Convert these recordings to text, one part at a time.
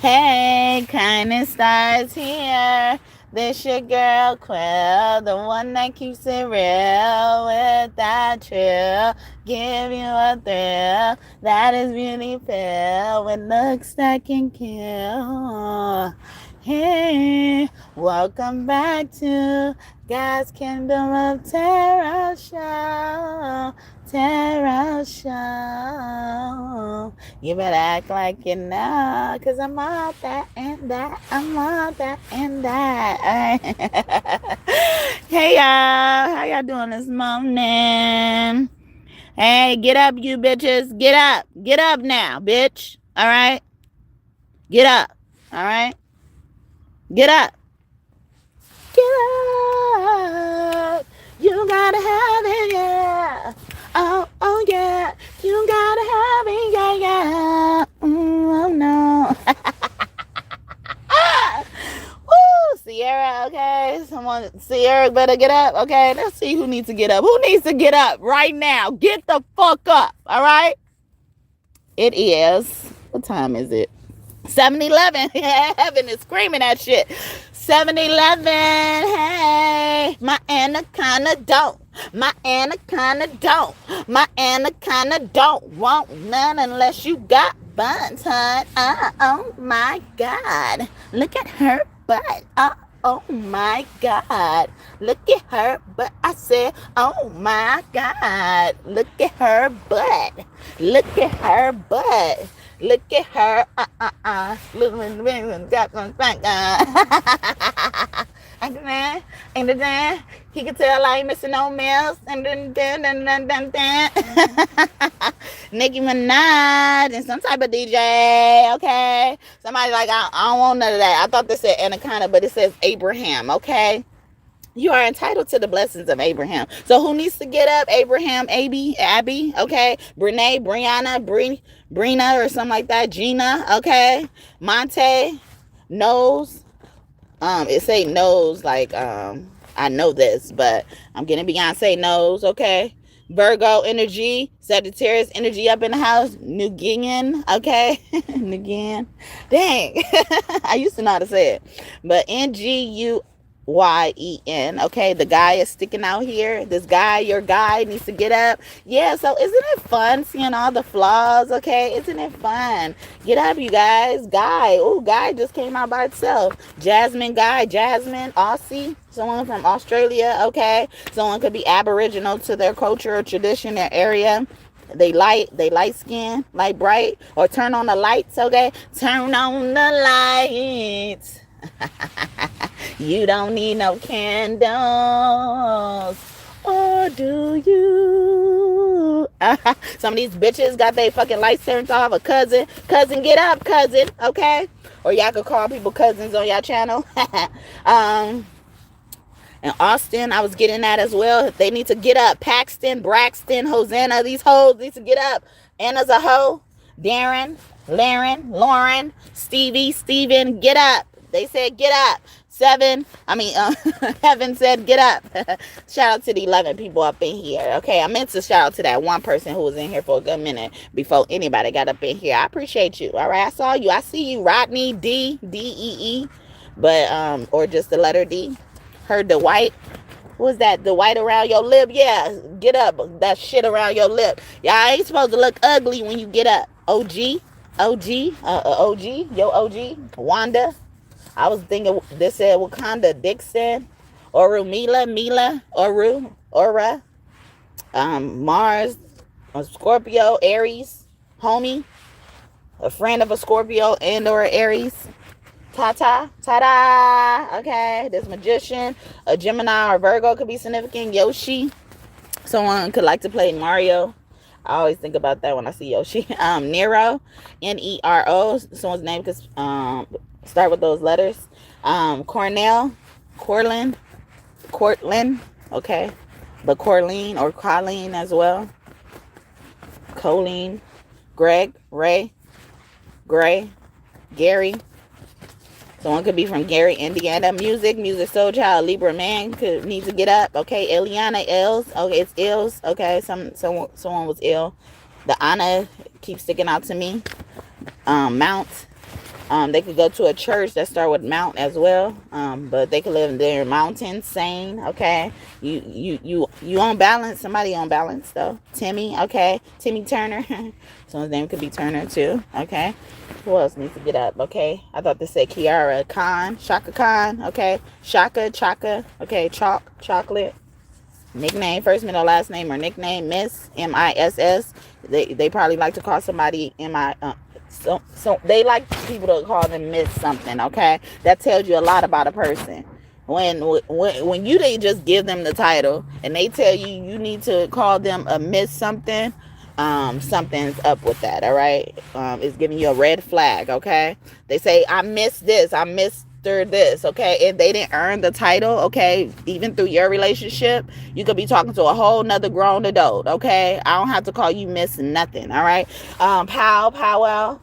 Hey, kindness stars here. This your girl Quill, the one that keeps it real with that trill. Give you a thrill that is beauty filled with looks that can kill. Hey, welcome back to God's Kingdom of Terror Show. Terror Show. You better act like you know, cause I'm all that and that. I'm all that and that. Hey y'all, how y'all doing this morning? Hey, get up, you bitches. Get up. Get up now, bitch. All right? Get up. All right? Get up. Get up. You gotta have it, yeah. Oh, yeah. You gotta have it, yeah. Oh, no. Woo, Sierra, okay. Sierra better get up, okay. Let's see who needs to get up. Who needs to get up right now? Get the fuck up, all right? It is, what time is it? 7-Eleven. Heaven is screaming that shit. 7-Eleven. Hey, my anaconda don't. My anaconda don't. My anaconda don't want none unless you got buns, hun. Oh my God. Look at her butt. Oh my God. Look at her butt. I said, oh my God. Look at her butt. Look at her butt. Look at her. Got some spank. And then he can tell I ain't missing no meals. And then. Nicki Minaj and some type of DJ. Okay. Somebody like, I don't want none of that. I thought this said Anaconda, but it says Abraham. Okay. You are entitled to the blessings of Abraham. So who needs to get up? Abraham, Abby, okay? Brene, Brianna, Brina, or something like that. Gina, okay? Monte, Knows. It say Knows like I know this, but I'm getting Beyonce Knows, okay? Virgo energy, Sagittarius energy up in the house. Nugian, okay? Nugian. Dang. I used to know how to say it. But NGU YEN. Okay, the guy is sticking out here. This guy, your guy, needs to get up. Yeah, so isn't it fun seeing all the flaws? Okay, isn't it fun? Get up, you guys. Guy. Oh, Guy just came out by itself. Jasmine, Aussie. Someone from Australia. Okay, someone could be Aboriginal to their culture or tradition, their area. They light skin, light bright, or turn on the lights. Okay, turn on the lights. You don't need no candles, or do you? Some of these bitches got their fucking lights turned off. A cousin, get up, cousin, okay? Or y'all could call people cousins on y'all channel. And Austin, I was getting that as well. They need to get up. Paxton, Braxton, Hosanna, these hoes need to get up. Anna's a hoe. Darren, Laren, Lauren, Stevie, Steven, get up. They said get up. Heaven said get up. Shout out to the 11 people up in here. Okay, I meant to shout out to that one person who was in here for a good minute before anybody got up in here. I appreciate you. All right, I saw you. I see you, Rodney, D-E-E. But, or just the letter D. Heard the white. What was that? The white around your lip? Yeah, get up. That shit around your lip. Y'all ain't supposed to look ugly when you get up. OG, yo OG, Wanda. I was thinking this said Wakanda, Dixon, Oru, Mila, Oru, Aura, Mars, a Scorpio, Aries, homie, a friend of a Scorpio and or Aries. Ta-da, okay, this magician, a Gemini or Virgo could be significant. Yoshi, someone could like to play Mario. I always think about that when I see Yoshi. Nero, Nero, someone's name could start with those letters. Cornell, Cortland, okay, but Corleen or Colleen as well. Colleen, Greg, Ray, Gray, Gary. Someone could be from Gary, Indiana. Music soul child, Libra man could need to get up. Okay, Eliana, Ills. Okay, it's Ills. Okay, someone was ill. The Anna keeps sticking out to me. Mount, They could go to a church that start with Mount as well. But they could live near mountain, sane. Okay. You on balance. Somebody on balance though. Timmy. Okay. Timmy Turner. So his name could be Turner too. Okay. Who else needs to get up? Okay. I thought they said Kiara Khan. Shaka Khan. Okay. Shaka. Chaka. Okay. Chocolate. Nickname, first, middle, last name, or nickname, Miss, Miss. They probably like to call somebody Mi. So they like people to call them Miss something. Okay, that tells you a lot about a person. When you they just give them the title and they tell you you need to call them a Miss something, something's up with that. All right, it's giving you a red flag. Okay, they say I miss this, I miss this. Okay, if they didn't earn the title, okay, even through your relationship, you could be talking to a whole nother grown adult. Okay, I don't have to call you Miss nothing. All right. Powwow.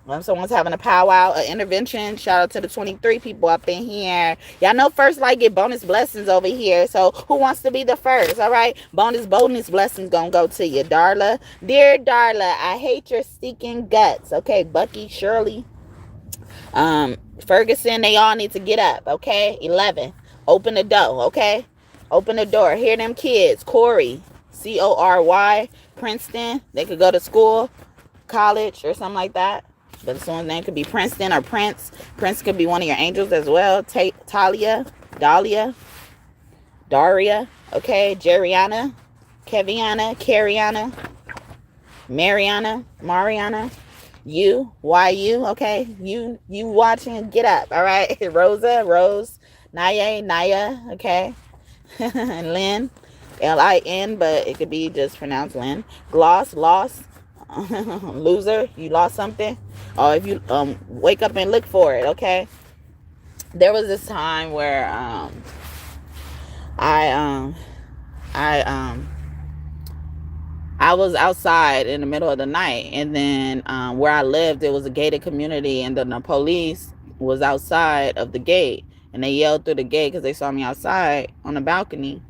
When someone's having a powwow, an intervention, shout out to the 23 people up in here. Y'all know first light get bonus blessings over here. So who wants to be the first? All right, bonus blessings gonna go to you, Darla. Dear Darla, I hate your stinking guts. Okay, Bucky, Shirley, Ferguson, they all need to get up. Okay, 11, open the door. Okay, open the door. Hear them kids. Corey, Cory, Princeton, they could go to school, college, or something like that, but someone's name could be Princeton or Prince. Prince could be one of your angels as well. Talia, Dahlia, Daria, okay, Jeriana, Keviana, Cariana, Mariana, you, okay, you watching, get up. All right. Rose, Naya, okay. Lynn, Lin, but it could be just pronounced Lynn. Lost, loser, you lost something. Or if you wake up and look for it. Okay, there was this time where I was outside in the middle of the night, and then where I lived, it was a gated community, and then the police was outside of the gate, and they yelled through the gate because they saw me outside on the balcony,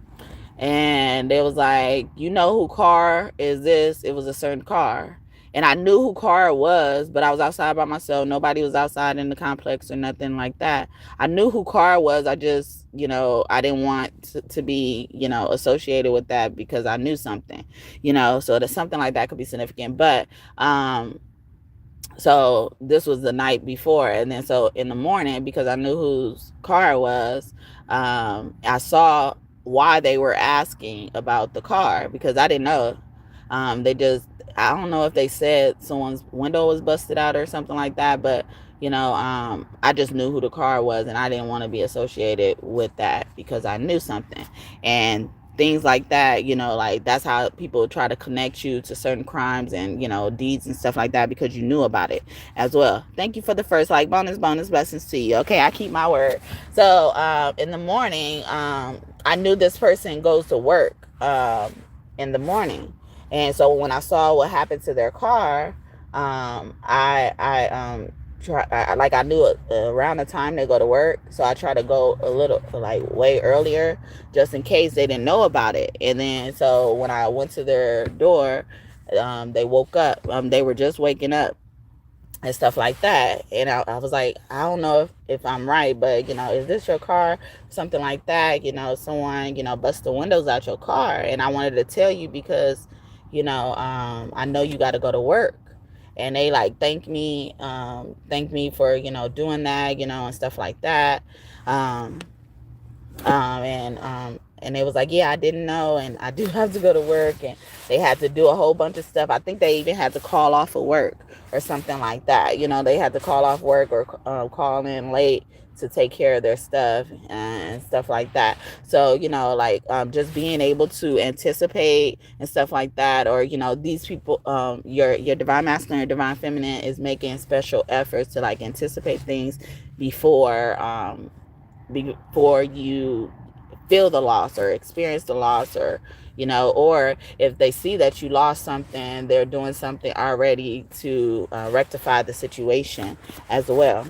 and they was like, you know who car is this? It was a certain car, and I knew who car it was, but I was outside by myself. Nobody was outside in the complex or nothing like that. I knew who car it was. I just, I didn't want to be, associated with that because I knew something, so that something like that could be significant. But, so this was the night before. And then so in the morning, because I knew whose car it was, I saw why they were asking about the car because I didn't know. I don't know if they said someone's window was busted out or something like that, but I just knew who the car was, and I didn't want to be associated with that because I knew something. And things like that, like that's how people try to connect you to certain crimes and, deeds and stuff like that because you knew about it as well. Thank you for the first bonus blessings to you. Okay, I keep my word. So in the morning, I knew this person goes to work in the morning. And so when I saw what happened to their car, I knew around the time they go to work, so I try to go a little way earlier just in case they didn't know about it. And then so when I went to their door, they woke up. They were just waking up and stuff like that. And I was like, I don't know if I'm right, but is this your car? Something like that. Someone bust the windows out your car, and I wanted to tell you because I know you got to go to work. And they thank me for doing that, and stuff like that. And they was like, yeah, I didn't know, and I do have to go to work. And they had to do a whole bunch of stuff. I think they even had to call off of work or something like that. They had to call off work or call in late to take care of their stuff and stuff like that. So, just being able to anticipate and stuff like that, or, these people, your divine masculine or divine feminine is making special efforts to anticipate things before you feel the loss or experience the loss, or or if they see that you lost something, they're doing something already to rectify the situation as well.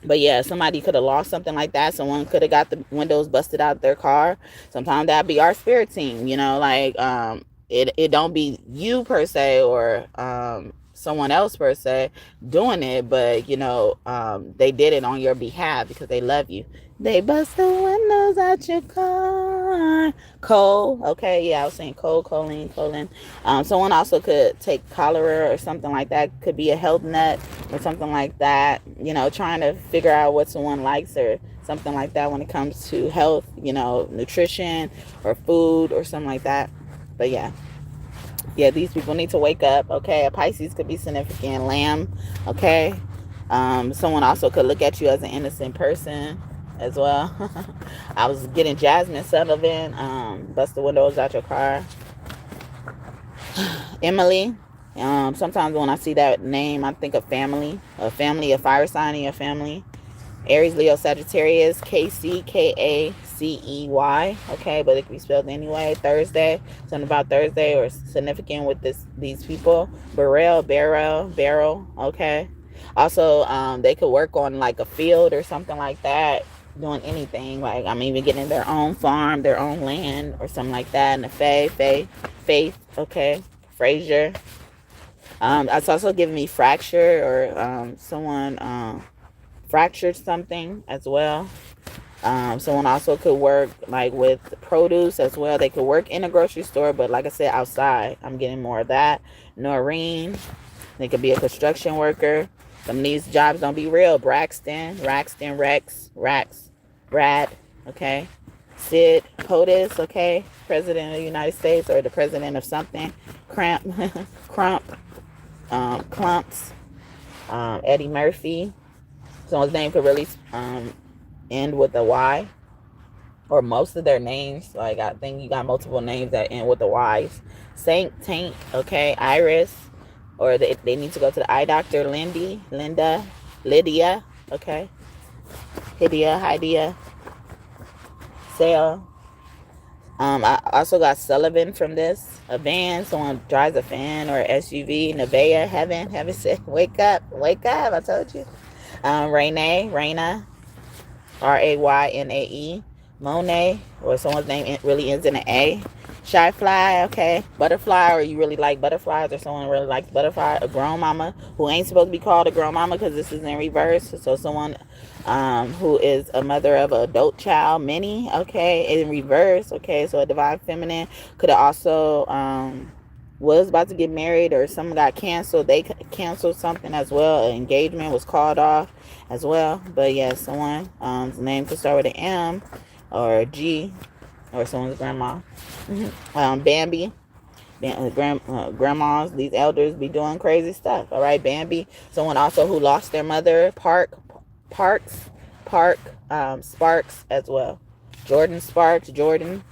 But yeah, somebody could have lost something like that. Someone could have got the windows busted out of their car. Sometimes that'd be our spirit team, it don't be you per se, or someone else per se doing it, but you know, they did it on your behalf because they love you. They bust the windows out your car. Coal, okay, yeah, I was saying coal, choline. Someone also could take cholera or something like that. Could be a health nut or something like that. You know, trying to figure out what someone likes or something like that when it comes to health, you know, nutrition or food or something like that. But yeah, these people need to wake up. Okay, a Pisces could be significant. Lamb, okay. Someone also could look at you as an innocent person as well. I was getting Jasmine Sullivan, bust the windows out your car. Emily. Sometimes when I see that name, I think of family, a fire sign in your family. Aries, Leo, Sagittarius, KCKACEY. Okay, but it can be spelled anyway. Thursday, something about Thursday or significant with these people. Barrel. Okay. Also, they could work on like a field or something like that, doing anything. Like I'm even getting their own farm, their own land, or something like that. And the Faith. Okay, Frazier. It's also giving me fracture or someone fractured something as well. Someone also could work like with produce as well. They could work in a grocery store, but like I said, outside. I'm getting more of that. Noreen. They could be a construction worker. Some of these jobs don't be real. Braxton, Rex, Brad, okay. Sid, POTUS, okay. President of the United States or the president of something. Crumps, Eddie Murphy. Someone's name could really end with a Y, or most of their names. Like I think you got multiple names that end with the Y's. Saint, Taint, okay. Iris, or they need to go to the eye doctor. Lydia, okay. Hydia, Sale. I also got Sullivan from this. A van, someone drives a fan or SUV. Nevaeh, Heaven said, wake up, I told you. Raina, Raynae. Monet, or someone's name really ends in an A. Shy Fly, okay. Butterfly, or you really like butterflies, or someone really likes butterfly. A grown mama who ain't supposed to be called a grown mama because this is in reverse. So someone who is a mother of an adult child, many, okay, in reverse, okay. So a divine feminine could have also was about to get married, or someone got canceled. They canceled something as well. An engagement was called off as well. But yeah, someone's name could start with an M or a G, or someone's grandma. Bambi. Grandmas, these elders be doing crazy stuff. All right, Bambi. Someone also who lost their mother. Sparks as well. Jordan Sparks,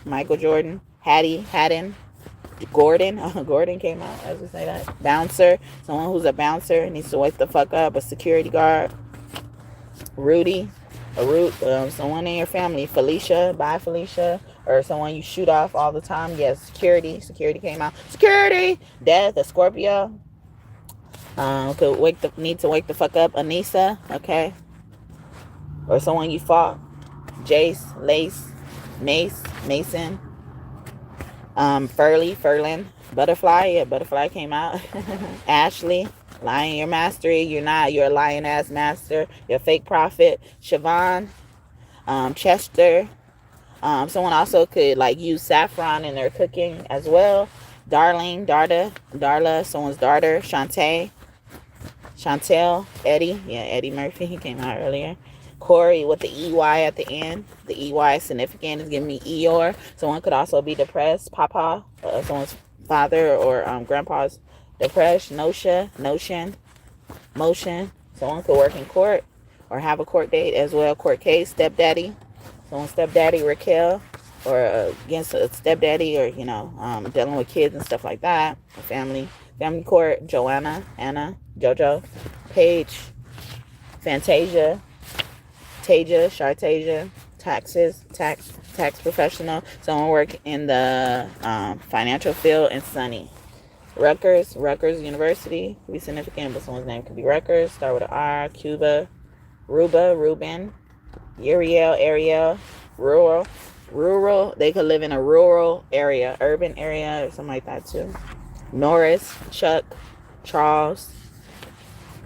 Michael Jordan, Haddon, Gordon came out, as we say that. Bouncer, someone who's a bouncer needs to wake the fuck up. A security guard. Rudy, someone in your family. Felicia, bye Felicia, or someone you shoot off all the time. Yes, security came out. Security, death, a Scorpio. Could need to wake the fuck up. Anissa, okay, or someone you fought. Jace, Lace, Mason. Ferlin, Butterfly. Butterfly came out. Ashley, lying your mastery. You're a lying ass master. You're a fake prophet. Siobhan, Chester. Someone also could like use saffron in their cooking as well. Darla, someone's daughter. Chantel, Eddie Murphy, he came out earlier. Corey with the EY at the end. The EY is significant. It's giving me Eeyore. Someone could also be depressed. Papa, someone's father or grandpa's depressed. Motion. Someone could work in court or have a court date as well. Court case. Stepdaddy. Someone's stepdaddy. Raquel, or against a stepdaddy, or dealing with kids and stuff like that. Family court. Joanna, Anna, Jojo, Paige, Fantasia, Shartasia, taxes, tax professional. Someone work in the financial field. And Sunny. Rutgers University could be significant, but someone's name could be Rutgers. Start with an R. Cuba, Ruben, Ariel, rural. They could live in a rural area, urban area, or something like that too. Norris, Chuck, Charles,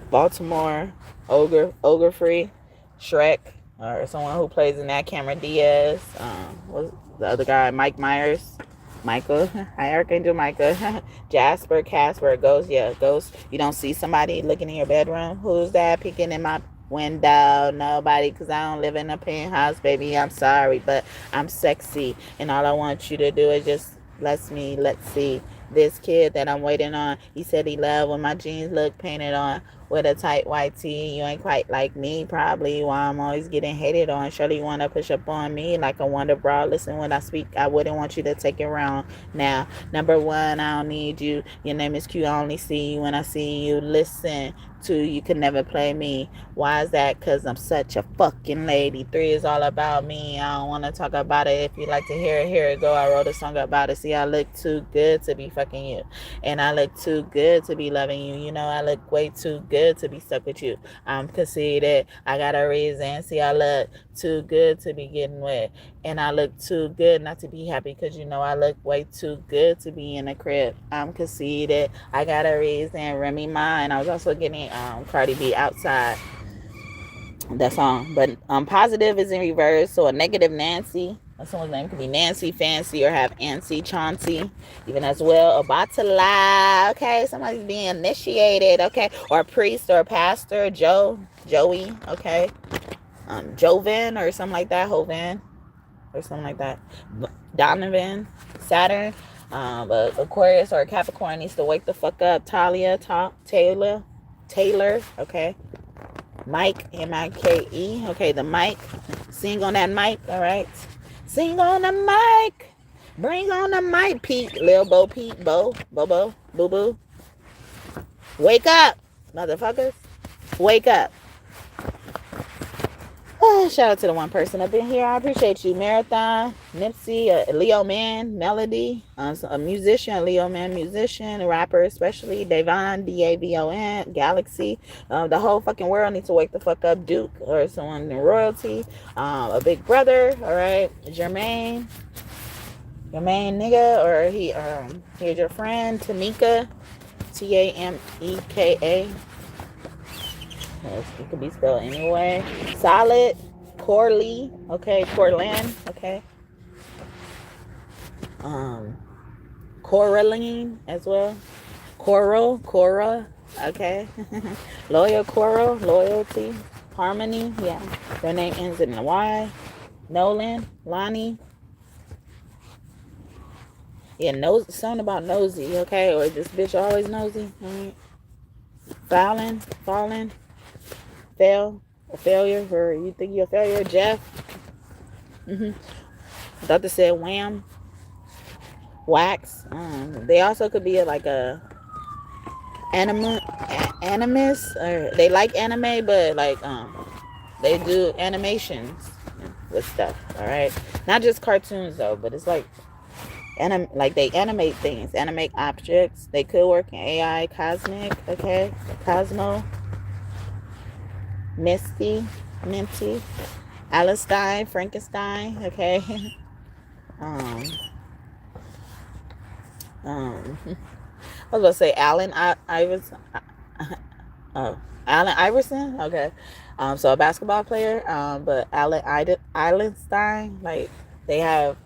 Baltimore, Ogre Free, Shrek, or someone who plays in that, Cameron Diaz. What's the other guy? Mike Myers. Michael. Hi, Archangel Michael. Jasper, Casper, Ghost. Yeah, Ghost. You don't see somebody looking in your bedroom? Who's that peeking in my window? Nobody, because I don't live in a penthouse, baby. I'm sorry, but I'm sexy. And all I want you to do is just let's see this kid that I'm waiting on. He said he loved when my jeans look painted on with a tight white tee. You ain't quite like me, probably. Why I'm always getting hated on. Surely you want to push up on me like a wonder bra. Listen, when I speak, I wouldn't want you to take it wrong. Now, number one, I don't need you. Your name is Q. I only see you when I see you. Listen, two, you can never play me. Why is that? Because I'm such a fucking lady. Three is all about me. I don't want to talk about it. If you like to hear it, here it go. I wrote a song about it. See, I look too good to be fucking you. And I look too good to be loving you. You know, I look way too good to be stuck with you. I'm conceited. I got a reason. See, I look too good to be getting wet. And I look too good not to be happy because, you know, I look way too good to be in a crib. I'm conceited. I got a reason. Remy mine. I was also getting Cardi B Outside. That song. But positive is in reverse. So a negative Nancy. Someone's name could be Nancy Fancy or have Ancy Chauncey. Even as well. About to lie. Okay. Somebody's being initiated. Okay. Or a priest or a pastor. Joey. Okay. Jovan or something like that. Hovan. Or something like that. Donovan. Saturn. But Aquarius or Capricorn needs to wake the fuck up. Taylor. Okay. Mike, M-I-K-E. Okay, the mic. Sing on that mic, all right? Sing on the mic. Bring on the mic, Pete. Lil Bo, Pete, Bobo, Boo-Boo. Wake up, motherfuckers. Wake up. Shout out to the one person up in here. I appreciate you. Marathon, Nipsey, Leo Man, Melody, a musician, Leo Man musician, a rapper especially, Davon, D-A-V-O-N, Galaxy. The whole fucking world needs to wake the fuck up. Duke or someone in royalty. A big brother, all right. Jermaine nigga, or here's your friend, Tamika, Tameka. It could be spelled anyway. Solid, Corley, okay, Corlin, okay. Coraline as well. Cora, okay. Coral, loyalty, harmony, yeah. Their name ends in a Y. Nolan, Lonnie. Yeah, something about nosy, okay, or this bitch always nosy, all right. Fallen. Failure, or you think you're a failure, Jeff. I thought they said Wham, Wax. They also could be like a animus, or they like anime, but like they do animations with stuff. All right, not just cartoons though, but it's like they animate things, animate objects. They could work in AI, cosmic, okay, Cosmo. Minty, Alistair, Frankenstein, okay. I was going to say Allen Iverson. Allen Iverson, okay. So a basketball player, but Allen Eilenstein, like they have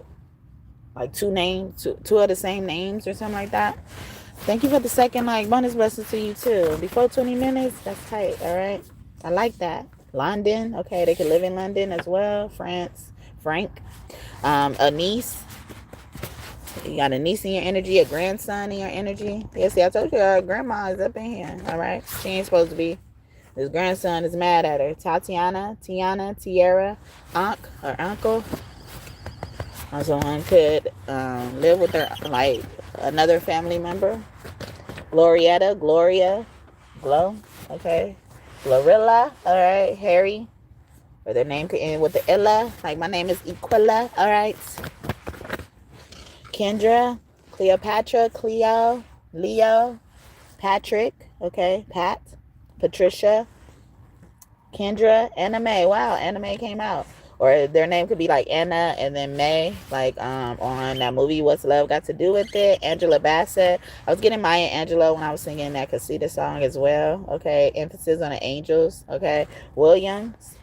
like two of the same names or something like that. Thank you for the second bonus blessings to you too. Before 20 minutes, that's tight, all right. I like that. London, okay, they could live in London as well. France, Frank, a niece. You got a niece in your energy, a grandson in your energy. Yeah, see, I told you our grandma is up in here, all right? She ain't supposed to be. His grandson is mad at her. Tiana, Tiara, uncle. Someone could live with her, like another family member. Gloria, Glow, okay. Glorilla, all right. Harry, or their name could end with the Illa, like my name is Equilla, all right. Kendra, Cleopatra, Cleo, Leo, Patrick, okay. Patricia, Kendra, anime. Wow, anime came out. or their name could be like Anna and then May, like on that movie What's Love Got to Do with It. Angela Bassett. I was getting Maya Angelou when I was singing that Casita song as well. Okay, emphasis on the angels. Okay, Williams.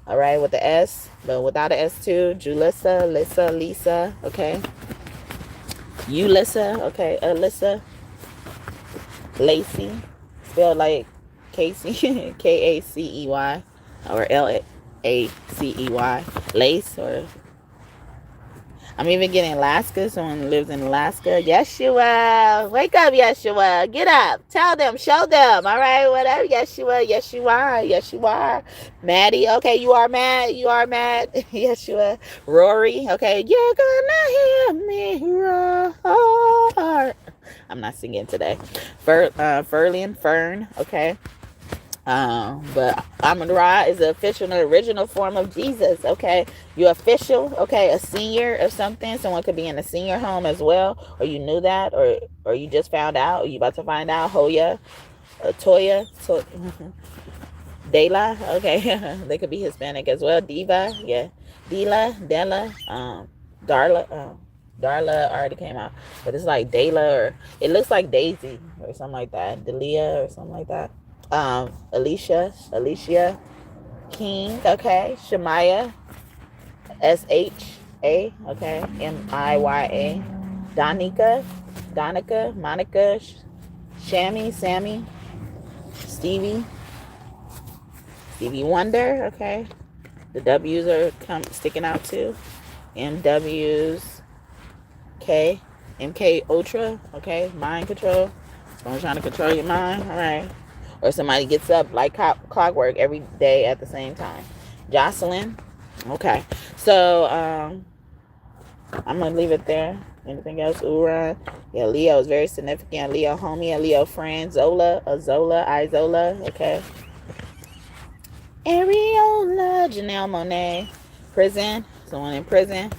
All right, with the S, but without the S too. Julissa, Lisa. Okay, Ulissa. Okay, Alyssa. Lacey, spelled like Casey, Kacey, or Lacey, Lace, or I'm even getting Alaska. Someone lives in Alaska. Yeshua, wake up, Yeshua, get up, tell them, show them. All right, whatever, Yeshua, yes you are, yes you are. Maddie, okay, you are mad, Yeshua. Rory, okay, you're gonna hear me roar. I'm not singing today. Fern, okay. But Amon-Ra is the official and original form of Jesus, okay? You're official, okay? A senior or something. Someone could be in a senior home as well, or you knew that, or you just found out, or you about to find out. Hoya, Toya, Dela, okay? They could be Hispanic as well. Diva, yeah. Dela, Darla, Darla already came out, but it's like Dela, or it looks like Daisy or something like that. Delia or something like that. Alicia King, okay. Shemaya, SHA, okay. MIYA. Donica, Monica, Sammy, Stevie Wonder, okay. The W's are sticking out too. MW's MK Ultra, okay. Mind control. Someone's trying to control your mind, all right. Or somebody gets up like clockwork every day at the same time. Jocelyn, okay. So I'm gonna leave it there. Anything else? Uran, yeah. Leo is very significant. Leo homie, a Leo friend. Izola, okay. Ariola, Janelle Monáe, prison. Someone in prison.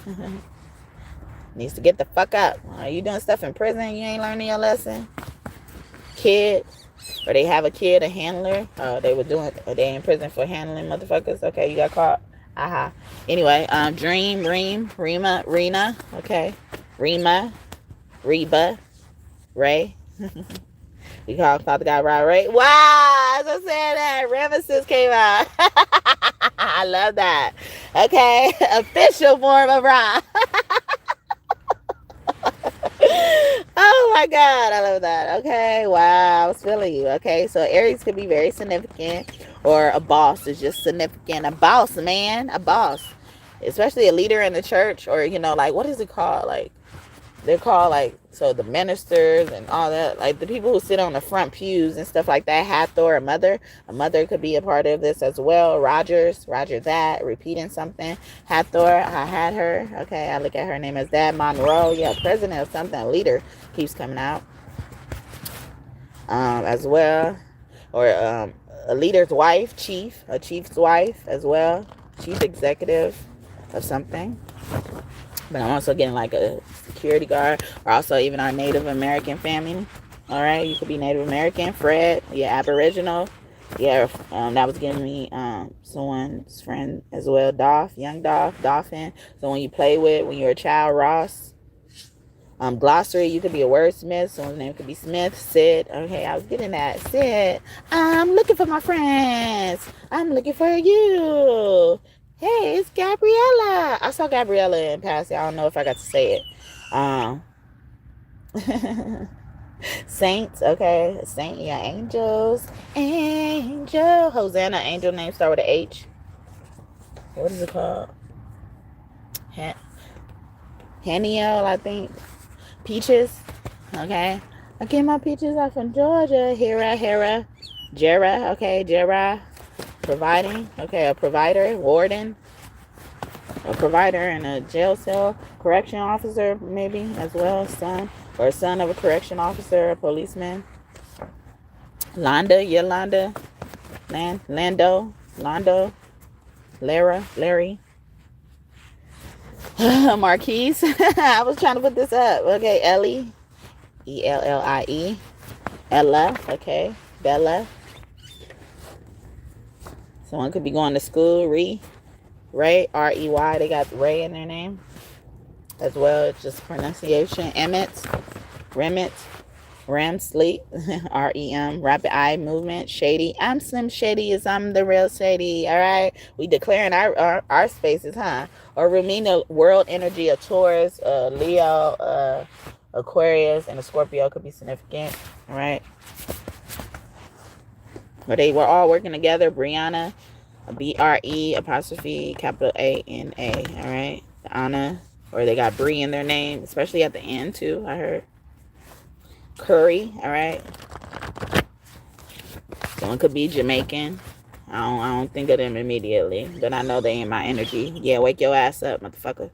Needs to get the fuck up. Are you doing stuff in prison? You ain't learning your lesson. Kid, or they have a kid, a handler. They in prison for handling motherfuckers. Okay, you got caught. Aha. Anyway, Dream, Rena. Okay, Reba, Ray. We call Father God Ray. Wow, as I said that, Ramesses came out. I love that. Okay, official form of Ra. Oh my God, I love that. Okay, wow, I was feeling you. Okay, so Aries could be very significant, or a boss is just significant. A boss, man, a boss, especially a leader in the church, or like, what is it called? Like, they're called so the ministers and all that, like the people who sit on the front pews and stuff like that. Hathor, a mother could be a part of this as well. Roger that, repeating something. Hathor, I had her. Okay, I look at her name as that. Monroe, yeah, president of something, a leader keeps coming out as well. Or a leader's wife, a chief's wife as well. Chief executive of something. But I'm also getting like a security guard, or also even our Native American family. All right, you could be Native American. Fred, yeah, Aboriginal. Yeah, that was giving me someone's friend as well. Young Dolphin. So when you play with, when you're a child, Ross. Glossary, you could be a wordsmith. Someone's name could be Smith. Sid. Okay, I was getting that. Sid, I'm looking for my friends. I'm looking for you. Hey, it's Gabriella. I saw Gabriella in passing. I don't know if I got to say it. Saints, okay. Saint, yeah. Angels. Angel. Hosanna, angel name start with an H. What is it called? Haniel, I think. Peaches. Okay. I get my peaches off from Georgia. Hera. Jera. Okay, Jera. Providing, okay, a provider, warden, a provider in a jail cell, correction officer maybe as well, son of a correction officer, a policeman. Yolanda, Lando, Larry, Marquise. I was trying to put this up. Okay, Ellie, Ellie, Ella, okay, Bella. Someone could be going to school. Ray, R-E-Y. They got Ray in their name as well. It's just pronunciation. Emmett, Remit, REM sleep, REM, rapid eye movement, shady. I'm Slim Shady, is I'm the real Shady. All right, we declaring our spaces, huh? Or Rumina, world energy, a Taurus, Leo, Aquarius, and a Scorpio could be significant. All right, or they were all working together. Brianna, BRE apostrophe capital ANA. All right, Anna, or they got Bree in their name, especially at the end too. I heard Curry. All right. Someone could be Jamaican. I don't think of them immediately, but I know they in my energy. Yeah, wake your ass up, motherfucker.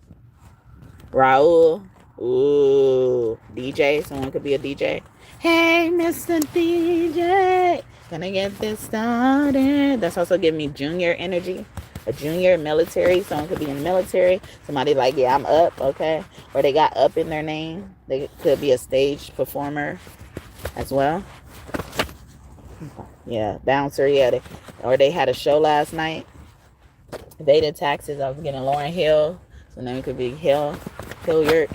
Raul. Ooh. DJ. Someone could be a DJ. Hey, Mr. DJ. Gonna get this started. That's also giving me junior energy. A junior military. Someone could be in the military. Somebody like, yeah, I'm up, okay? Or they got up in their name. They could be a stage performer as well. Yeah, bouncer, yeah. They had a show last night. Evaded taxes. I was getting Lauren Hill. So then it could be Hilliard,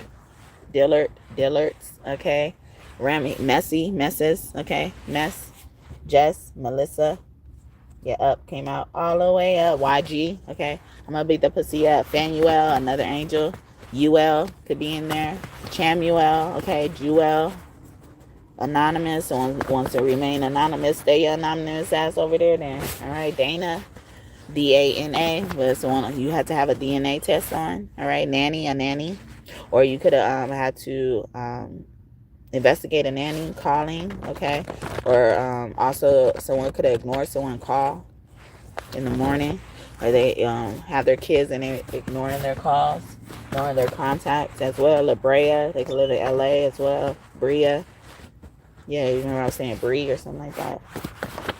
Dillards, okay. Rami, Messy, Messes, okay. Mess, Jess, Melissa. Yeah, up, came out all the way up. YG, okay. I'm gonna beat the pussy up. Fanuel, another angel. UL could be in there. Chamuel, okay. Jewel. Anonymous. Someone wants to remain anonymous. Stay your anonymous ass over there then. All right. Dana. DANA. But someone you had to have a DNA test on. All right. Nanny. A nanny. Or you could have had to investigate a nanny calling. Okay. Or also someone could have ignored someone call in the morning. Or they have their kids and they're ignoring their calls. Ignoring their contacts as well. La Brea. They could live in LA as well. Bria. Yeah, you remember I was saying Bree or something like that.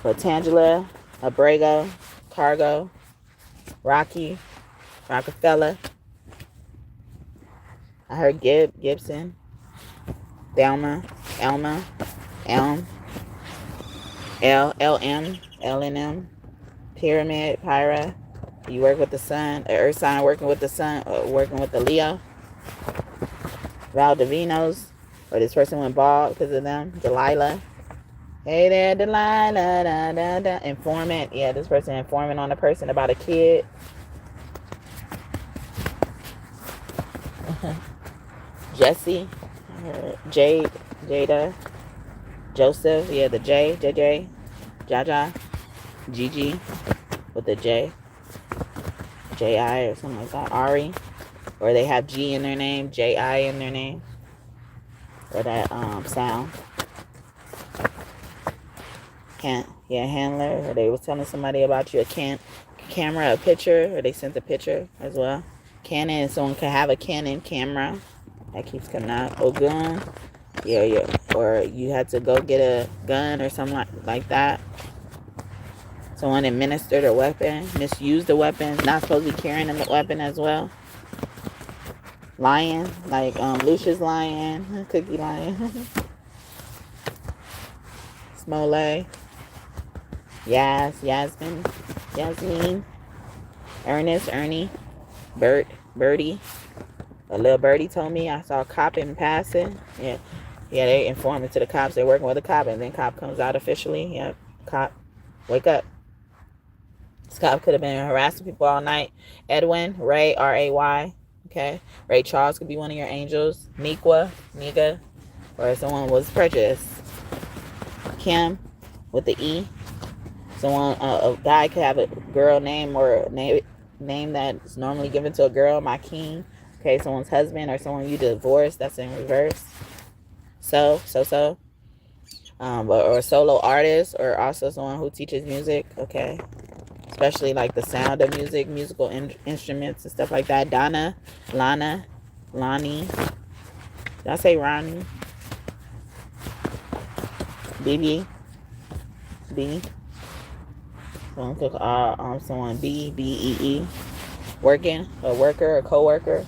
But Tangela, Abrego, Cargo, Rocky, Rockefeller. I heard Gibson, Elm, LNM, Pyramid, Pyra. You work with the sun, the earth sign working with the sun, or working with the Leo. Valdivinos. Or this person went bald because of them. Delilah. Hey there, Delilah. Da, da, da. Informant. Yeah, this person informing on a person about a kid. Jesse. Jada. Joseph. Yeah, the J. JJ. Jaja. Gigi. With the J. J.I. or something like that. Ari. Or they have G in their name. J.I. in their name. Or that sound. Handler. Or they was telling somebody about you a camera, a picture, or they sent a picture as well. Canon, someone could have a Canon camera. That keeps coming out. Ogun. Yeah. Or you had to go get a gun or something like that. Someone administered a weapon, misused the weapon, not supposed to be carrying a weapon as well. Lion, like Lucius Lion, Cookie Lion, Smolay, Yasmin, Ernest, Ernie, Birdie. A little birdie told me I saw a cop in passing. Yeah, they informed it to the cops. They're working with a cop, and then cop comes out officially. Yep, cop, wake up. This cop could have been harassing people all night. Edwin, Ray, R-A-Y. Okay, Ray Charles could be one of your angels. Niga, or someone was prejudiced. Kim, with the E. Someone, a guy could have a girl name or a name that's normally given to a girl. My king. Okay, someone's husband or someone you divorced. That's in reverse. So. Or a solo artist, or also someone who teaches music. Okay. Especially like the sound of music, musical instruments and stuff like that. Donna, Lana, Lonnie. Did I say Ronnie? BB. B. Someone B-E-E. Working, a worker, a co-worker.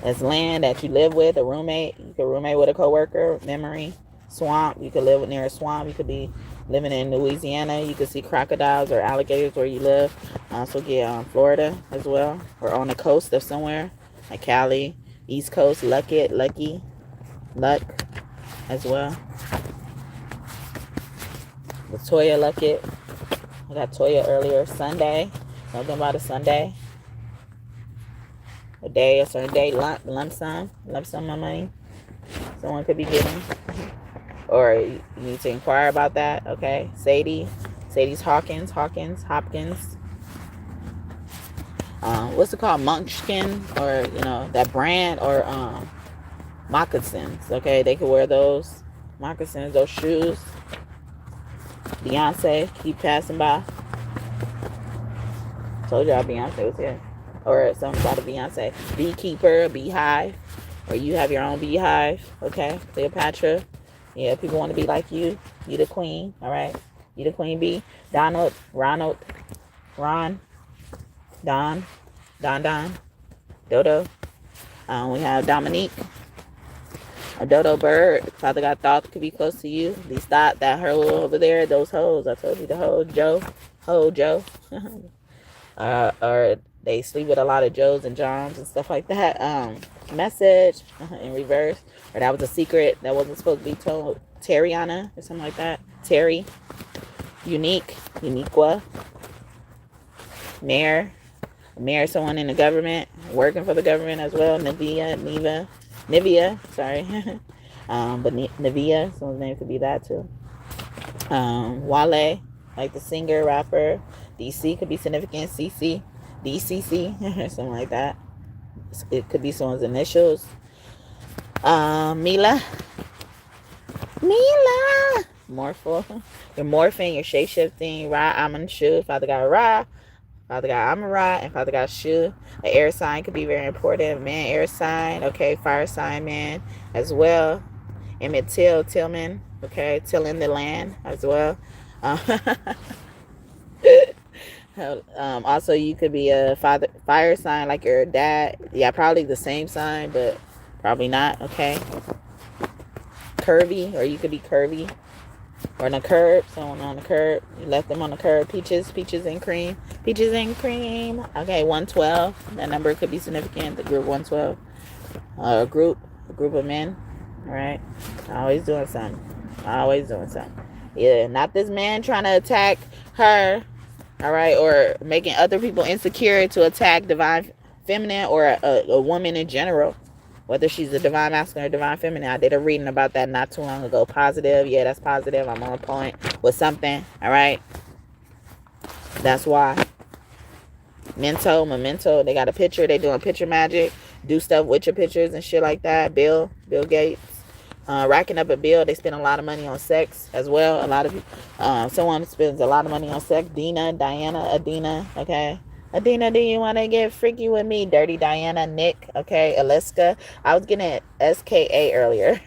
That's land that you live with, a roommate. You could roommate with a co-worker. Memory. Swamp. You could live near a swamp. You could be living in Louisiana. You could see crocodiles or alligators where you live. Also get Florida as well, or on the coast of somewhere like Cali, East Coast, Luck as well. Latoya Luckett. I got Toya earlier. Sunday. Something about a Sunday. A certain day, lump sum of money someone could be getting. Or you need to inquire about that, okay? Sadie's Hopkins. What's it called? Munchkin, or that brand, or moccasins, okay? They could wear those moccasins, those shoes. Beyonce, keep passing by. Told y'all Beyonce was here. Or something about a Beyonce. Beekeeper, beehive. Or you have your own beehive, okay? Cleopatra. Yeah, people want to be like you. You the queen, all right? You the queen bee. Ron, Don, Dodo. We have Dominique. A dodo bird. Father God thought could be close to you. At least thought that her over there, those hoes. I told you the hoe, Joe. Or they sleep with a lot of Joes and Johns and stuff like that. Message in reverse. Or that was a secret that wasn't supposed to be told. Terriana or something like that. Terry. Uniqua. Mayor, someone in the government, working for the government as well. Nivea, sorry. But Nivea, someone's name could be that too. Wale, like the singer, rapper. DC could be significant. DCC, something like that. It could be someone's initials. Mila. Morpho. You're morphing, you're shape-shifting. Ra, Amun-Shu. Father God Ra. Father God Amara, and Father God Shu. The air sign could be very important. Man, air sign. Okay, fire sign, man, as well. Emmett Tillman. Okay, tilling the land as well. Also, you could be a fire sign like your dad. Yeah, probably the same sign, but probably not. Okay. Curvy, or you could be curvy. Or on the curb, someone on the curb. You left them on the curb. Peaches and cream. Okay, 112. That number could be significant. The group 112. A group of men. All right. Always doing something. Yeah, not this man trying to attack her. All right, or making other people insecure to attack divine feminine, or a woman in general. Whether she's a divine masculine or divine feminine. I did a reading about that not too long ago. Positive. Yeah, that's positive. I'm on point with something. All right. That's why. Memento. They got a picture. They doing picture magic. Do stuff with your pictures and shit like that. Bill Gates. Racking up a bill. They spend a lot of money on sex as well. A lot of someone spends a lot of money on sex. Adina. Okay. Adina, do you want to get freaky with me? Dirty Diana, Nick, okay, Alaska. I was getting SKA earlier,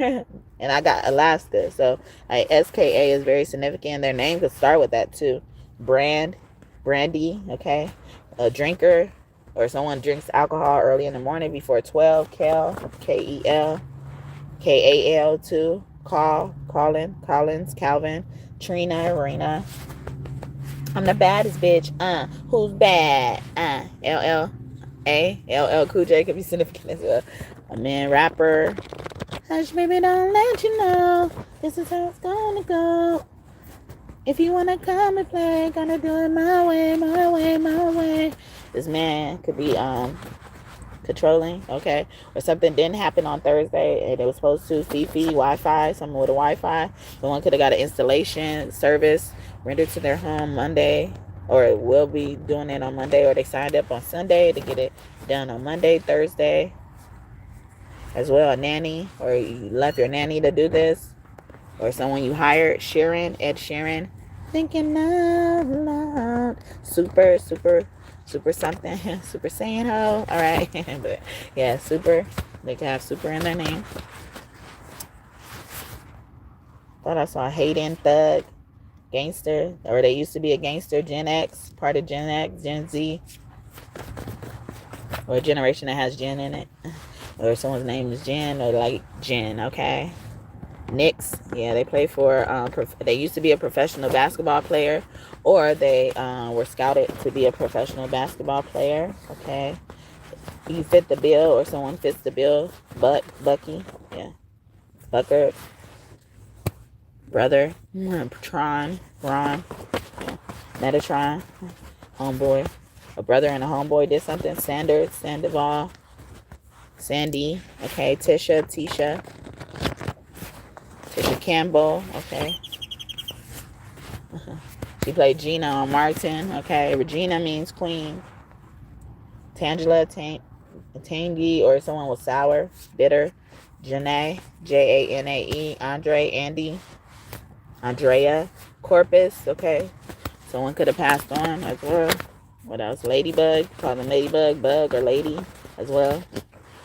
and I got Alaska. So SKA is very significant. Their name could start with that too. Brandy, okay. A drinker, or someone drinks alcohol early in the morning before 12. Kel, KAL too. Collins, Calvin, Trina, Rena. I'm the baddest bitch. Who's bad? LL Cool J could be significant as well. A man rapper. Hush, baby, don't let you know. This is how it's gonna go. If you wanna come and play, gonna do it my way. This man could be controlling, okay? Or something didn't happen on Thursday and it was supposed to. Fifi, Wi-Fi, someone with a Wi-Fi. Someone could have got an installation service rendered to their home Monday, or will be doing it on Monday, or they signed up on Sunday to get it done on Monday, Thursday as well. A nanny, or you left your nanny to do this, or someone you hired. Ed Sheeran, thinking out loud. Super something. Super Saiyan ho. All right. But yeah, super. They can have super in their name. Thought I saw Hayden Thug. Gangster, or they used to be a gangster. Gen X, part of Gen X, Gen Z, or a generation that has Gen in it, or someone's name is Jen, or like Jen, okay? Knicks. Yeah, they play for, they used to be a professional basketball player, or they were scouted to be a professional basketball player. Okay. You fit the bill, or someone fits the bill. Bucky. Yeah. Bucker. Brother. Tron. Ron. Yeah. Metatron. Homeboy. A brother and a homeboy did something. Sanders. Sandoval. Sandy. Okay. Tisha. Tisha Campbell. Okay. She played Gina on Martin. Okay. Regina means queen. Tangela. Tangy, or someone was sour. Bitter. Janae. Janae. Andre. Andy. Andrea. Corpus. Okay. Someone could have passed on as well. What else? Ladybug. Call them Ladybug, Bug, or Lady as well.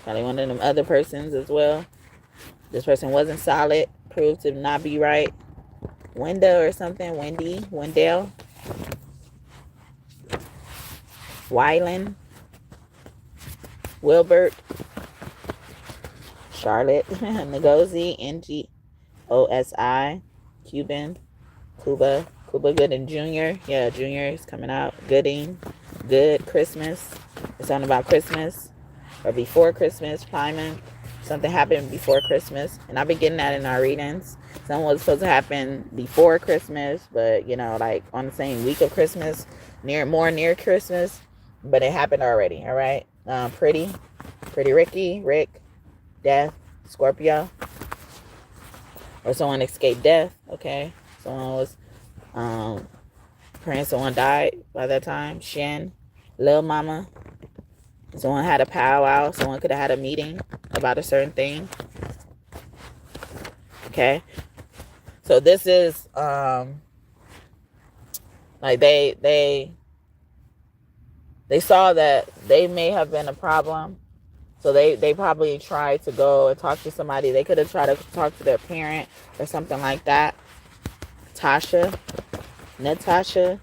Probably one of them other persons as well. This person wasn't solid. Proved to not be right. Wenda or something. Wendy. Wendell. Wyland. Wilbert. Charlotte. Ngozi. Ngosi. Cuban. Cuba Gooding Jr. Yeah, Jr. is coming out. Gooding. Good. Christmas. It's something about Christmas. Or before Christmas. Climbing. Something happened before Christmas. And I've been getting that in our readings. Something was supposed to happen before Christmas, but, you know, like on the same week of Christmas. More near Christmas. But it happened already, all right? Pretty Ricky. Rick. Death. Scorpio. Or someone escaped death. Okay. Someone was praying someone died by that time. Shin. Lil Mama. Someone had a powwow. Someone could have had a meeting about a certain thing. Okay. So this is like they saw that they may have been a problem. So they probably tried to go and talk to somebody. They could have tried to talk to their parent or something like that. Natasha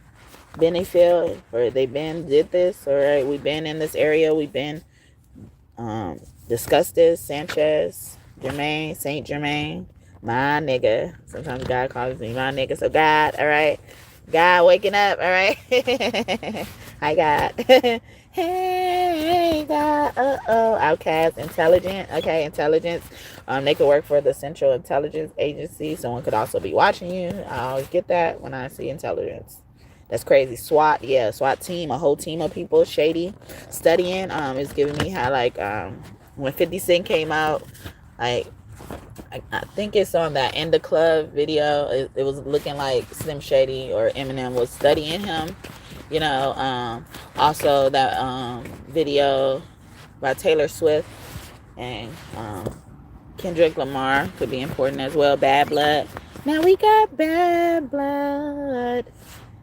Benefield, or they been did this. All right, we've been in this area. We've been discussed this. Sanchez, Jermaine, Saint Germain, my nigga. Sometimes God calls me my nigga. So God, all right, God waking up. All right, hi God. Hey God. Outcast. Intelligent. Okay, intelligence. They could work for the Central Intelligence Agency. Someone could also be watching you. I always get that when I see intelligence. That's crazy. SWAT. Yeah, SWAT team. A whole team of people. Shady. Studying. Is giving me how, like, when 50 Cent came out, like, I think it's on that In the Club video. It was looking like Slim Shady or Eminem was studying him. You know, also that video by Taylor Swift and Kendrick Lamar could be important as well. Bad Blood. Now we got bad blood.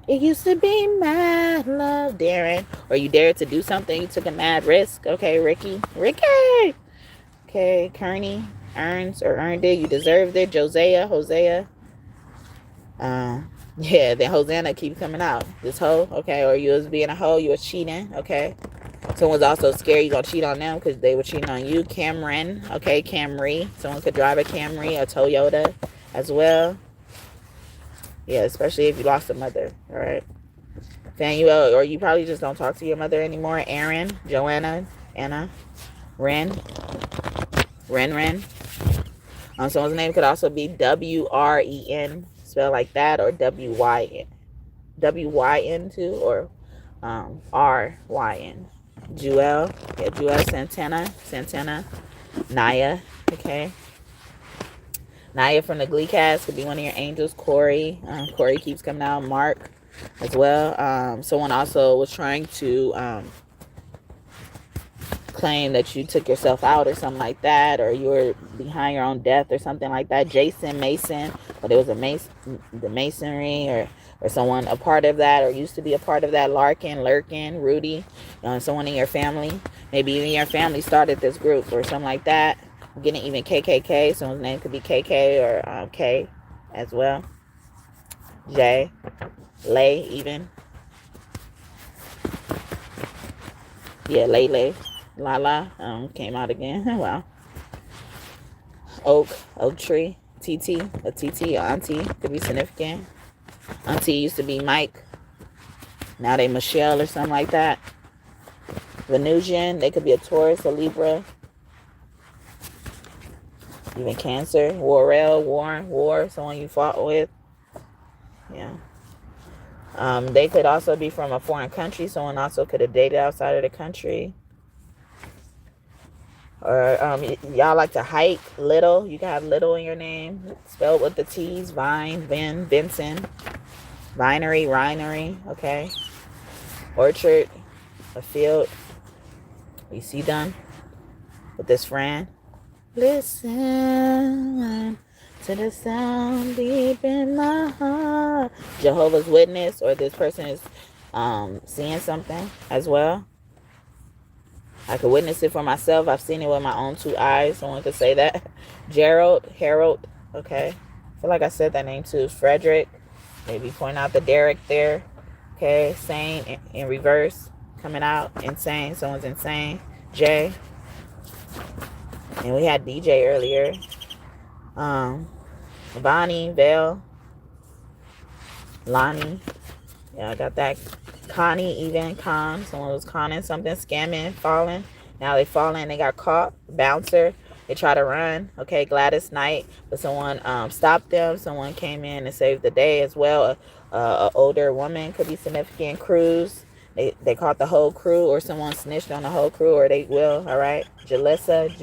It used to be mad love, Darren. Or you dared to do something. You took a mad risk. Okay, Ricky. Okay, Kearney. Earns or earned it. You deserved it. Hosea. Yeah, then Hosanna keeps coming out. This hoe, okay, or you was being a hoe, you was cheating, okay. Someone's also scared you gonna cheat on them because they were cheating on you. Cameron, okay, Camry. Someone could drive a Camry, a Toyota as well. Yeah, especially if you lost a mother, all right. Fanuel, or you probably just don't talk to your mother anymore. Aaron, Joanna, Anna, Ren. Someone's name could also be W-R-E-N. Spell like that, or W-Y-N too, or R-Y-N. Jewel, yeah, Jewel Santana, Naya, okay. Naya from the Glee cast could be one of your angels. Corey keeps coming out. Mark as well. Someone also was trying to claim that you took yourself out or something like that, or you were behind your own death or something like that. Jason Mason, but it was the masonry, or someone a part of that, or used to be a part of that. Lurkin, Rudy, someone in your family, maybe even your family started this group or something like that. I'm getting even KKK. Someone's name could be KK or K as well. J, Lay even. Yeah, Lay. Lala came out again. Wow. Oak tree. TT, a TT or auntie could be significant. Auntie used to be Mike. Now they Michelle or something like that. Venusian, they could be a Taurus, a Libra. Even Cancer. Warren, War, someone you fought with. Yeah. They could also be from a foreign country. Someone also could have dated outside of the country. Or y'all like to hike. Little. You can have Little in your name. Spelled with the T's. Vine, Vin, Vincent. Vinery. Okay. Orchard. A field. You see done with this friend. Listen to the sound deep in my heart. Jehovah's Witness, or this person is seeing something as well. I could witness it for myself. I've seen it with my own 2 eyes. Someone could say that. Harold. Okay. I feel like I said that name too. Frederick. Maybe point out the Derek there. Okay. Sane in reverse. Coming out. Insane. Someone's insane. Jay. And we had DJ earlier. Bonnie, Val. Lonnie. Yeah, I got that. Connie, even Con. Someone was conning something, scamming, falling. Now they falling, they got caught. Bouncer. They try to run. Okay, Gladys Knight. But someone stopped them. Someone came in and saved the day as well. An older woman could be significant. Cruise. They caught the whole crew, or someone snitched on the whole crew, or they will. All right. Jalissa,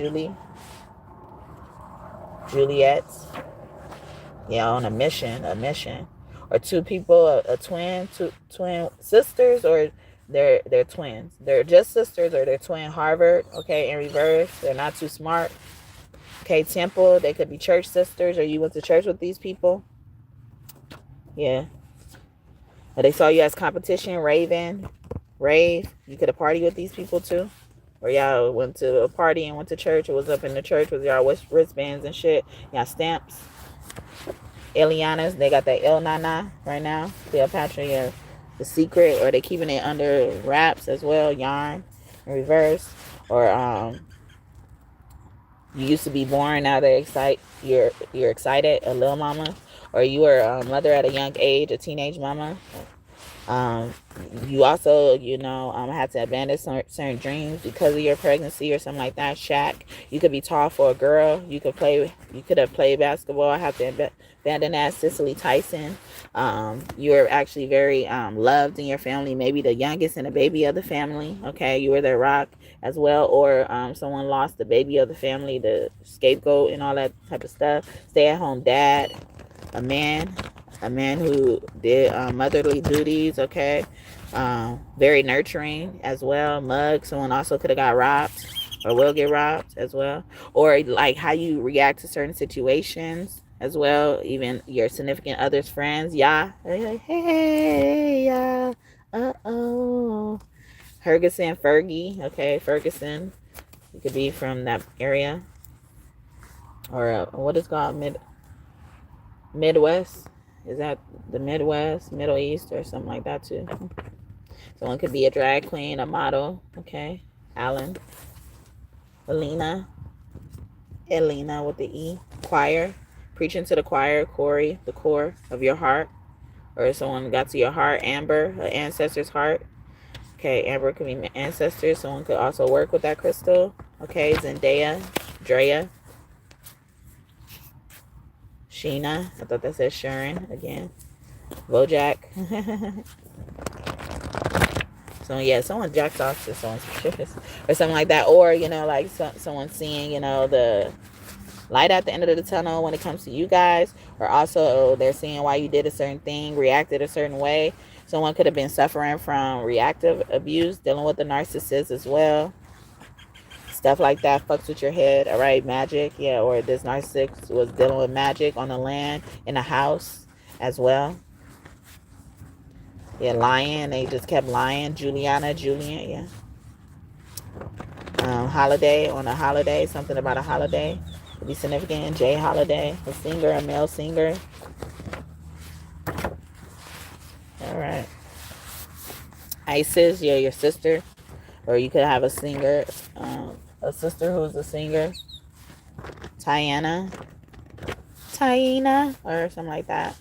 Juliet. Yeah, on a mission. Or 2 people, a twin, two twin sisters, or they're twins. They're just sisters, or they're twin. Harvard, okay, in reverse. They're not too smart. Okay, Temple, they could be church sisters, or you went to church with these people. Yeah. Or they saw you as competition. Rave, you could have partied with these people too. Or y'all went to a party and went to church, or was up in the church with y'all wristbands and shit. Y'all stamps. Eliana's, they got that El Nana right now. Cleopatra, yeah, The Secret, or they keeping it under wraps as well. Yarn in reverse. Or you used to be born, now they're you're excited, a little mama. Or you were a mother at a young age, a teenage mama. You also, had to abandon certain dreams because of your pregnancy or something like that. Shaq, you could be tall for a girl. You could have played basketball. I have to abandon that. Cicely Tyson, you were actually very loved in your family, maybe the youngest and the baby of the family. Okay, you were the rock as well. Or someone lost the baby of the family, the scapegoat and all that type of stuff. Stay-at-home dad, a man who did motherly duties. Okay, very nurturing as well. Mug, someone also could have got robbed or will get robbed as well. Or like how you react to certain situations as well. Even your significant other's friends. Yeah, hey, yeah, Fergie. Okay, Ferguson, you could be from that area. Or what is called Midwest. Is that the Midwest, Middle East, or something like that too? Someone could be a drag queen, a model. Okay. Alan. Elena with the E. Choir. Preaching to the choir. Corey, the core of your heart. Or someone got to your heart. Amber, her ancestor's heart. Okay, Amber could be ancestors. Someone could also work with that crystal. Okay, Zendaya, Drea. Sheena, I thought that said Sharon again. Bojack. So yeah, someone jacks off to someone's suspicious or something like that. Or like someone seeing the light at the end of the tunnel when it comes to you guys. Or also they're seeing why you did a certain thing, reacted a certain way. Someone could have been suffering from reactive abuse, dealing with the narcissist as well. Stuff like that fucks with your head. All right, magic. Yeah, or this narcissist was dealing with magic on the land, in the house as well. Yeah, lying. They just kept lying. Julian, yeah. Holiday, on a holiday. Something about a holiday could be significant. Jay Holiday, a singer, a male singer. All right. Isis, yeah, your sister. Or you could have a singer, a sister who's a singer. Tiana, Hyena or something like that.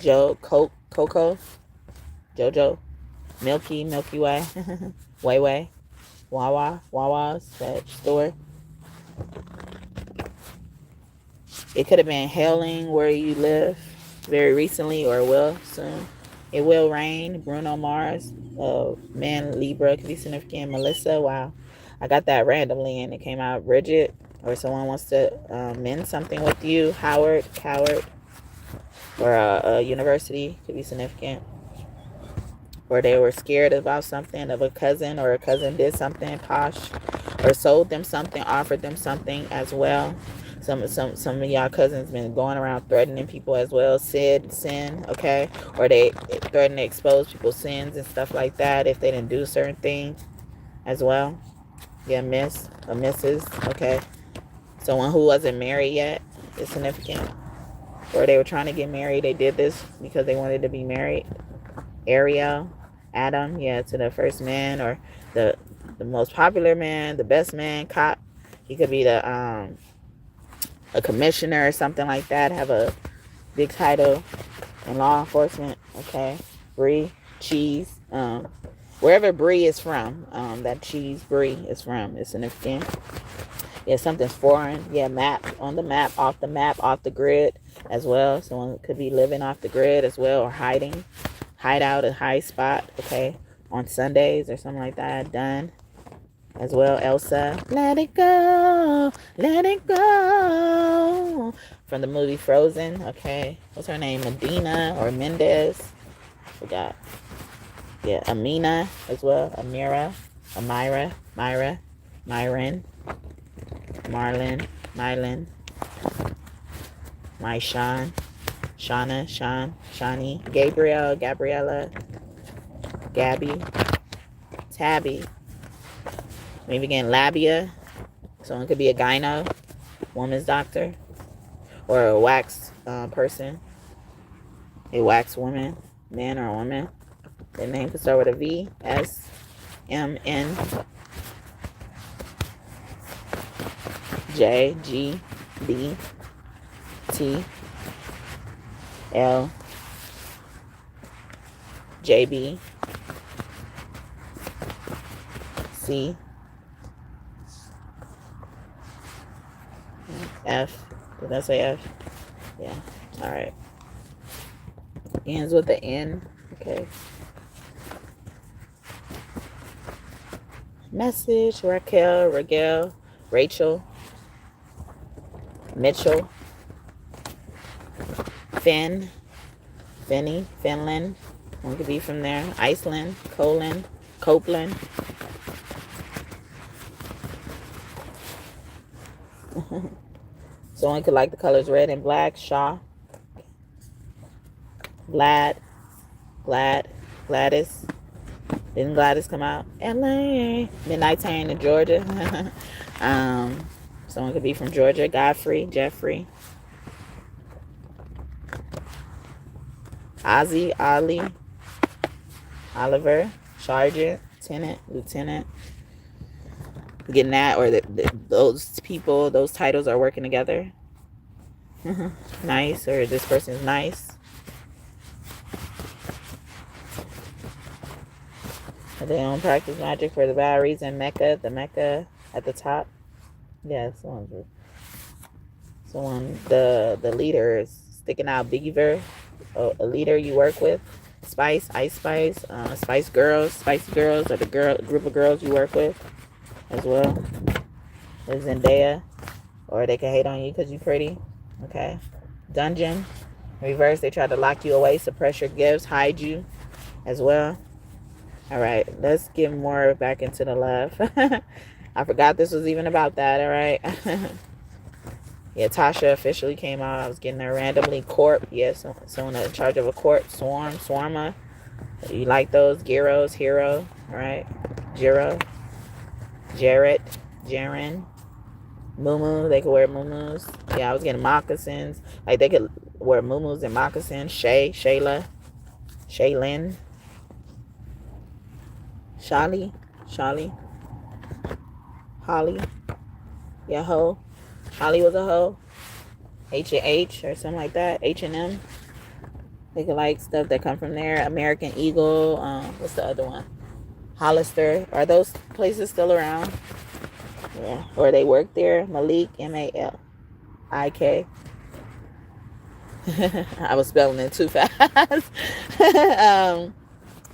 Coco, Jojo, Milky Way, Way, Wawa's, that store. It could have been hailing where you live very recently or will soon. It will rain. Bruno Mars, man, Libra, could be significant. Melissa, wow. I got that randomly and it came out. Bridget, or someone wants to mend something with you. Howard, Coward, or a university could be significant. Or they were scared about something of a cousin, or a cousin did something posh, or sold them something, offered them something as well. Some of y'all cousins been going around threatening people as well. Sin, okay? Or they threaten to expose people's sins and stuff like that if they didn't do certain things as well. Yeah, Miss or Mrs. Okay. Someone who wasn't married yet is significant. Or they were trying to get married. They did this because they wanted to be married. Ariel, Adam, yeah, to the first man, or the most popular man, the best man, cop. He could be the a commissioner or something like that, have a big title in law enforcement. Okay. Brie, cheese, wherever Brie is from, that cheese Brie is from is significant. Yeah, something's foreign. Yeah, map, on the map, off the grid as well. Someone could be living off the grid as well, or hiding. Hide out a high spot, okay, on Sundays or something like that. Done as well. Elsa, let it go, from the movie Frozen. Okay, what's her name? Medina or Mendez? Forgot. Yeah, Amina as well. Amira, Amira, Myron, Marlon, Mylan, Shauna, Shawnee, Gabrielle, Gabriella, Gabby, Tabby, maybe again Labia. Someone could be a gyno, woman's doctor, or a wax person, a wax woman, man or woman. Their name could start with a V, S, M, N, J, G, B, T, L, JB, C, F. Did I say F? Yeah. All right. Ends with the N. Okay. Message, Raquel, Rachel, Mitchell, Finland. One could be from there. Iceland, Copeland. Someone could like the colors red and black. Shaw, Gladys. Didn't Gladys come out? LA. Midnight Train in Georgia. Someone could be from Georgia. Godfrey, Jeffrey. Ozzy, Ollie, Oliver, Sergeant, Lieutenant. Getting that, or those people, those titles are working together. Nice, or this person is nice. They don't practice magic for the bad reason. The Mecca at the top. Yeah, someone the leader is sticking out. Beaver, a leader you work with. Ice Spice, Spicy girls are the group of girls you work with as well. There's Zendaya, or they can hate on you because you're pretty. Okay. Dungeon, reverse, they try to lock you away, suppress your gifts, hide you as well. All right, let's get more back into the love. I forgot this was even about that. All right. Yeah, Tasha officially came out. I was getting her randomly. Corp, yes, someone in charge of a corp. Swarma. You like those? Gyros, Hero, all right. Jiro, Jarrett, Jaren, Mumu. They could wear muumuus. Yeah, I was getting moccasins. Like they could wear muumuus and moccasins. Shayla, Shaylin, Shali, Holly, Yaho, Holly was a hoe. H&H or something like that. H&M. They could like stuff that come from there. American Eagle. What's the other one? Hollister. Are those places still around? Yeah. Or they work there. Malik, Malik. I was spelling it too fast.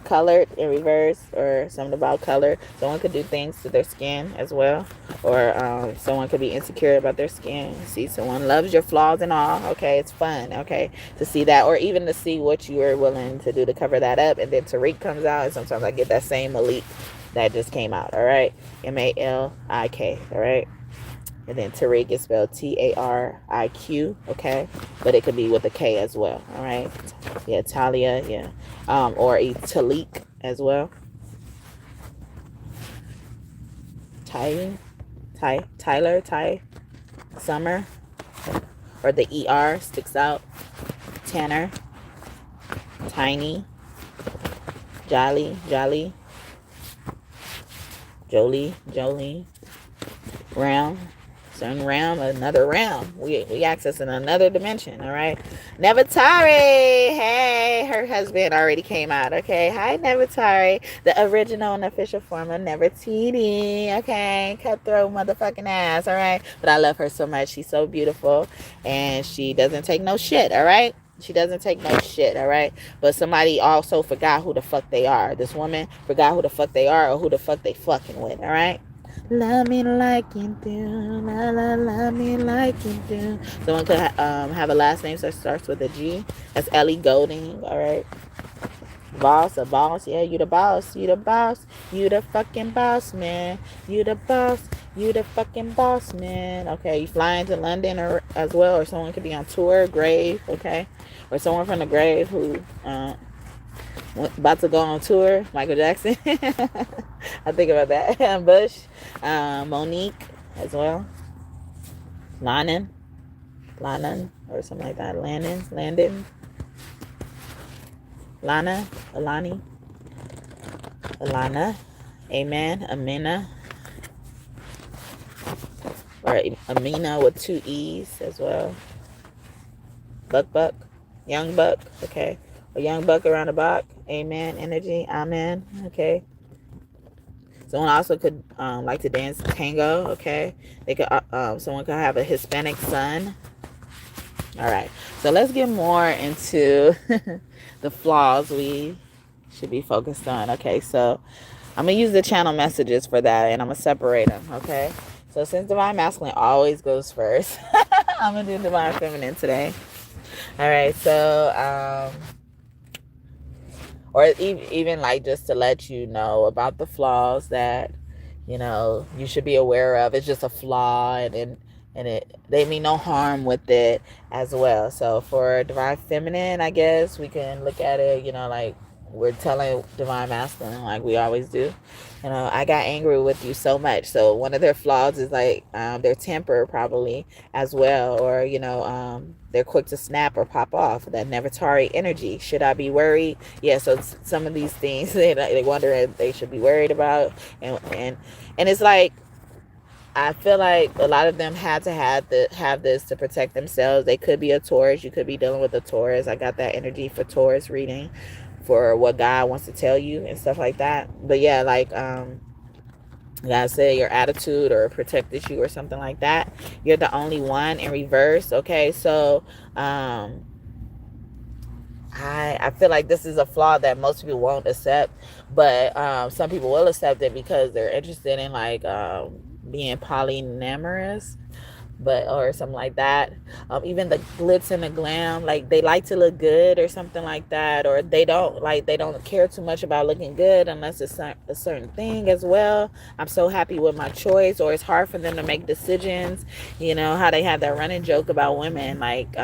Colored in reverse, or something about color. Someone could do things to their skin as well, or someone could be insecure about their skin. See, someone loves your flaws and all. Okay, it's fun. Okay, to see that, or even to see what you are willing to do to cover that up. And then Tariq comes out, and sometimes I get that same Malik that just came out. All right, Malik. All right. And then Tariq is spelled Tariq, okay? But it could be with a K as well, all right? Yeah, Talia, yeah. Or a Talik as well. Tyler, Summer. Or the ER sticks out. Tanner. Tiny. Jolly. Jolie. Round. Certain realm, another realm. We accessing another dimension, all right? Nevatari, hey, her husband already came out, okay? Hi, Nevatari, the original and official form of Nevertiti, okay? Cutthroat motherfucking ass, all right? But I love her so much. She's so beautiful, and she doesn't take no shit, all right? She doesn't take no shit, all right? But somebody also forgot who the fuck they are. This woman forgot who the fuck they are, or who the fuck they fucking with, all right? Love me like you do, love me like you do. Someone could have a last name that starts with a G. That's Ellie Golding, all right? A boss, yeah, you the boss, you the fucking boss, man. You the fucking boss, man. Okay, you flying to London or as well, or someone could be on tour, Grave, okay? Or someone from the Grave who about to go on tour, Michael Jackson. I think about that. Bush, Monique as well. Landon, or something like that. Landon. Lana, Alani, Alana, Amen, Amina, or Amina with 2 E's as well. Buck, Young Buck, okay. A young buck around the block. Amen. Energy. Amen. Okay. Someone also could like to dance tango. Okay. They could. Someone could have a Hispanic son. All right. So let's get more into the flaws we should be focused on. Okay. So I'm gonna use the channel messages for that, and I'm gonna separate them. Okay. So since Divine Masculine always goes first, I'm gonna do Divine Feminine today. All right. So or even like just to let you know about the flaws that, you know, you should be aware of. It's just a flaw, and they mean no harm with it as well. So for Divine Feminine, I guess we can look at it, you know, like we're telling Divine Masculine like we always do. You know, I got angry with you so much. So one of their flaws is like their temper probably as well, or you know, they're quick to snap or pop off. That Nevatari energy. Should I be worried? Yeah. So some of these things they wonder if they should be worried about, and it's like, I feel like a lot of them had to have this to protect themselves. They could be a Taurus. You could be dealing with a Taurus. I got that energy for Taurus reading, for what God wants to tell you and stuff like that. But yeah, like God said, your attitude or protected you or something like that. You're the only one in reverse. Okay, so I feel like this is a flaw that most people won't accept, but some people will accept it because they're interested in like being polyamorous, or something like that. Even the glitz and the glam, like they like to look good or something like that, or they don't care too much about looking good unless it's a certain thing as well. I'm so happy with my choice, or it's hard for them to make decisions. You know how they have that running joke about women, like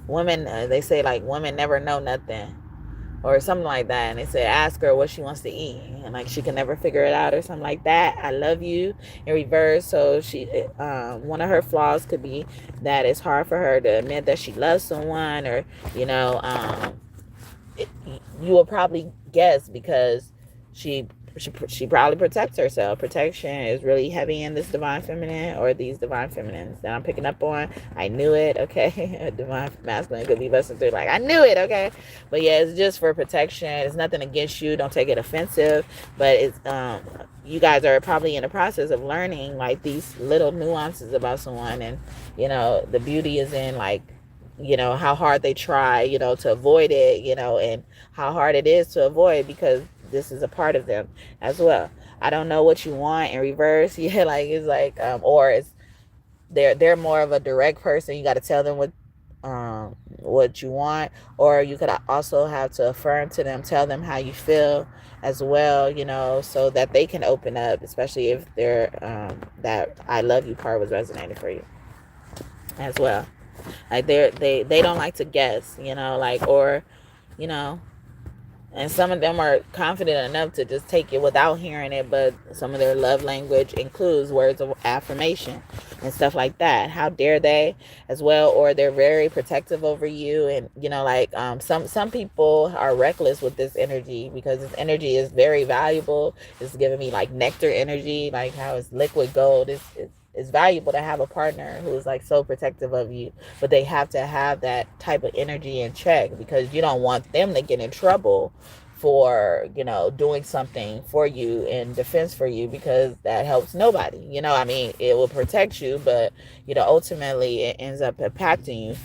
women, they say like women never know nothing or something like that, and they say ask her what she wants to eat, and like she can never figure it out or something like that. I love you in reverse. So she one of her flaws could be that it's hard for her to admit that she loves someone, or you know, you will probably guess because she she probably protects herself. Protection is really heavy in this divine feminine, or these divine feminines that I'm picking up on. I knew it, okay? Divine masculine could be busting through like, I knew it, okay? But yeah, it's just for protection. It's nothing against you. Don't take it offensive. But it's you guys are probably in the process of learning like these little nuances about someone, and the beauty is in like how hard they try to avoid it, and how hard it is to avoid, because this is a part of them as well. I don't know what you want in reverse. Yeah, like it's like or it's they're more of a direct person. You got to tell them what you want, or you could also have to affirm to them, tell them how you feel as well, so that they can open up, especially if they're that I love you part was resonating for you as well. Like they don't like to guess, like, or and some of them are confident enough to just take it without hearing it, but some of their love language includes words of affirmation and stuff like that. How dare they as well? Or they're very protective over you, and like some people are reckless with this energy, because this energy is very valuable. It's giving me like nectar energy, like how it's liquid gold. It's valuable to have a partner who's like so protective of you, but they have to have that type of energy in check, because you don't want them to get in trouble for doing something for you in defense for you, because that helps nobody. I mean, it will protect you, but ultimately it ends up impacting you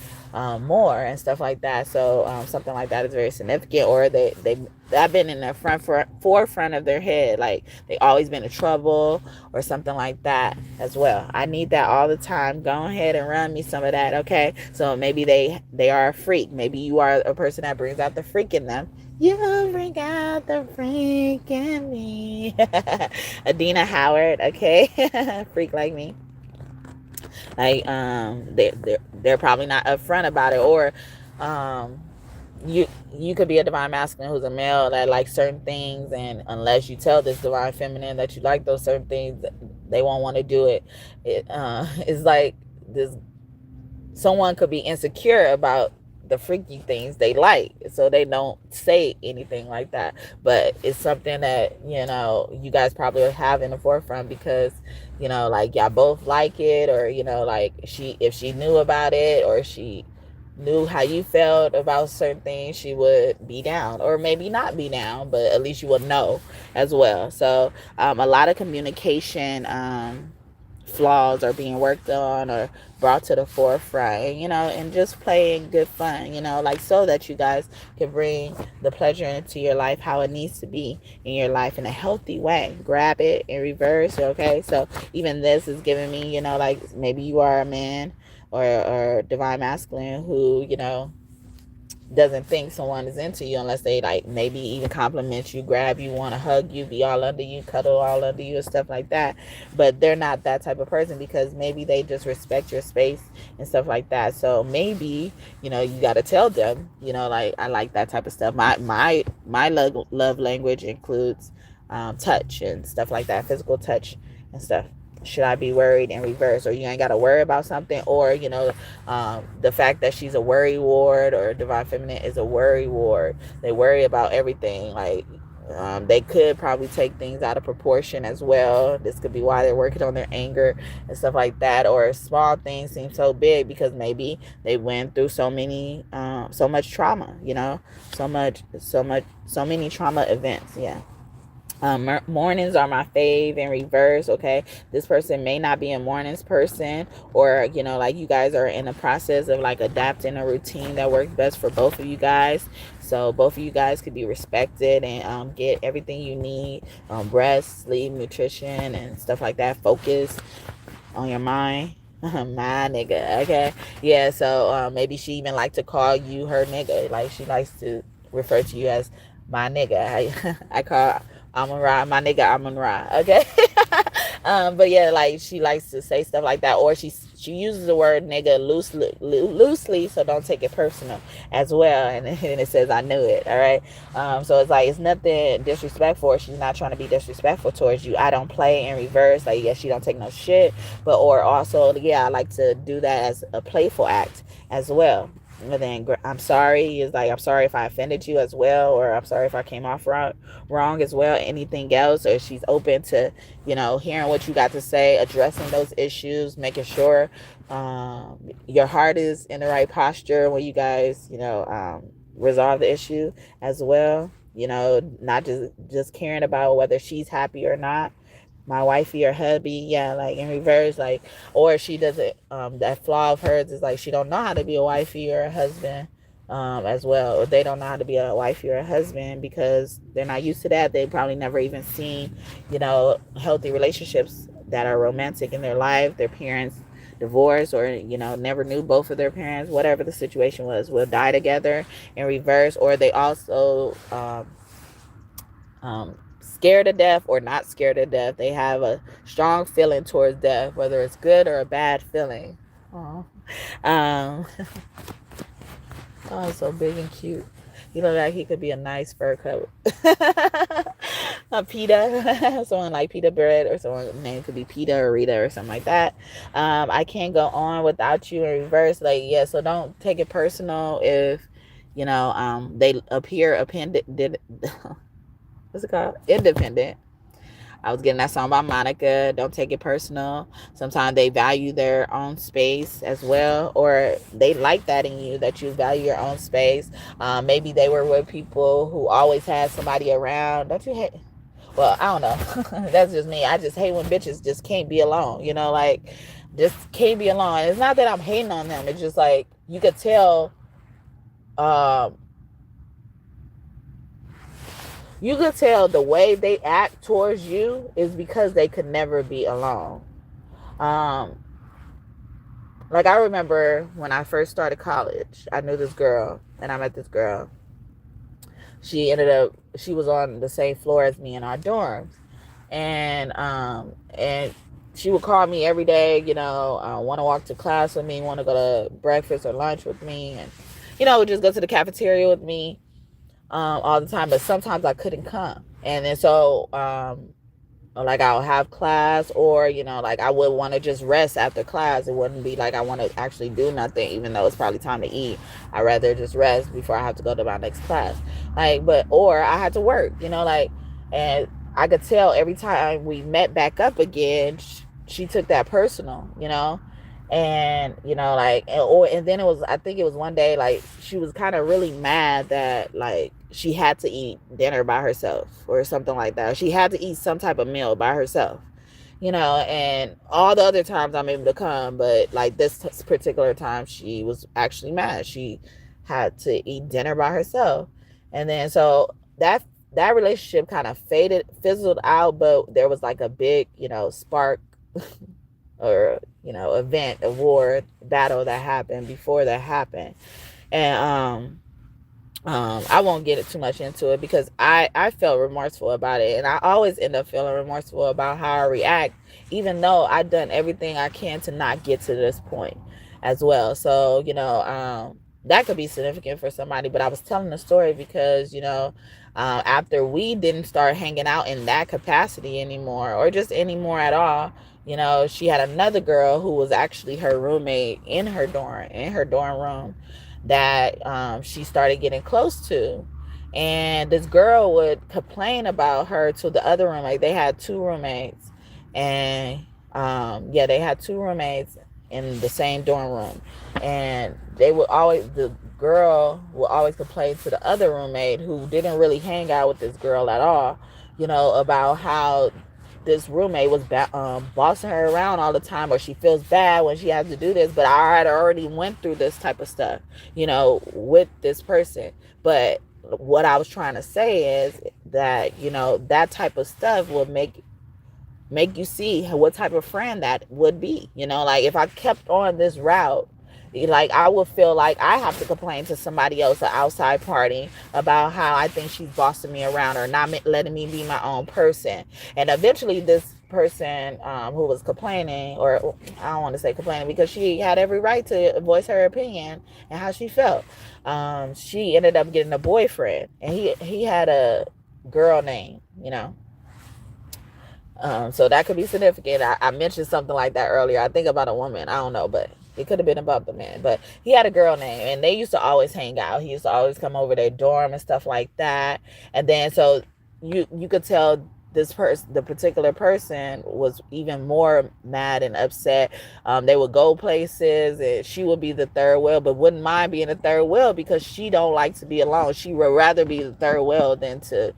more and stuff like that. So something like that is very significant, or they've been in the forefront of their head, like they always been in trouble or something like that as well. I need that all the time. Go ahead and run me some of that, okay? So maybe they are a freak. Maybe you are a person that brings out the freak in them. You bring out the freak in me. Adina Howard, okay? Freak like me. Like they're probably not upfront about it, or you could be a divine masculine who's a male that likes certain things, and unless you tell this divine feminine that you like those certain things, they won't want to do it. It's like this. Someone could be insecure about the freaky things they like, so they don't say anything like that, but it's something that you guys probably have in the forefront, because like y'all both like it, or like if she knew about it, or she knew how you felt about certain things, she would be down, or maybe not be down, but at least you would know as well. So a lot of communication flaws are being worked on or brought to the forefront, and just playing good fun, like, so that you guys can bring the pleasure into your life how it needs to be in your life in a healthy way. Grab it in reverse, okay? So even this is giving me, like maybe you are a man or divine masculine who, doesn't think someone is into you unless they like maybe even compliment you, grab you, want to hug you, be all under you, cuddle all under you and stuff like that. But they're not that type of person, because maybe they just respect your space and stuff like that. So maybe you got to tell them, like, I like that type of stuff. My love language includes touch and stuff like that, physical touch and stuff. Should I be worried in reverse? Or you ain't got to worry about something, or the fact that she's a worry ward, or divine feminine is a worry ward. They worry about everything. Like they could probably take things out of proportion as well. This could be why they're working on their anger and stuff like that. Or small things seem so big because maybe they went through so much trauma, so many trauma events. Yeah. Mornings are my fave in reverse, okay? This person may not be a mornings person, or like you guys are in the process of like adapting a routine that works best for both of you guys, so both of you guys could be respected and get everything you need, rest, sleep, nutrition and stuff like that. Focus on your mind. My nigga, okay? Yeah, so maybe she even like to call you her nigga. Like she likes to refer to you as my nigga. I call Amon Ra my nigga Amon Ra, okay? But yeah, like she likes to say stuff like that, or she uses the word nigga loosely, so don't take it personal as well. And it says I knew it, all right? So it's like, it's nothing disrespectful. She's not trying to be disrespectful towards you. I don't play in reverse, like, yes, she don't take no shit, but or also, yeah, I like to do that as a playful act as well. And then I'm sorry is like, I'm sorry if I offended you as well, or I'm sorry if I came off wrong as well. Anything else, or she's open to, hearing what you got to say, addressing those issues, making sure your heart is in the right posture when you guys, resolve the issue as well. Not just caring about whether she's happy or not, my wifey or hubby, yeah, like in reverse, like, or she doesn't, that flaw of hers is like she don't know how to be a wifey or a husband, as well, or they don't know how to be a wifey or a husband because they're not used to that. They probably never even seen, healthy relationships that are romantic in their life. Their parents divorced, or never knew both of their parents, whatever the situation was, will die together in reverse, or they also scared of death or not scared of death. They have a strong feeling towards death, whether it's good or a bad feeling. Oh, oh, so big and cute. He look like he could be a nice fur coat. A pita, someone like pita bread, or someone's name could be Pita or Rita or something like that. I can't go on without you in reverse. Like, yeah, so don't take it personal if, they appear appended. What's it called? Independent. I was getting that song by Monica. Don't take it personal. Sometimes they value their own space as well, or they like that in you, that you value your own space. Maybe they were with people who always had somebody around. Don't you hate? Well, I don't know. That's just me. I just hate when bitches just can't be alone. Like, just can't be alone. It's not that I'm hating on them. It's just like you could tell. You could tell the way they act towards you is because they could never be alone. Like, I remember when I first started college, I knew this girl, and I met this girl. She was on the same floor as me in our dorms. And she would call me every day, want to walk to class with me, want to go to breakfast or lunch with me, and, just go to the cafeteria with me. All the time, but sometimes I couldn't come. And then so, like, I'll have class, or, like, I would want to just rest after class. It wouldn't be like I want to actually do nothing, even though it's probably time to eat. I'd rather just rest before I have to go to my next class. Like, or I had to work, and I could tell every time we met back up again, she took that personal, and and then I think it was one day, like, she was kind of really mad that, like, she had to eat dinner by herself or something like that. She had to eat some type of meal by herself, and all the other times I'm able to come, but like this particular time she was actually mad. She had to eat dinner by herself. And then so that relationship kind of fizzled out, but there was like a big, spark or, event, a war, battle that happened before that happened. And I won't get it too much into it because I felt remorseful about it, and I always end up feeling remorseful about how I react, even though I've done everything I can to not get to this point as well. So, that could be significant for somebody, but I was telling the story because, after we didn't start hanging out in that capacity anymore, or just anymore at all, she had another girl who was actually her roommate in her dorm room, that she started getting close to. And this girl would complain about her to the other roommate. They had two roommates. And they had two roommates in the same dorm room. And the girl would always complain to the other roommate, who didn't really hang out with this girl at all, about how this roommate was bossing her around all the time, or she feels bad when she has to do this. But I had already went through this type of stuff, with this person. But what I was trying to say is that, that type of stuff will make you see what type of friend that would be. Like, if I kept on this route, like, I would feel like I have to complain to somebody else, an outside party, about how I think she's bossing me around or not letting me be my own person. And eventually this person who was complaining, or I don't want to say complaining because she had every right to voice her opinion and how she felt, she ended up getting a boyfriend, and he had a girl name, so that could be significant. I mentioned something like that earlier. I think about a woman. I don't know, but It could have been about the man, but he had a girl name, and they used to always hang out. He used to always come over their dorm and stuff like that. And then so you could tell this person, the particular person, was even more mad and upset. They would go places, and she would be the third wheel, but wouldn't mind being the third wheel because she don't like to be alone. She would rather be the third wheel than to,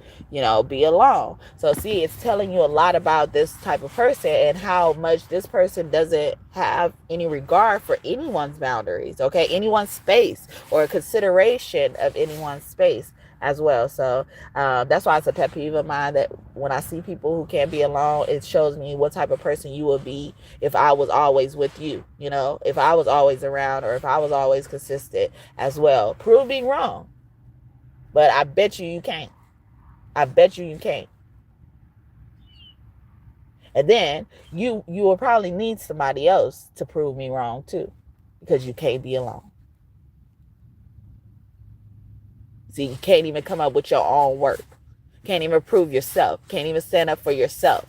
be alone. So see, it's telling you a lot about this type of person and how much this person doesn't have any regard for anyone's boundaries, okay? Anyone's space or consideration of anyone's space as well. So that's why it's a pet peeve of mine that when I see people who can't be alone, it shows me what type of person you would be if I was always with you, if I was always around, or if I was always consistent as well. Prove me wrong, but I bet you can't. I bet you can't. And then you will probably need somebody else to prove me wrong too, because you can't be alone. See, you can't even come up with your own work. Can't even prove yourself. Can't even stand up for yourself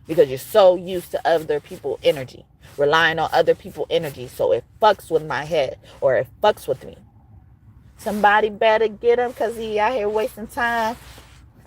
because you're so used to other people's energy, relying on other people's energy. So it fucks with my head, or it fucks with me. Somebody better get him because he out here wasting time,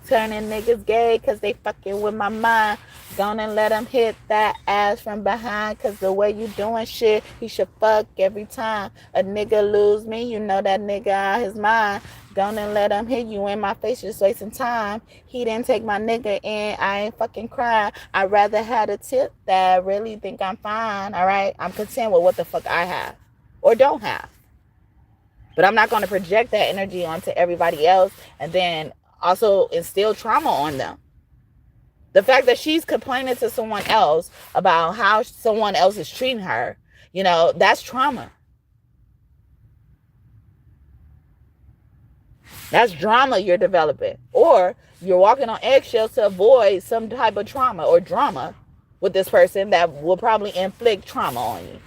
turning niggas gay because they fucking with my mind. Gonna let him hit that ass from behind, because the way you doing shit, he should fuck every time a nigga lose me. You know that nigga out his mind. Gonna let him hit you in my face, just wasting time. He didn't take my nigga in, I ain't fucking crying. I'd rather have a tip that I really think I'm fine, all right? I'm content with what the fuck I have or don't have. But I'm not going to project that energy onto everybody else and then also instill trauma on them. The fact that she's complaining to someone else about how someone else is treating her, that's trauma. That's drama you're developing. Or you're walking on eggshells to avoid some type of trauma or drama with this person that will probably inflict trauma on you.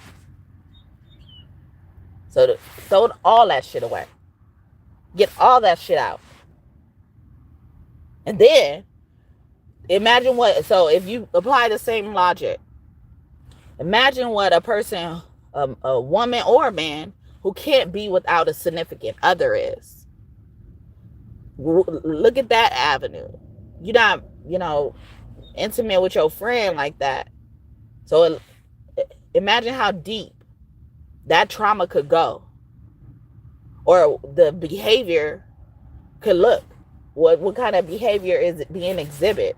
So throw all that shit away. Get all that shit out. And then imagine so if you apply the same logic, imagine what a person, a woman or a man who can't be without a significant other is. Look at that avenue. You're not, intimate with your friend like that. So imagine how deep that trauma could go, or the behavior could look. What kind of behavior is being exhibited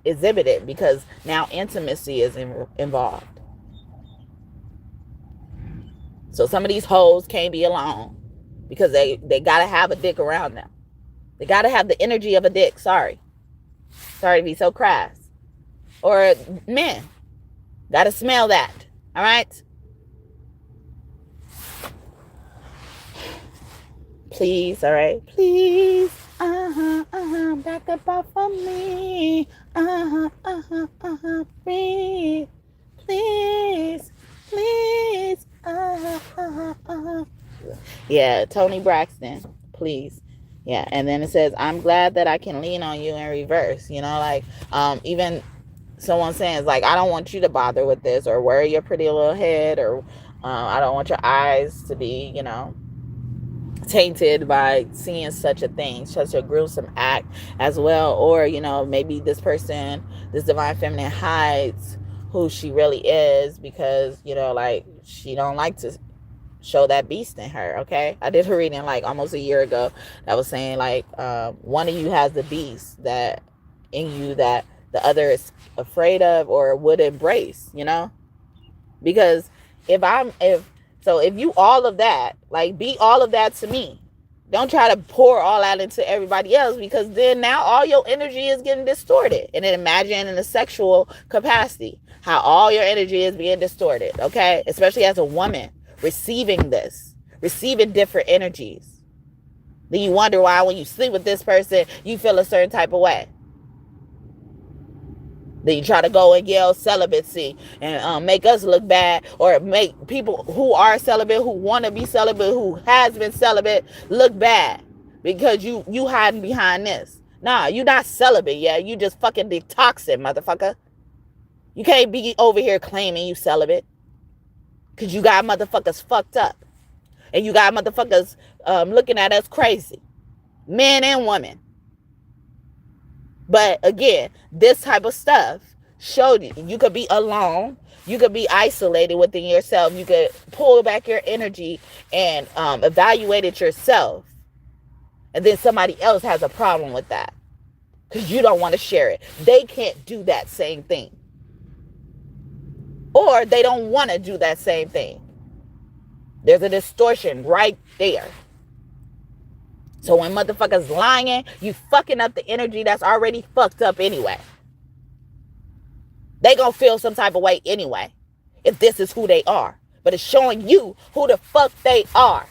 because now intimacy is involved. So some of these hoes can't be alone because they gotta have a dick around them. They gotta have the energy of a dick. Sorry to be so crass. Or men gotta smell that. All right. Please, all right. Please. Back up off of me. Breathe. Please. Yeah, Tony Braxton. Please. Yeah, and then it says, I'm glad that I can lean on you in reverse. Even someone saying, like, I don't want you to bother with this, or worry your pretty little head, or I don't want your eyes to be, tainted by seeing such a thing, such a gruesome act as well. Or, maybe this person, this divine feminine, hides who she really is because, she don't like to show that beast in her. Okay, I did a reading like almost a year ago that was saying like one of you has the beast that in you that the other is afraid of or would embrace, because if you all of that, like, be all of that to me. Don't try to pour all that into everybody else, because then now all your energy is getting distorted. And then imagine in a sexual capacity how all your energy is being distorted, okay? Especially as a woman receiving different energies. Then you wonder why when you sleep with this person, you feel a certain type of way. Then you try to go and yell celibacy and make us look bad, or make people who are celibate, who want to be celibate, who has been celibate, look bad because you hiding behind this. Nah, you not celibate yet. You just fucking detoxing, motherfucker. You can't be over here claiming you celibate. Because you got motherfuckers fucked up. And you got motherfuckers looking at us crazy. Men and women. But again, this type of stuff showed you could be alone. You could be isolated within yourself. You could pull back your energy and evaluate it yourself. And then somebody else has a problem with that. Because you don't want to share it. They can't do that same thing. Or they don't want to do that same thing. There's a distortion right there. So when motherfuckers lying, you fucking up the energy that's already fucked up anyway. They gonna feel some type of way anyway. If this is who they are. But it's showing you who the fuck they are.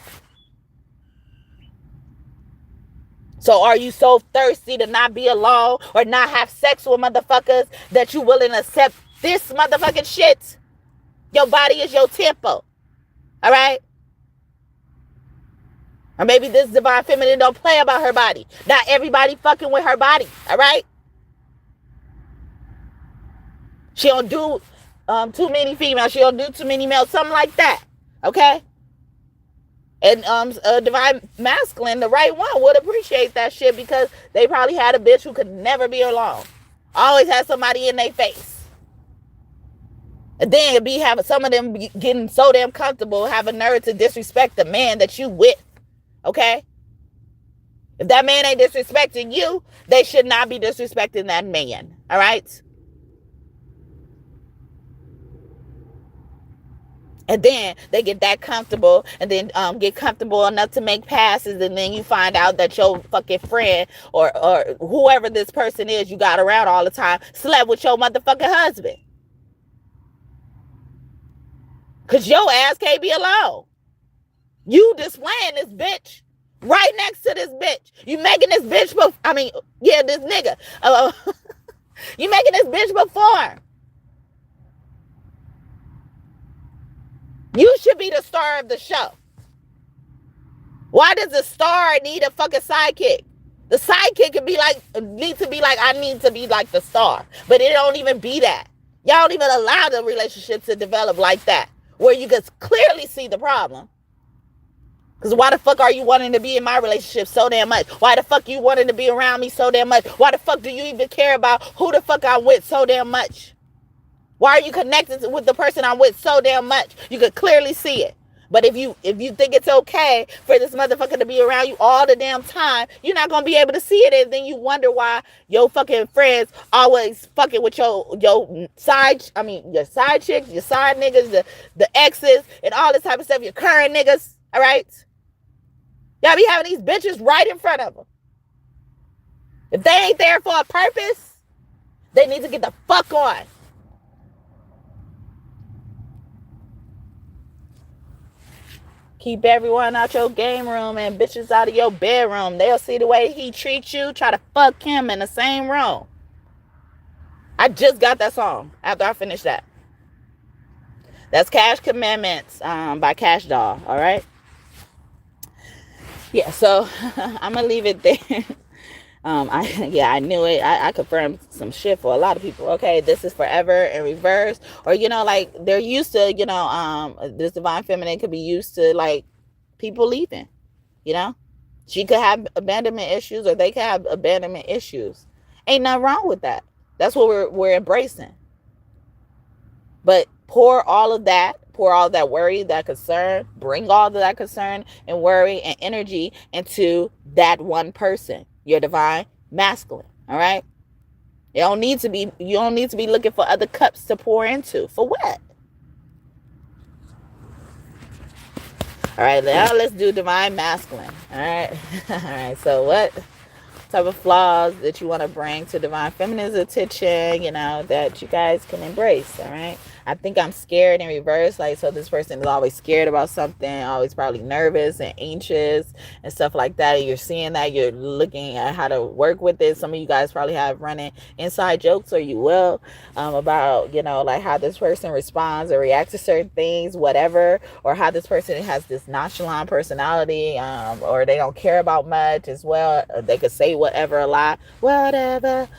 So are you so thirsty to not be alone or not have sex with motherfuckers that you willing to accept this motherfucking shit? Your body is your temple. All right? Or maybe this divine feminine don't play about her body. Not everybody fucking with her body. All right? She don't do too many females. She don't do too many males. Something like that. Okay? And a divine masculine, the right one, would appreciate that shit because they probably had a bitch who could never be alone. Always had somebody in their face. And then be having some of them getting so damn comfortable, have a nerve to disrespect the man that you with. Okay? If that man ain't disrespecting you, they should not be disrespecting that man. All right? And then they get that comfortable and then get comfortable enough to make passes. And then you find out that your fucking friend or whoever this person is you got around all the time slept with your motherfucking husband. Because your ass can't be alone. You displaying this bitch right next to this bitch. You making this bitch, this nigga. You making this bitch perform. You should be the star of the show. Why does the star need a fucking sidekick? The sidekick needs to be like, I need to be like the star. But it don't even be that. Y'all don't even allow the relationship to develop like that. Where you can clearly see the problem. Because why the fuck are you wanting to be in my relationship so damn much? Why the fuck you wanting to be around me so damn much? Why the fuck do you even care about who the fuck I'm with so damn much? Why are you connected with the person I'm with so damn much? You could clearly see it. But if you think it's okay for this motherfucker to be around you all the damn time, you're not going to be able to see it. And then you wonder why your fucking friends always fucking with your side chicks, your side niggas, the exes, and all this type of stuff, your current niggas, all right? Y'all be having these bitches right in front of them. If they ain't there for a purpose, they need to get the fuck on. Keep everyone out your game room and bitches out of your bedroom. They'll see the way he treats you. Try to fuck him in the same room. I just got that song after I finished that. That's Cash Commandments by Cash Doll. All right? Yeah, so I'm going to leave it there. I knew it. I confirmed some shit for a lot of people. Okay, this is forever in reverse. Or, like, they're used to, this divine feminine could be used to, like, people leaving, She could have abandonment issues or they could have abandonment issues. Ain't nothing wrong with that. That's what we're embracing. But pour all of that worry, that concern, bring all of that concern and worry and energy into that one person. Your divine masculine. All right. You don't need to be looking for other cups to pour into. For what? All right, now let's do divine masculine. All right. All right. So what type of flaws that you want to bring to divine feminine's attention, that you guys can embrace. All right. I think I'm scared in reverse. Like, so this person is always scared about something, always probably nervous and anxious and stuff like that. And you're seeing that, you're looking at how to work with it. Some of you guys probably have running inside jokes, or you will, about, like how this person responds or reacts to certain things, whatever, or how this person has this nonchalant personality, or they don't care about much as well. They could say whatever a lot, whatever,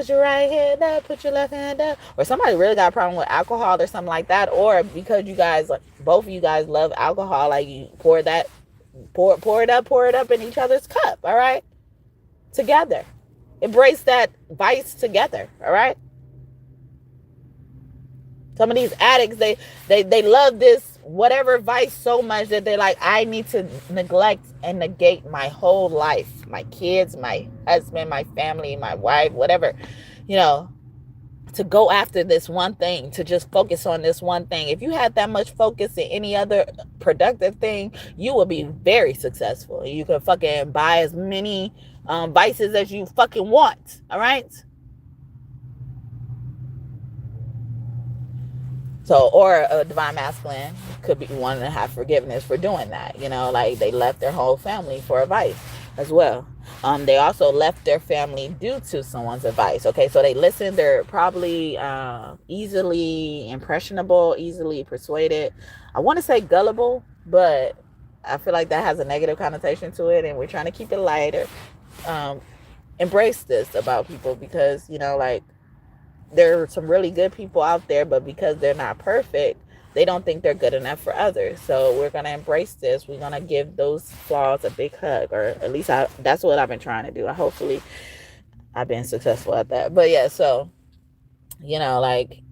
put your right hand up, put your left hand up. Or somebody really got a problem with alcohol or something like that. Or because you guys, like, both of you guys love alcohol, like you pour it up in each other's cup. All right, together, embrace that vice together. All right. Some of these addicts, they love this whatever vice so much that they're like, I need to neglect and negate my whole life, my kids, my husband, my family, my wife, whatever, to go after this one thing, to just focus on this one thing. If you had that much focus in any other productive thing, you will be very successful. You can fucking buy as many vices as you fucking want. All right. So, or a divine masculine could be wanting to have forgiveness for doing that. Like they left their whole family for advice as well. They also left their family due to someone's advice. Okay, so they listen. They're probably easily impressionable, easily persuaded. I want to say gullible, but I feel like that has a negative connotation to it, and we're trying to keep it lighter. Embrace this about people because, like, there are some really good people out there, but because they're not perfect, they don't think they're good enough for others. So we're going to embrace this. We're going to give those flaws a big hug, or at least that's what I've been trying to do. Hopefully I've been successful at that. But yeah, so, like,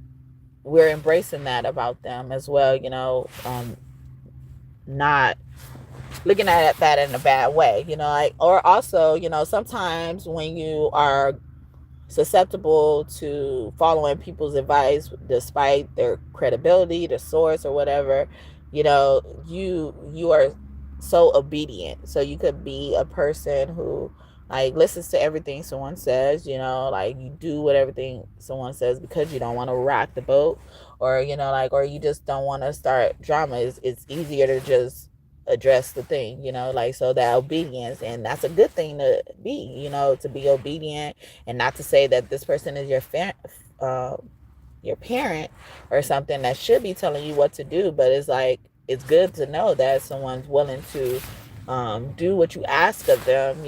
we're embracing that about them as well, not looking at that in a bad way, or also, sometimes when you are susceptible to following people's advice despite their credibility, the source or whatever, you are so obedient. So you could be a person who like listens to everything someone says, like you do what everything someone says because you don't want to rock the boat, or or you just don't want to start drama. It's easier to just address the thing, like, so that obedience, and that's a good thing to be, to be obedient, and not to say that this person is your parent or something that should be telling you what to do, but it's like, it's good to know that someone's willing to do what you ask of them,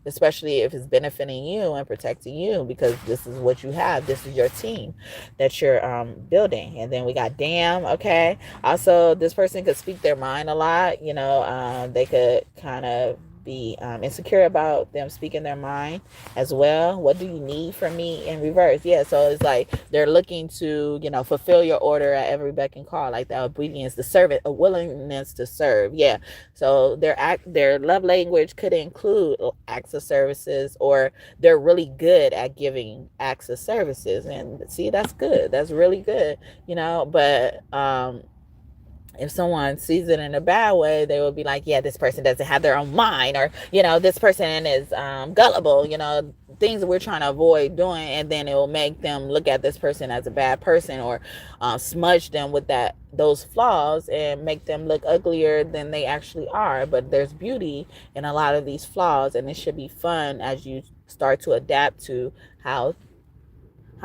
especially if it's benefiting you and protecting you, because this is what you have. This is your team that you're building. And then we got damn. Okay. Also, this person could speak their mind a lot. They could kind of be insecure about them speaking their mind as well. What do you need from me in reverse? Yeah, so it's like they're looking to fulfill your order at every beck and call, like the obedience, the service, a willingness to serve. Yeah, so their love language could include acts of services, or they're really good at giving acts of services. And see, that's good, that's really good, but if someone sees it in a bad way, they will be like, yeah, this person doesn't have their own mind, or, this person is gullible, things that we're trying to avoid doing. And then it will make them look at this person as a bad person, or smudge them with those flaws and make them look uglier than they actually are. But there's beauty in a lot of these flaws, and it should be fun as you start to adapt to how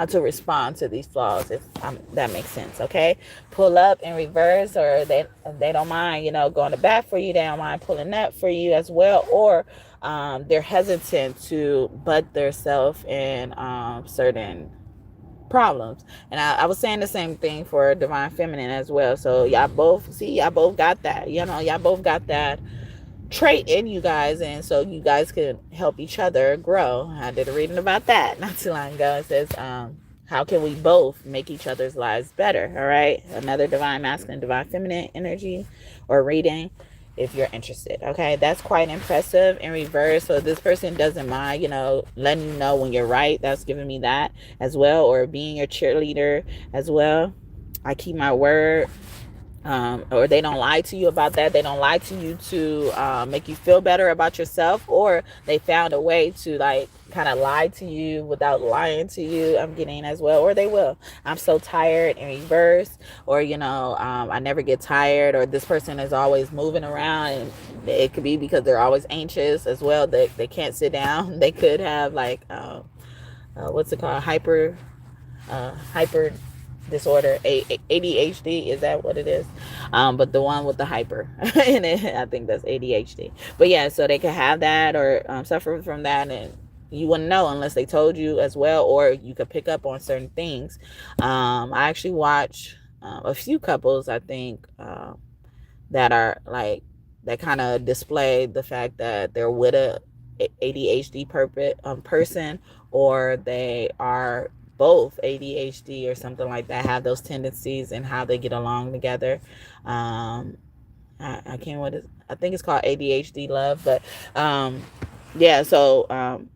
to respond to these flaws, if that makes sense. Okay, pull up in reverse, or they don't mind going to bat for you, they don't mind pulling up for you as well, or they're hesitant to butt themselves in certain problems. And I was saying the same thing for divine feminine as well. So y'all both got that, y'all both got that trait in you guys, and so you guys can help each other grow. I did a reading about that not too long ago. It says how can we both make each other's lives better? All right, another divine masculine, divine feminine energy or reading if you're interested. Okay, that's quite impressive in reverse. So this person doesn't mind letting you know when you're right. That's giving me that as well, or being your cheerleader as well. I keep my word. Or they don't lie to you about that. They don't lie to you to make you feel better about yourself, or they found a way to like kind of lie to you without lying to you. I'm getting as well, or they will. I'm so tired in reverse, or I never get tired, or this person is always moving around, and it could be because they're always anxious as well. They can't sit down. They could have like what's it called, hyper disorder, ADHD, is that what it is? But the one with the hyper in it, I think that's ADHD. But yeah, so they could have that, or suffer from that, and you wouldn't know unless they told you as well, or you could pick up on certain things. I actually watch a few couples, I think, that are like, that kind of display the fact that they're with a ADHD person, or they are both ADHD or something like that, have those tendencies, and how they get along together. I can't, what is, I think it's called ADHD Love, but yeah, so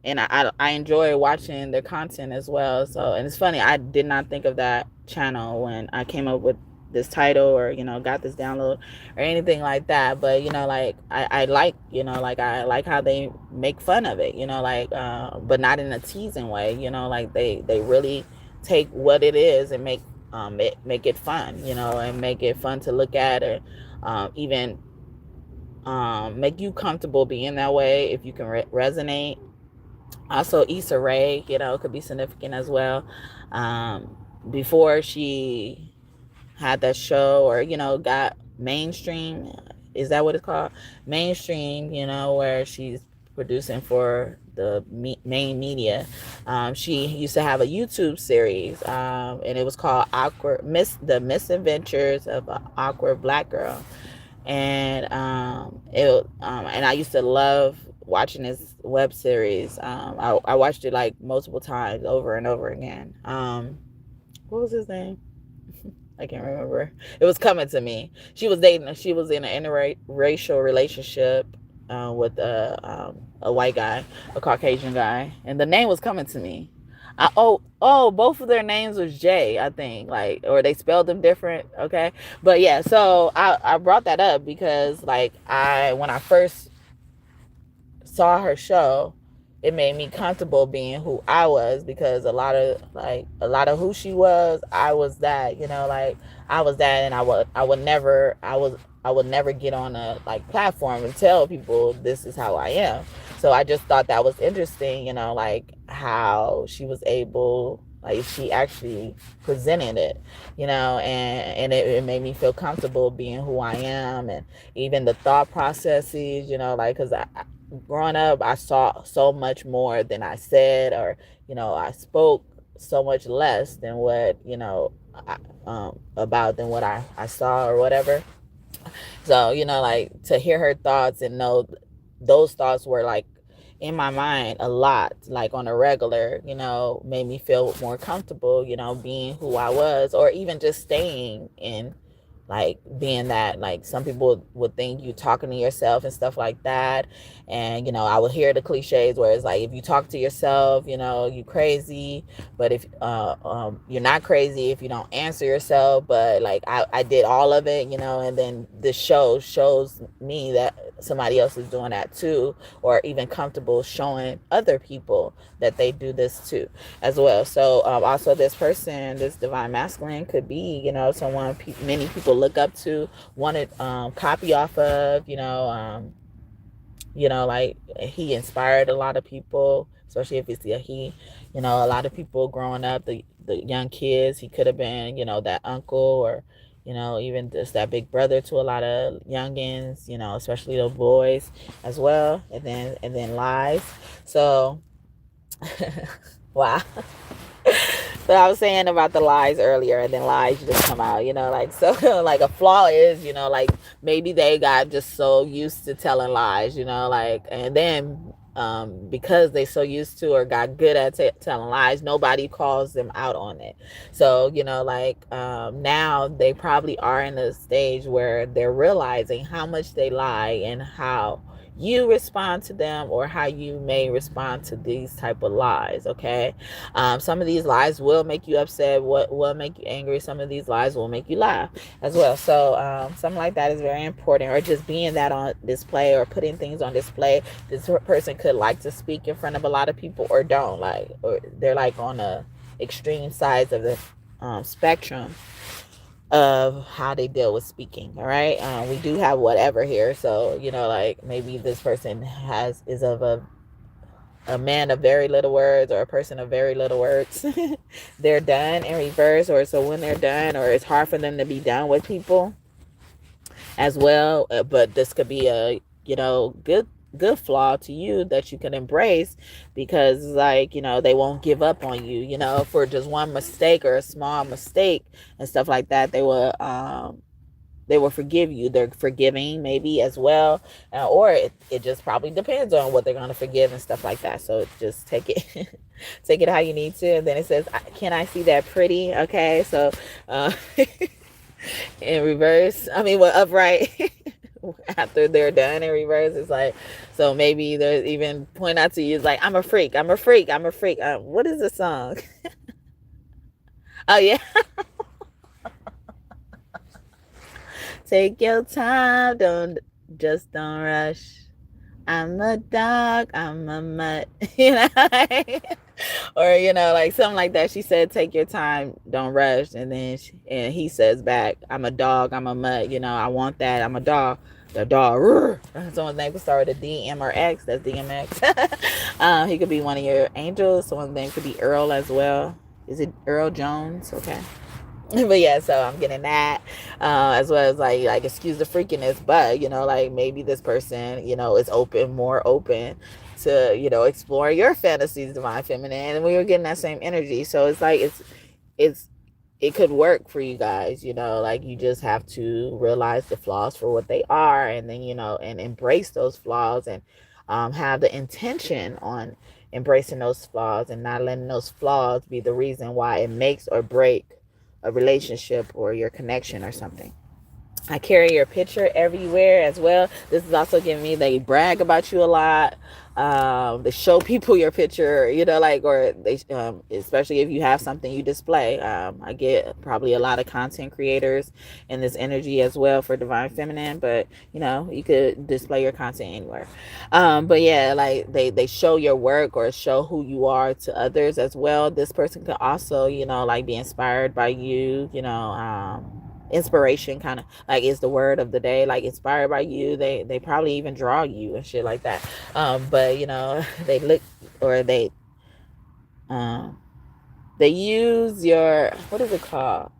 and I enjoy watching their content as well. So, and it's funny, I did not think of that channel when I came up with this title, or got this download or anything like that. But like, I like, like, I like how they make fun of it, like, but not in a teasing way, like they really take what it is and make it fun, and make it fun to look at, or even make you comfortable being that way if you can resonate. Also, Issa Rae, could be significant as well. Before she had that show, or got mainstream, is that what it's called, mainstream, where she's producing for the main media. She used to have a YouTube series, and it was called The Misadventures of an Awkward Black Girl. And and I used to love watching this web series. I watched it like multiple times, over and over again. What was his name? I can't remember. It was coming to me. She was in an interracial relationship with a white guy, a Caucasian guy, and the name was coming to me. Both of their names was J, I think, like, or they spelled them different. Okay, but yeah, so I brought that up because, like, when I first saw her show, it made me comfortable being who I was, because a lot of who she was, I was that, like, I was that, and I would never get on a like platform and tell people this is how I am. So I just thought that was interesting, like how she was able, like, she actually presented it, and it made me feel comfortable being who I am, and even the thought processes, like, because growing up, I saw so much more than I said, or I spoke so much less than what about than what I saw or whatever. So like, to hear her thoughts and know those thoughts were like in my mind a lot, like on a regular, made me feel more comfortable, being who I was, or even just staying in, like, being that, like, some people would think you talking to yourself and stuff like that. And I would hear the cliches where it's like, if you talk to yourself, you crazy. But if you're not crazy if you don't answer yourself. But like, I did all of it, and then the show shows me that somebody else is doing that too, or even comfortable showing other people that they do this too as well. So also, this person, this divine masculine, could be someone many people look up to, want to copy off of, like, he inspired a lot of people, especially if it's a he. A lot of people growing up, the young kids, he could have been that uncle, or even just that big brother to a lot of youngins, especially the boys as well. And then lies. So wow. So I was saying about the lies earlier, and then lies just come out, like, so like, a flaw is, like, maybe they got just so used to telling lies, like, and then because they so used to, or got good at telling lies, nobody calls them out on it. So like, now they probably are in a stage where they're realizing how much they lie, and how you respond to them, or how you may respond to these type of lies. Okay, some of these lies will make you upset, what will make you angry. Some of these lies will make you laugh as well. So something like that is very important, or just being that on display, or putting things on display. This person could like to speak in front of a lot of people, or don't like, or they're like on the extreme sides of the spectrum of how they deal with speaking. All right, we do have whatever here. So like, maybe this person is of a man of very little words, or a person of very little words. They're done in reverse, or so when they're done, or it's hard for them to be done with people as well. But this could be a good good flaw to you that you can embrace, because like, they won't give up on you, for just one mistake or a small mistake and stuff like that. They will forgive you. They're forgiving maybe as well, or it just probably depends on what they're going to forgive and stuff like that. So just take it take it how you need to. And then it says, can I see that pretty? Okay, so in reverse, upright. After they're done in reverse, it's like, so maybe there's even point out to you, it's like, I'm a freak, I'm a freak, I'm a freak. What is the song? Oh yeah. Take your time, don't rush. I'm a dog, I'm a mutt. Or like something like that. She said, take your time, don't rush. And then he says back, I'm a dog, I'm a mutt. I want that, I'm a dog. The dog. Someone's name could start with a D, M, or X. That's DMX. He could be one of your angels. Someone's name could be Earl as well. Is it Earl Jones? Okay. But yeah, so I'm getting that, as well as like excuse the freakiness, but like maybe this person is more open to explore your fantasies, divine feminine, and we were getting that same energy. So it's like it could work for you guys. Like, you just have to realize the flaws for what they are, and then and embrace those flaws, and have the intention on embracing those flaws, and not letting those flaws be the reason why it makes or break a relationship or your connection or something. I carry your picture everywhere as well. This is also giving me, they brag about you a lot. They show people your picture, or they, especially if you have something you display. I get probably a lot of content creators in this energy as well for divine feminine, but you could display your content anywhere. But yeah, like they show your work or show who you are to others as well. This person could also, like be inspired by you, inspiration kind of like is the word of the day, like inspired by you. They probably even draw you and shit like that. But they look, or they use your, what is it called,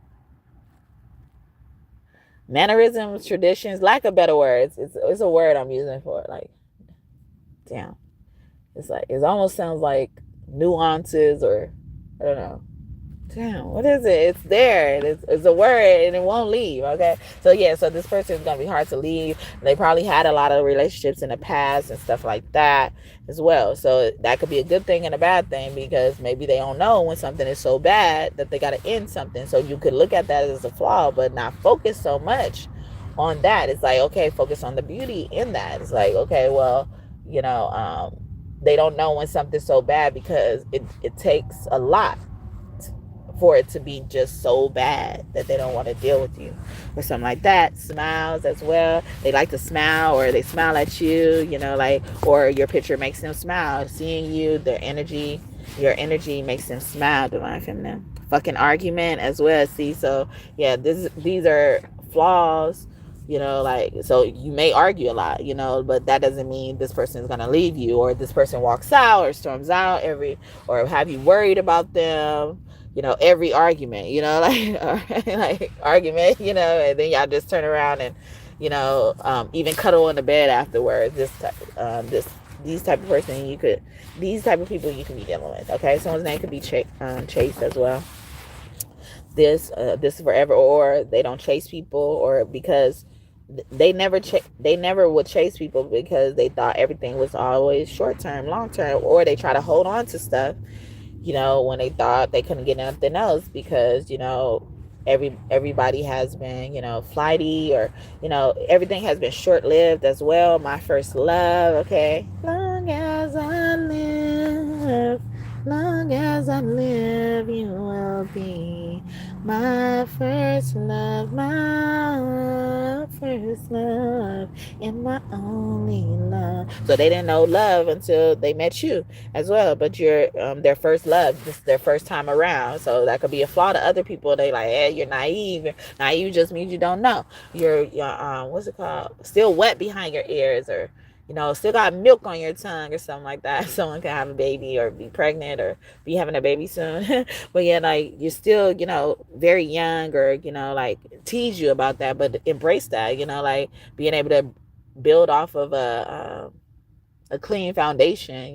mannerisms, traditions, lack of better words. It's a word I'm using for it. Like, damn, it's like, it almost sounds like nuances, or I don't know. Damn, what is it? It's there. It's a word, and it won't leave. Okay, so yeah, so this person is gonna be hard to leave. They probably had a lot of relationships in the past and stuff like that as well. So that could be a good thing and a bad thing, because maybe they don't know when something is so bad that they gotta end something. So you could look at that as a flaw, but not focus so much on that. It's like, okay, focus on the beauty in that. It's like, okay, well, they don't know when something's so bad, because it takes a lot for it to be just so bad that they don't want to deal with you or something like that. Smiles as well. They like to smile, or they smile at you, like, or your picture makes them smile. Seeing you, your energy makes them smile, divine feminine. Fucking argument as well. See, so yeah, these are flaws, like, so you may argue a lot, but that doesn't mean this person is going to leave you, or this person walks out or storms out or have you worried about them, every argument, like argument, and then y'all just turn around and, even cuddle in the bed afterwards. These type of person these type of people you can be dealing with. Okay, someone's name could be Chase as well. This forever, or they don't chase people, or because they never would chase people because they thought everything was always short term, long term, or they try to hold on to stuff, when they thought they couldn't get nothing else, because everybody has been flighty, or everything has been short lived as well. My first love, okay, long as I live, you will be my first love, and my only love. So they didn't know love until they met you as well, but you're their first love. This is their first time around. So that could be a flaw to other people. They like, hey, you're naive. Naive just means you don't know. You're what's it called? Still wet behind your ears, or still got milk on your tongue or something like that. Someone can have a baby or be pregnant or be having a baby soon. But yeah, like, you're still, very young, or, like, tease you about that, but embrace that, like being able to build off of a clean foundation.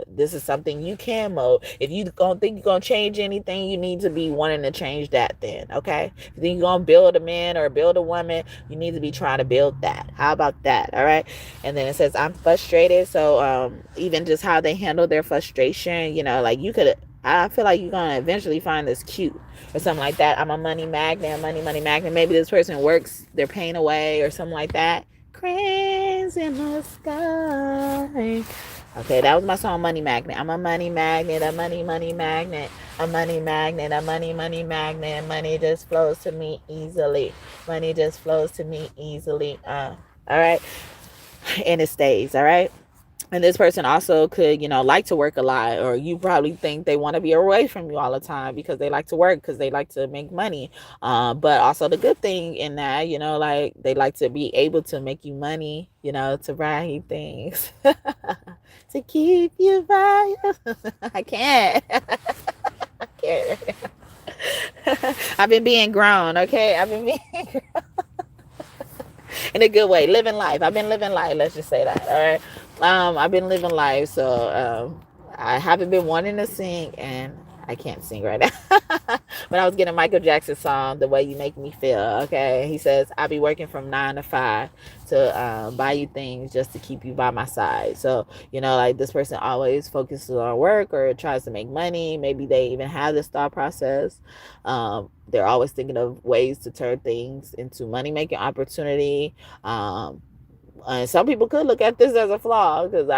This is something you can mold. If you don't think you're gonna change anything, you need to be wanting to change that then. Okay, if you think you're gonna build a man or build a woman, you need to be trying to build that. How about that? All right. And then it says I'm frustrated. So even just how they handle their frustration, like you could, I feel like you're gonna eventually find this cute or something like that. I'm a money magnet, money magnet. Maybe this person works their pain away or something like that. Cranes in the sky. Okay, that was my song, Money Magnet. I'm a money magnet, a money magnet, a money magnet, a money magnet. Money just flows to me easily. Money just flows to me easily. All right, and it stays. All right. And this person also could, like to work a lot, or you probably think they want to be away from you all the time because they like to work, because they like to make money. But also the good thing in that, like they like to be able to make you money, to buy you things, to keep you by. I can't. I can't. I've been being grown, okay? I've been being grown. In a good way, living life. I've been living life. Let's just say that. All right. I've been living life, so I haven't been wanting to sing, and I can't sing right now. But I was getting Michael Jackson's song, "The Way You Make Me Feel." Okay, he says, "I'll be working from 9 to 5 to buy you things just to keep you by my side." So like this person always focuses on work or tries to make money. Maybe they even have this thought process. They're always thinking of ways to turn things into money making opportunity. And some people could look at this as a flaw, because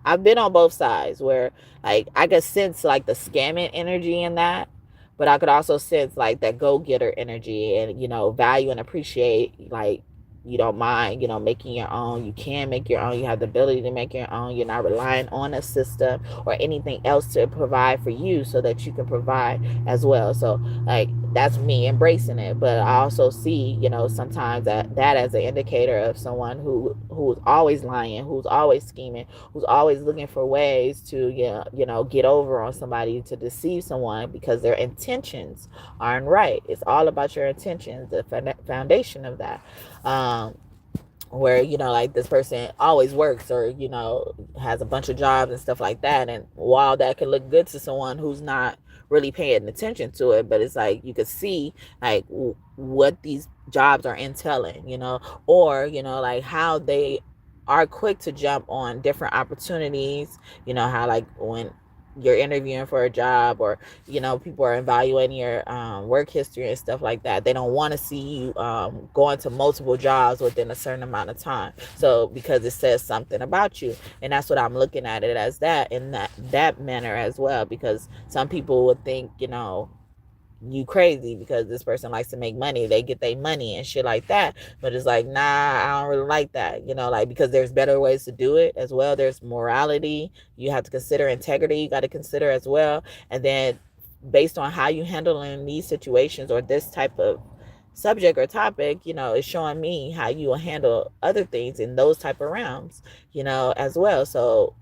I've been on both sides where like I could sense like the scamming energy in that, but I could also sense like that go-getter energy, and value and appreciate, like you don't mind making your own. You can make your own. You have the ability to make your own. You're not relying on a system or anything else to provide for you, so that you can provide as well. So like that's me embracing it. But I also see sometimes that as an indicator of someone who's always lying, who's always scheming, who's always looking for ways to get over on somebody, to deceive someone, because their intentions aren't right. It's all about your intentions, the foundation of that. Where like this person always works, or has a bunch of jobs and stuff like that, and while that can look good to someone who's not really paying attention to it, but it's like you could see like what these jobs are entailing, or like how they are quick to jump on different opportunities. How like when you're interviewing for a job, or people are evaluating your work history and stuff like that, they don't want to see you going to multiple jobs within a certain amount of time, so because it says something about you. And that's what I'm looking at it as, that in that manner as well, because some people would think you crazy because this person likes to make money, they get their money and shit like that. But it's like, nah, I don't really like that, like, because there's better ways to do it as well. There's morality, you have to consider integrity, you got to consider as well. And then based on how you handle in these situations, or this type of subject or topic, it's showing me how you will handle other things in those type of realms, as well. So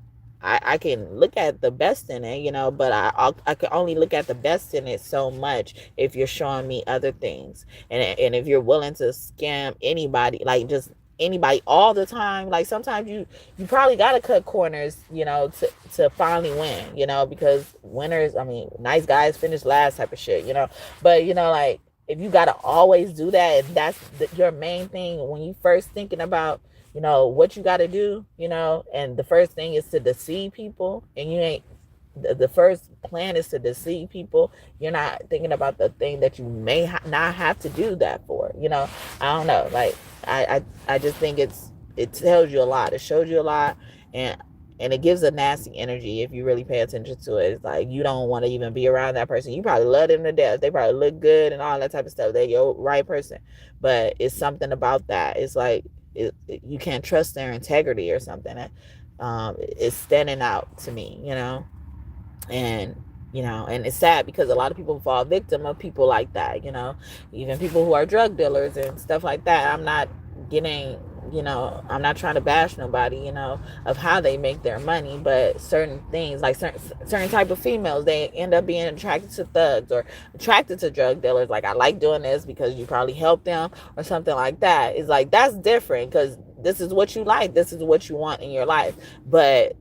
I can look at the best in it, but I can only look at the best in it so much if you're showing me other things. And if you're willing to scam anybody, like just anybody all the time, like sometimes you probably got to cut corners, to finally win, because winners, I mean, nice guys finish last type of shit, but like if you got to always do that, and that's your main thing when you first thinking about what you got to do, and the first thing is to deceive people, and you ain't, the first plan is to deceive people, you're not thinking about the thing that you may not have to do that for, I don't know, like I just think it tells you a lot, it shows you a lot, and it gives a nasty energy if you really pay attention to it. It's like you don't want to even be around that person. You probably love them to death, they probably look good and all that type of stuff, they're your right person, but it's something about that, it's like you can't trust their integrity or something. It's standing out to me, and and it's sad because a lot of people fall victim of people like that, even people who are drug dealers and stuff like that. I'm not getting, I'm not trying to bash nobody, of how they make their money, but certain things, like certain type of females, they end up being attracted to thugs or attracted to drug dealers. Like, I like doing this because you probably help them or something like that. It's like, that's different, because this is what you like. This is what you want in your life. But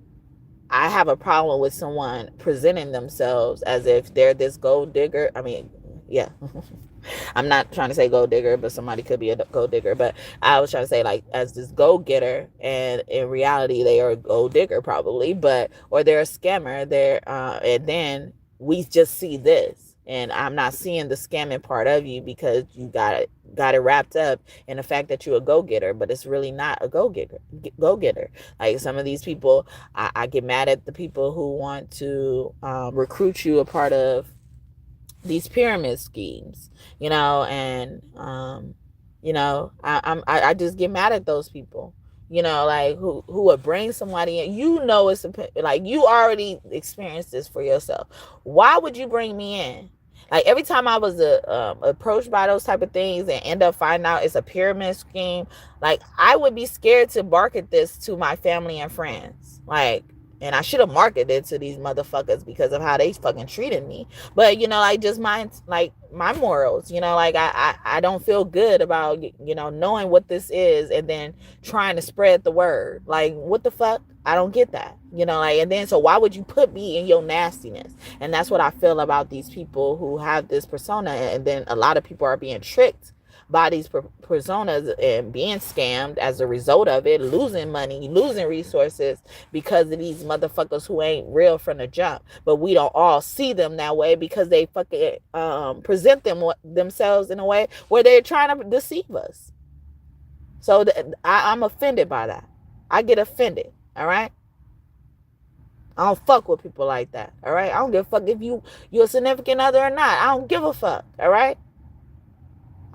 I have a problem with someone presenting themselves as if they're this gold digger. I mean, yeah. I'm not trying to say gold digger, but somebody could be a gold digger. But I was trying to say, like, as this gold getter, and in reality, they are a gold digger probably, but, or they're a scammer. And then we just see this, and I'm not seeing the scamming part of you because you got it wrapped up in the fact that you're a go-getter, but it's really not a go-getter. Like, some of these people, I get mad at the people who want to recruit you a part of these pyramid schemes, and I just get mad at those people, like, who would bring somebody in. It's like, you already experienced this for yourself. Why would you bring me in? Like, every time I was approached by those type of things and end up finding out it's a pyramid scheme, like, I would be scared to market this to my family and friends. Like, and I should have marketed it to these motherfuckers because of how they fucking treated me. But, like, just my morals, like, I don't feel good about, knowing what this is and then trying to spread the word. Like, what the fuck? I don't get that, like, and then, so why would you put me in your nastiness? And that's what I feel about these people who have this persona. And then a lot of people are being tricked by these personas and being scammed as a result of it, losing money, losing resources because of these motherfuckers who ain't real from the jump. But we don't all see them that way because they fucking present themselves in a way where they're trying to deceive us. So I'm offended by that. I get offended. All right. I don't fuck with people like that. All right. I don't give a fuck if you're a significant other or not. I don't give a fuck. All right.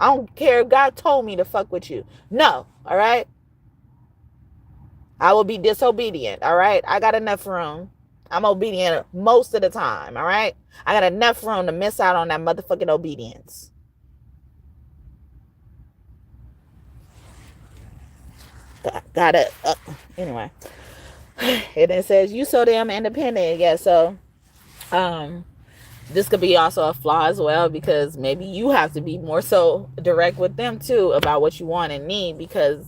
I don't care if God told me to fuck with you. No, all right? I will be disobedient, all right? I got enough room. I'm obedient most of the time, all right? I got enough room to miss out on that motherfucking obedience. Got it. Anyway. And it says, you so damn independent. Yeah, so this could be also a flaw as well, because maybe you have to be more so direct with them too about what you want and need, because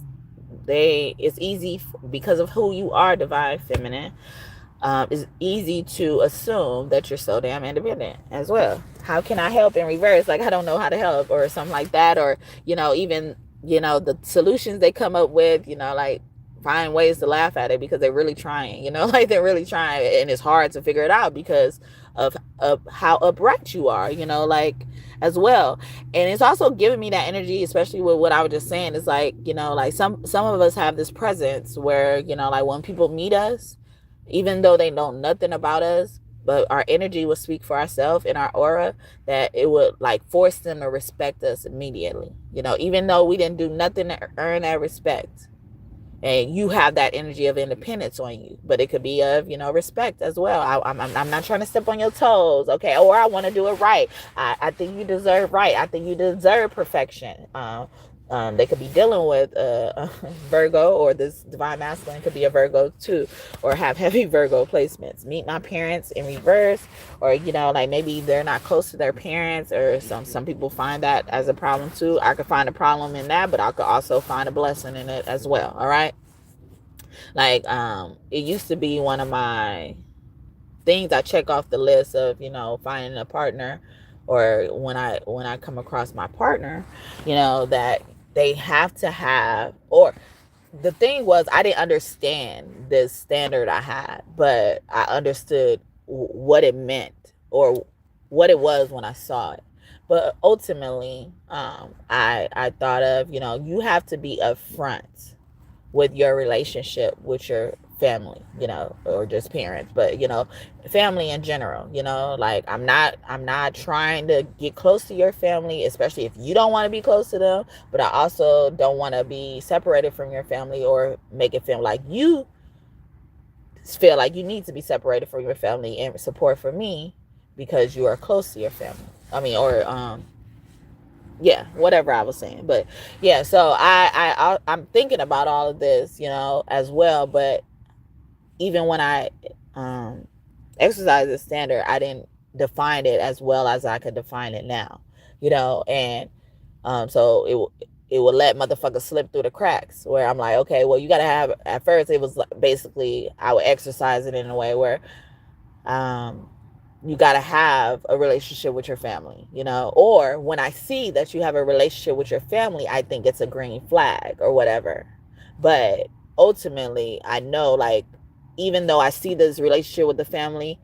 it's easy, because of who you are, divine feminine, it's easy to assume that you're so damn independent as well. How can I help in reverse? Like, I don't know how to help, or something like that. Or, even, the solutions they come up with, like, find ways to laugh at it because they're really trying, like, they're really trying, and it's hard to figure it out because of how upright you are, like, as well. And it's also giving me that energy, especially with what I was just saying. It's like, like, some of us have this presence where, like, when people meet us, even though they know nothing about us, but our energy will speak for ourselves in our aura, that it would, like, force them to respect us immediately, even though we didn't do nothing to earn that respect. And you have that energy of independence on you, but it could be of, respect as well. I'm not trying to step on your toes, okay? Or I want to do it right. I think you deserve right. I think you deserve perfection. They could be dealing with Virgo, or this divine masculine could be a Virgo too, or have heavy Virgo placements. Meet my parents in reverse, or, like, maybe they're not close to their parents, or some people find that as a problem too. I could find a problem in that, but I could also find a blessing in it as well. All right. Like, it used to be one of my things I check off the list of, finding a partner, or when I come across my partner, that they have to have, or the thing was, I didn't understand this standard I had, but I understood what it meant, or what it was when I saw it. But ultimately, I thought of, you have to be upfront with your relationship with your family, or just parents, but, family in general, like, I'm not trying to get close to your family, especially if you don't want to be close to them, but I also don't want to be separated from your family, or make it feel like you need to be separated from your family and support for me because you are close to your family. I mean, or, yeah, whatever I was saying. But yeah, so I'm thinking about all of this, as well. But even when I exercise the standard, I didn't define it as well as I could define it now, and so it will let motherfuckers slip through the cracks, where I'm like, okay, well, you got to have, at first it was basically, I would exercise it in a way where, you got to have a relationship with your family, you know, or when I see that you have a relationship with your family, I think it's a green flag or whatever. But ultimately, I know, like, even though I see this relationship with the family,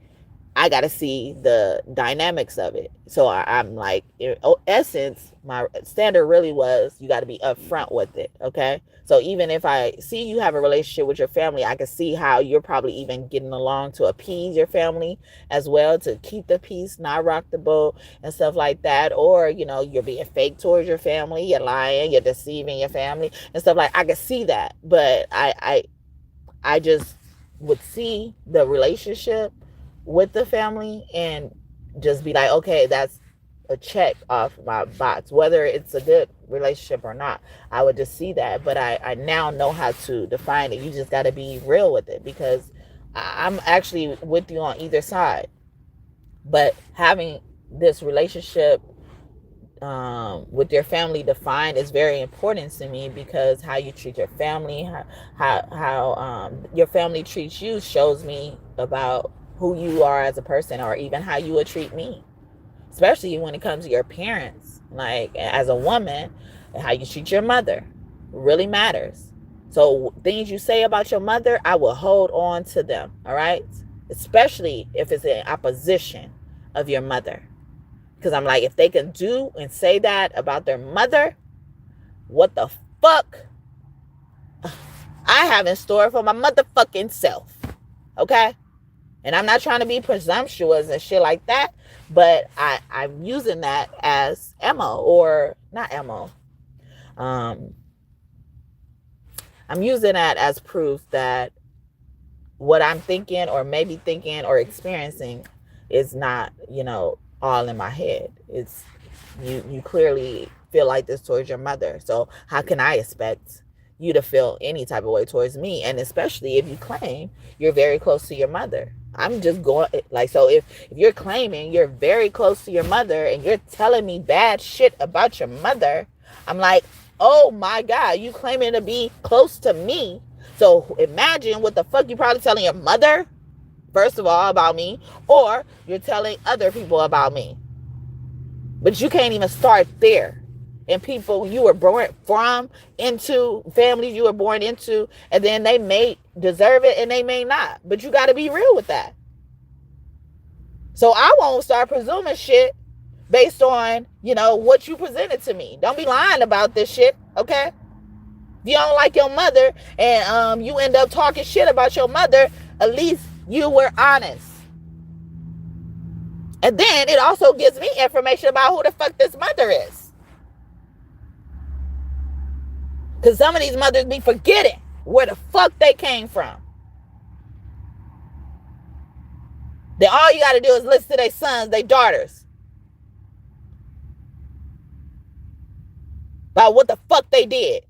I got to see the dynamics of it. So I'm like, in essence, my standard really was, you got to be upfront with it. Okay. So even if I see you have a relationship with your family, I can see how you're probably even getting along to appease your family as well, to keep the peace, not rock the boat and stuff like that. Or, you know, you're being fake towards your family, you're lying, you're deceiving your family and stuff like, I can see that. But I just would see the relationship with the family and just be like, okay, that's a check off my box, whether it's a good relationship or not. I would just see that. But I now know how to define it. You just got to be real with it, because I'm actually with you on either side. But having this relationship with your family defined is very important to me, because how you treat your family, how your family treats you, shows me about who you are as a person, or even how you would treat me, especially when it comes to your parents. Like, as a woman, how you treat your mother really matters. So things you say about your mother, I will hold on to them. All right, especially if it's in opposition of your mother. Because I'm like, if they can do and say that about their mother, what the fuck I have in store for my motherfucking self. Okay? And I'm not trying to be presumptuous and shit like that, but I'm using that as ammo, or not ammo. I'm using that as proof that what I'm thinking, or maybe thinking, or experiencing is not, you know, all in my head. It's you clearly feel like this towards your mother. So how can I expect you to feel any type of way towards me? And especially if you claim you're very close to your mother. I'm just going, like, so if you're claiming you're very close to your mother and you're telling me bad shit about your mother, I'm like, oh my God, you claiming to be close to me. So imagine what the fuck you probably telling your mother, first of all, about me, or you're telling other people about me. But you can't even start there. And people you were born from, into families you were born into, and then they may deserve it and they may not. But you got to be real with that. So I won't start presuming shit based on, you know, what you presented to me. Don't be lying about this shit, okay? If you don't like your mother and you end up talking shit about your mother, at least you were honest. And then it also gives me information about who the fuck this mother is. Because some of these mothers be forgetting where the fuck they came from. Then all you got to do is listen to their sons, their daughters, about what the fuck they did.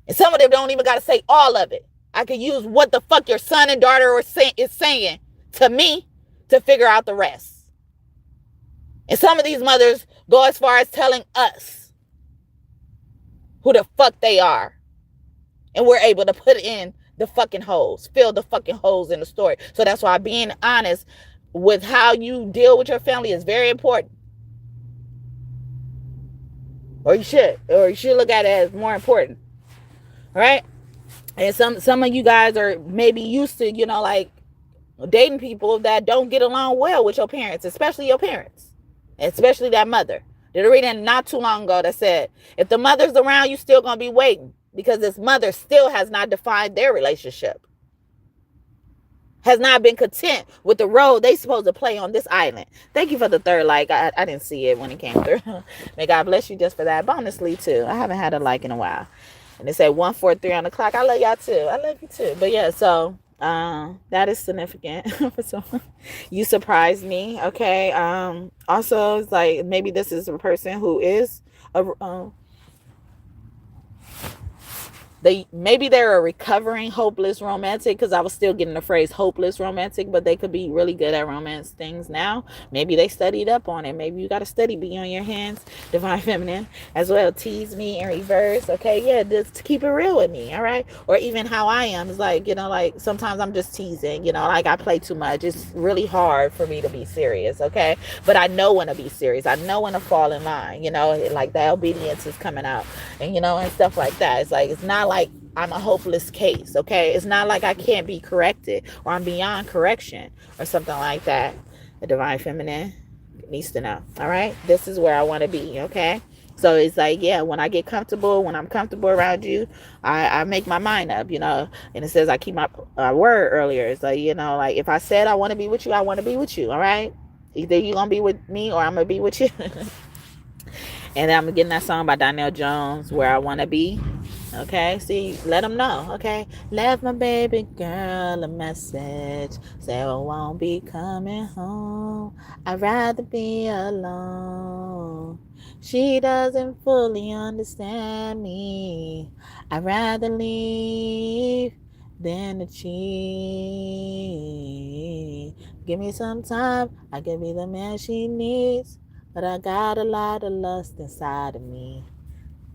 And some of them don't even got to say all of it. I could use what the fuck your son and daughter is saying to me to figure out the rest. And some of these mothers go as far as telling us who the fuck they are. And we're able to put in the fucking holes, fill the fucking holes in the story. So that's why being honest with how you deal with your family is very important. Or you should look at it as more important. All right? And some of you guys are maybe used to, you know, like, dating people that don't get along well with your parents, especially your parents, especially that mother. Did a reading not too long ago that said, if the mother's around, you still gonna be waiting, because this mother still has not defined their relationship, has not been content with the role they supposed to play on this island. Thank you for the third like. I didn't see it when it came through. May God bless you just for that. Bonusly too. I haven't had a like in a while. And it said 143 on the clock. I love y'all too. I love you too. But yeah, so that is significant. So you surprised me. Okay. Also, it's like, maybe this is a person who is they're a recovering hopeless romantic, because I was still getting the phrase hopeless romantic, but they could be really good at romance things now. Maybe they studied up on it. Maybe you got to study, be on your hands, divine feminine as well. Tease me in reverse, okay? Yeah, just keep it real with me, all right? Or even how I am is like, like sometimes I'm just teasing, like I play too much. It's really hard for me to be serious, okay? But I know when to be serious. I know when to fall in line, like the obedience is coming out, and and stuff like that. It's like, it's not like I'm a hopeless case, okay? It's not like I can't be corrected or I'm beyond correction or something like that. The divine feminine needs to know, all right? This is where I want to be, okay? So it's like, yeah, when I'm comfortable around you, I make my mind up, and it says I keep my word earlier. It's like, like if I said I want to be with you, I want to be with you, all right? Either you're going to be with me or I'm going to be with you. And I'm getting that song by Donnell Jones, Where I Want to Be. Okay, see, let them know. Okay, left my baby girl a message, say I won't be coming home, I'd rather be alone. She doesn't fully understand me, I'd rather leave than to cheat. Give me some time, I can be the man she needs, but I got a lot of lust inside of me.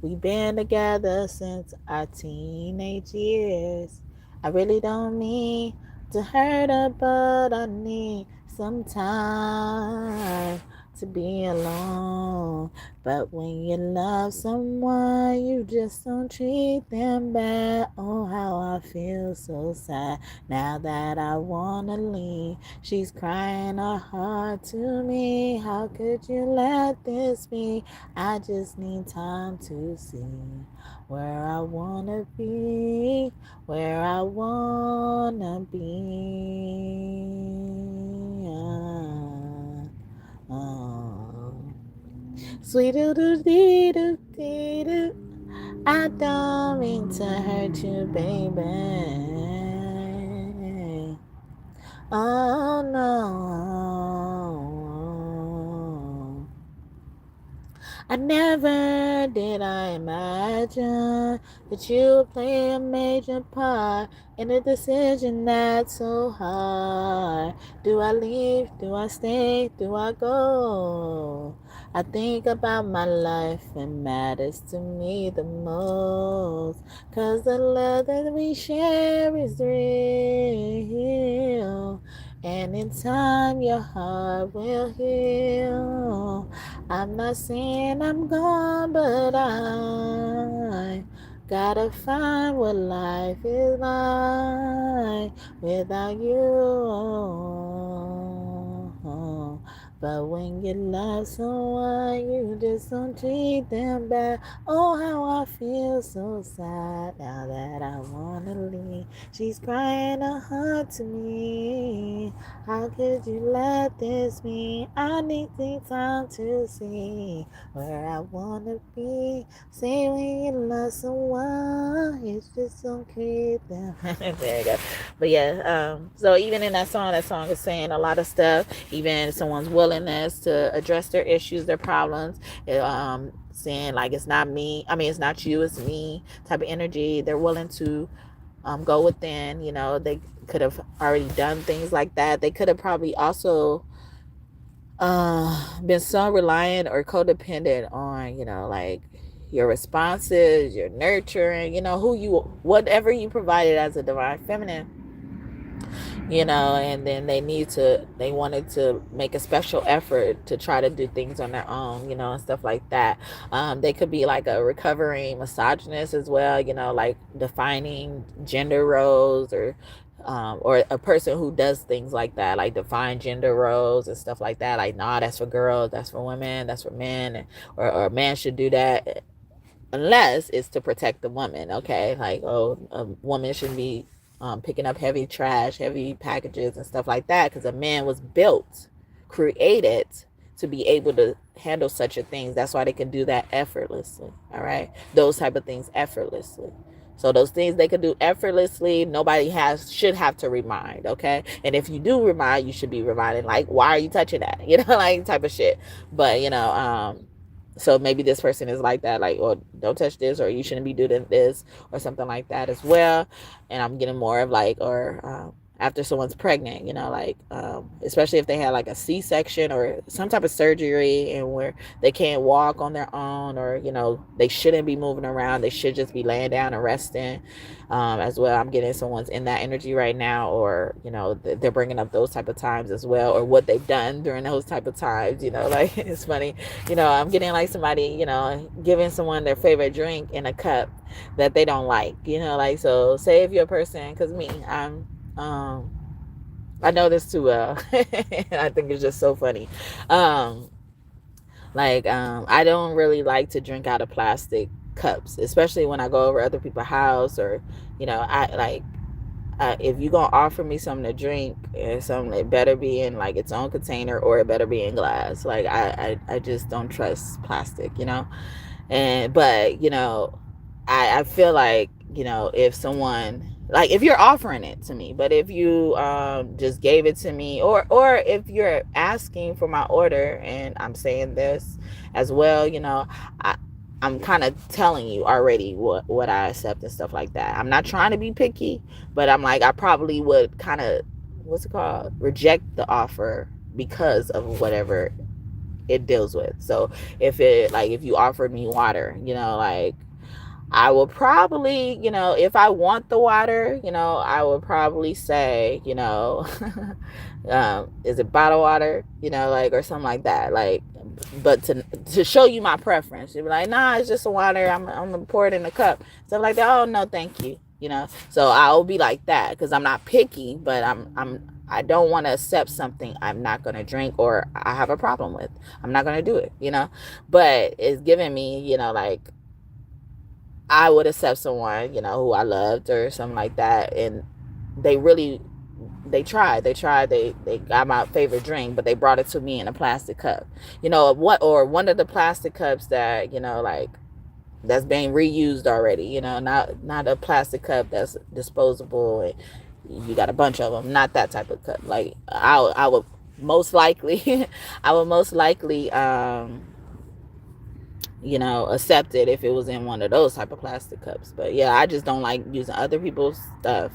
We've been together since our teenage years. I really don't mean to hurt her, but I need some time to be alone. But when you love someone, you just don't treat them bad. Oh, how I feel so sad now that I wanna leave. She's crying her heart to me. How could you let this be? I just need time to see where I wanna be, where I wanna be. Sweet doo doo dee doo dee doo. I don't mean to hurt you, baby. Oh no. I never did I imagine that you would play a major part in a decision that's so hard. Do I leave? Do I stay? Do I go? I think about my life and matters to me the most, 'cause the love that we share is real, and in time your heart will heal. I'm not saying I'm gone, but I gotta find what life is like without you. But when you love someone, you just don't treat them bad. Oh, how I feel so sad now that I wanna leave. She's crying her heart to me. How could you let this be? I need the time to see where I wanna be. Say when you love someone, you just don't treat them. There you go. But yeah, so even in that song is saying a lot of stuff. Even someone's willingness to address their issues, their problems, saying like, it's not me, it's not you, it's me type of energy. They're willing to go within. They could have already done things like that. They could have probably also been so reliant or codependent on, like your responses, your nurturing, whatever you provided as a divine feminine. And then they wanted to make a special effort to try to do things on their own, and stuff like that. They could be like a recovering misogynist as well, like defining gender roles, or a person who does things like that, like define gender roles and stuff like that. Like, nah, that's for girls, that's for women, that's for men, or a man should do that unless it's to protect the woman, okay? Like, a woman should be picking up heavy trash, heavy packages and stuff like that, because a man was created to be able to handle such a thing. That's why they can do that effortlessly, all right? Those type of things effortlessly. So those things they could do effortlessly, nobody should have to remind, okay? And if you do remind, you should be reminded, like, why are you touching that? Like, type of shit. But, So maybe this person is like that, like, or don't touch this, or you shouldn't be doing this, or something like that as well. And I'm getting more of like, or after someone's pregnant, like, especially if they had like a C-section or some type of surgery, and where they can't walk on their own, or they shouldn't be moving around, they should just be laying down and resting, as well. I'm getting someone's in that energy right now, or they're bringing up those type of times as well, or what they've done during those type of times. Like, it's funny. I'm getting like somebody, giving someone their favorite drink in a cup that they don't like. Like, so say if you're a person, because me, I know this too well. I think it's just so funny. I don't really like to drink out of plastic cups, especially when I go over other people's house, or I like, if you gonna offer me something to drink, something, it better be in like its own container, or it better be in glass. Like, I just don't trust plastic. And but I feel like, if someone, like, if you're offering it to me, but if you just gave it to me, or if you're asking for my order, and I'm saying this as well, I'm kind of telling you already what I accept and stuff like that. I'm not trying to be picky, but I'm like, I probably would kind of, what's it called, reject the offer because of whatever it deals with. So if you offered me water, like, I will probably, if I want the water, I would probably say, is it bottled water, like, or something like that. Like, but to show you my preference, you'd be like, nah, it's just a water. I'm gonna pour it in a cup. Stuff like that. Oh no, thank you. So I'll be like that, because I'm not picky, but I don't want to accept something I'm not going to drink, or I have a problem with. I'm not going to do it, but it's giving me, like, I would accept someone, who I loved or something like that, and they tried, they got my favorite drink, but they brought it to me in a plastic cup, or one of the plastic cups that, like, that's being reused already, not a plastic cup that's disposable, and you got a bunch of them, not that type of cup. Like, I would most likely, accept it if it was in one of those type of plastic cups. But yeah, I just don't like using other people's stuff,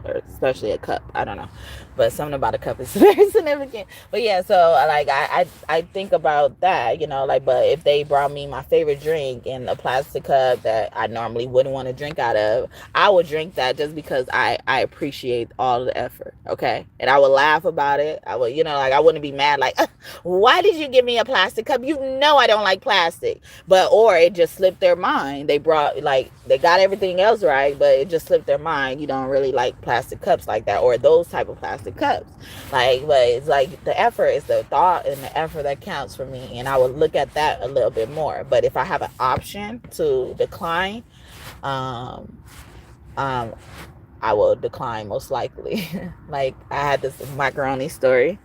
or especially a cup. I don't know, but something about a cup is very significant. But yeah, so like, I think about that, like, but if they brought me my favorite drink in a plastic cup that I normally wouldn't want to drink out of, I would drink that, just because I appreciate all the effort. Okay. And I would laugh about it. I would, like, I wouldn't be mad, like, why did you give me a plastic cup? I don't like plastic. But, or it just slipped their mind. They got everything else right, but it just slipped their mind. You don't really like plastic cups like that, or those type of plastic cups. Like, but it's like, the effort is the thought and the effort that counts for me. And I would look at that a little bit more. But if I have an option to decline, I will decline most likely. Like, I had this macaroni story.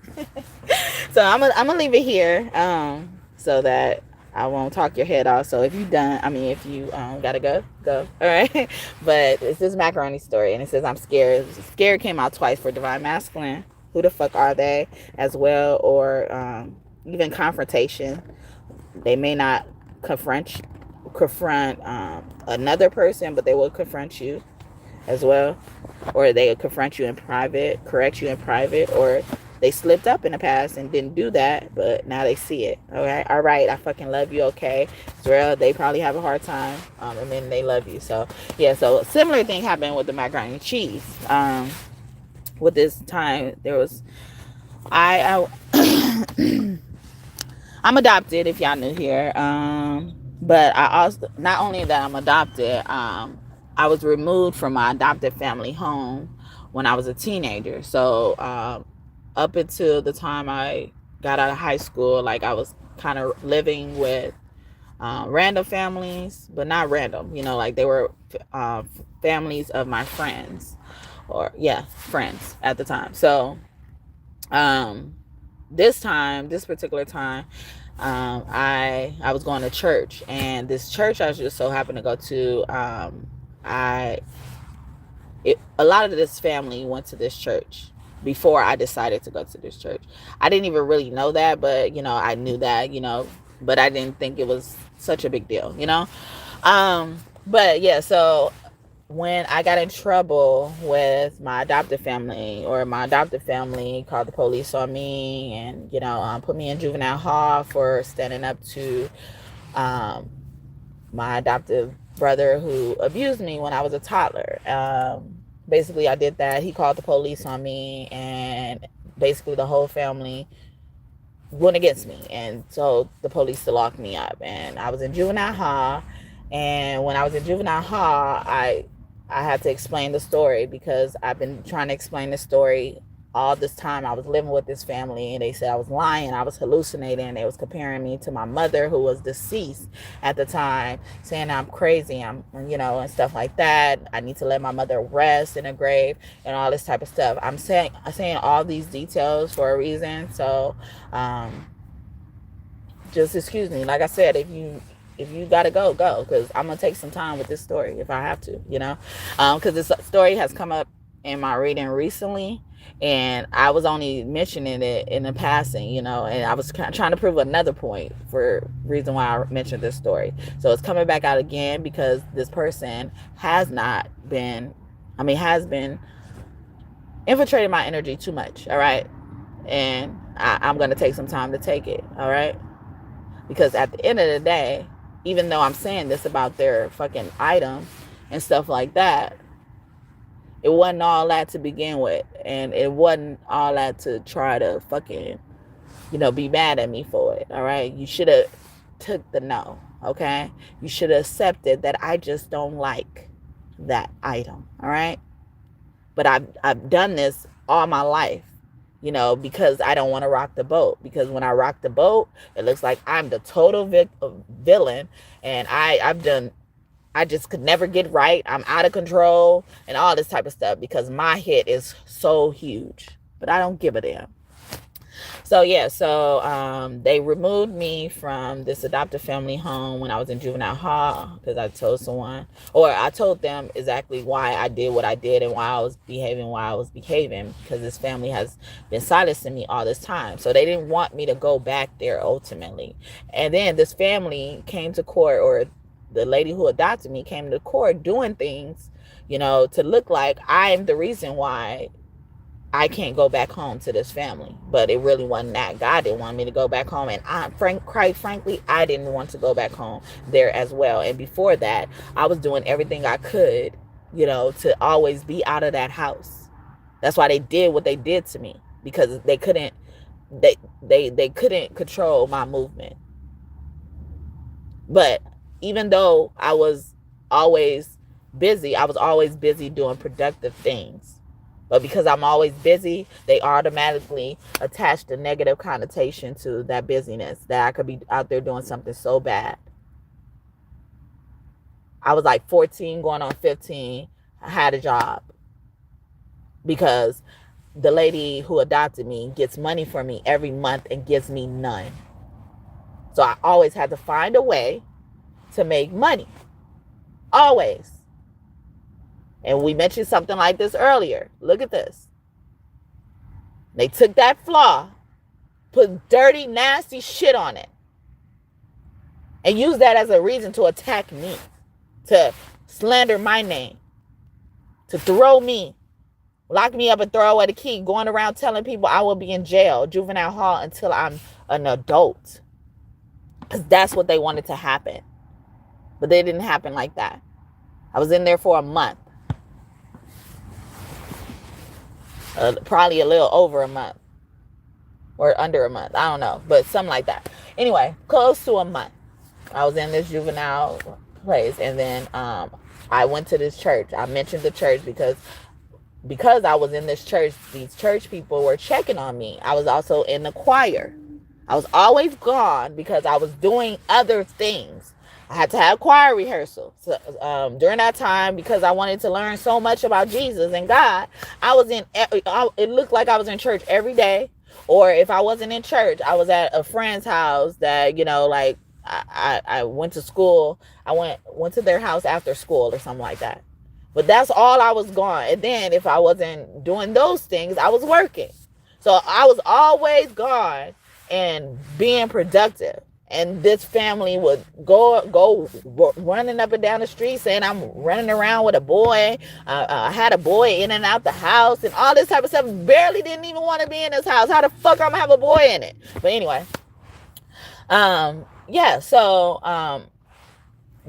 So I'm gonna leave it here, so that I won't talk your head off. So if you gotta go. All right. But it's this macaroni story, and it says, I'm scared. Scared came out twice for divine masculine. Who the fuck are they as well? Or even confrontation. They may not confront another person, but they will confront you as well. Or they will confront you in private, correct you in private, or they slipped up in the past and didn't do that, but now they see it. Okay, all right, I fucking love you. Okay, Israel, they probably have a hard time, and then they love you. So yeah, so a similar thing happened with the macaroni and cheese. With this time, there was I I'm adopted, if y'all new here. But I also, not only that I'm adopted, I was removed from my adopted family home when I was a teenager. So up until the time I got out of high school, like, I was kind of living with random families, but not random, like, they were families of my friends, friends at the time. So this particular time, I was going to church, and this church I just so happened to go to, a lot of this family went to this church before I decided to go to this church. I didn't even really know that, but I knew that, but I didn't think it was such a big deal, But yeah, so when I got in trouble with my adoptive family, or my adoptive family called the police on me, and put me in juvenile hall for standing up to my adoptive brother who abused me when I was a toddler. Basically, I did that. He called the police on me, and basically the whole family went against me, and so the police locked me up, and I was in juvenile hall. And when I was in juvenile hall, I had to explain the story, because I've been trying to explain the story all this time. I was living with this family, and they said I was lying, I was hallucinating. They was comparing me to my mother, who was deceased at the time, saying I'm crazy, and stuff like that. I need to let my mother rest in a grave, and all this type of stuff. I'm saying all these details for a reason. So just excuse me. Like I said, if you gotta go, because I'm gonna take some time with this story if I have to, because this story has come up in my reading recently, and I was only mentioning it in the passing, and I was trying to prove another point for reason why I mentioned this story. So it's coming back out again because this person has been infiltrating my energy too much. All right. And I'm going to take some time to take it. All right. Because at the end of the day, even though I'm saying this about their fucking item and stuff like that, it wasn't all that to begin with. And it wasn't all that to try to fucking, be mad at me for it. All right. You should have took the no. Okay. You should have accepted that I just don't like that item. All right. But I've done this all my life, because I don't want to rock the boat. Because when I rock the boat, it looks like I'm the total villain, and I just could never get right. I'm out of control and all this type of stuff, because my hit is so huge. But I don't give a damn. So yeah, they removed me from this adoptive family home when I was in juvenile hall, because I told them exactly why I did what I did and why I was behaving, because this family has been silencing me all this time. So they didn't want me to go back there ultimately. And then this family came to court, or the lady who adopted me came to court doing things, to look like I'm the reason why I can't go back home to this family. But it really wasn't that. God didn't want me to go back home. And quite frankly, I didn't want to go back home there as well. And before that, I was doing everything I could, to always be out of that house. That's why they did what they did to me, because they couldn't control my movement. But even though I was always busy doing productive things. But because I'm always busy, they automatically attach the negative connotation to that busyness, that I could be out there doing something so bad. I was like 14 going on 15. I had a job, because the lady who adopted me gets money for me every month and gives me none. So I always had to find a way to make money. Always. And we mentioned something like this earlier. Look at this. They took that flaw, put dirty, nasty shit on it, and used that as a reason to attack me, to slander my name, to throw me, lock me up and throw away the key, going around telling people I will be in jail, juvenile hall, until I'm an adult. Because that's what they wanted to happen. But they didn't happen like that. I was in there for a month. Probably a little over a month, or under a month. I don't know, but something like that. Anyway, close to a month. I was in this juvenile place, and then I went to this church. I mentioned the church because I was in this church. These church people were checking on me. I was also in the choir. I was always gone because I was doing other things. I had to have choir rehearsal. So, during that time, because I wanted to learn so much about Jesus and God, it looked like I was in church every day. Or if I wasn't in church, I was at a friend's house that, I went to school. I went to their house after school or something like that. But that's all I was gone. And then if I wasn't doing those things, I was working. So I was always gone and being productive. And this family would go running up and down the street saying I'm running around with a boy. I had a boy in and out the house and all this type of stuff. Barely didn't even want to be in this house. How the fuck I'm gonna have a boy in it? But anyway, yeah. So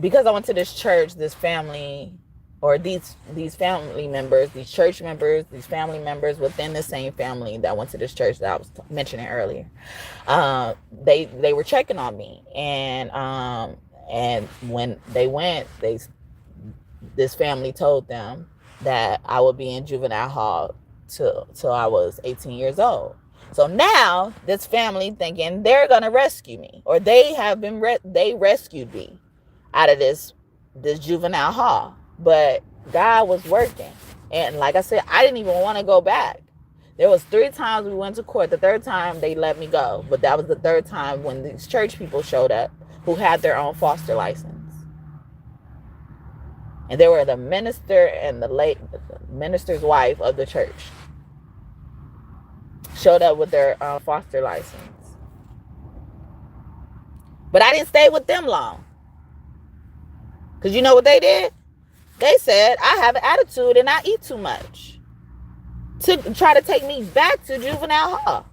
because I went to this church, this family, or these family members, these church members, these family members within the same family that went to this church that I was mentioning earlier, they were checking on me, and when they went, this family told them that I would be in juvenile hall till I was 18 years old. So now this family thinking they're gonna rescue me, or they have been they rescued me out of this juvenile hall. But God was working. And like I said, I didn't even want to go back. There was 3 times we went to court. The 3rd time they let me go. But that was the 3rd time when these church people showed up who had their own foster license. And they were the minister and the minister's wife of the church. Showed up with their foster license. But I didn't stay with them long. Because you know what they did? They said I have an attitude and I eat too much, to try to take me back to juvenile hall.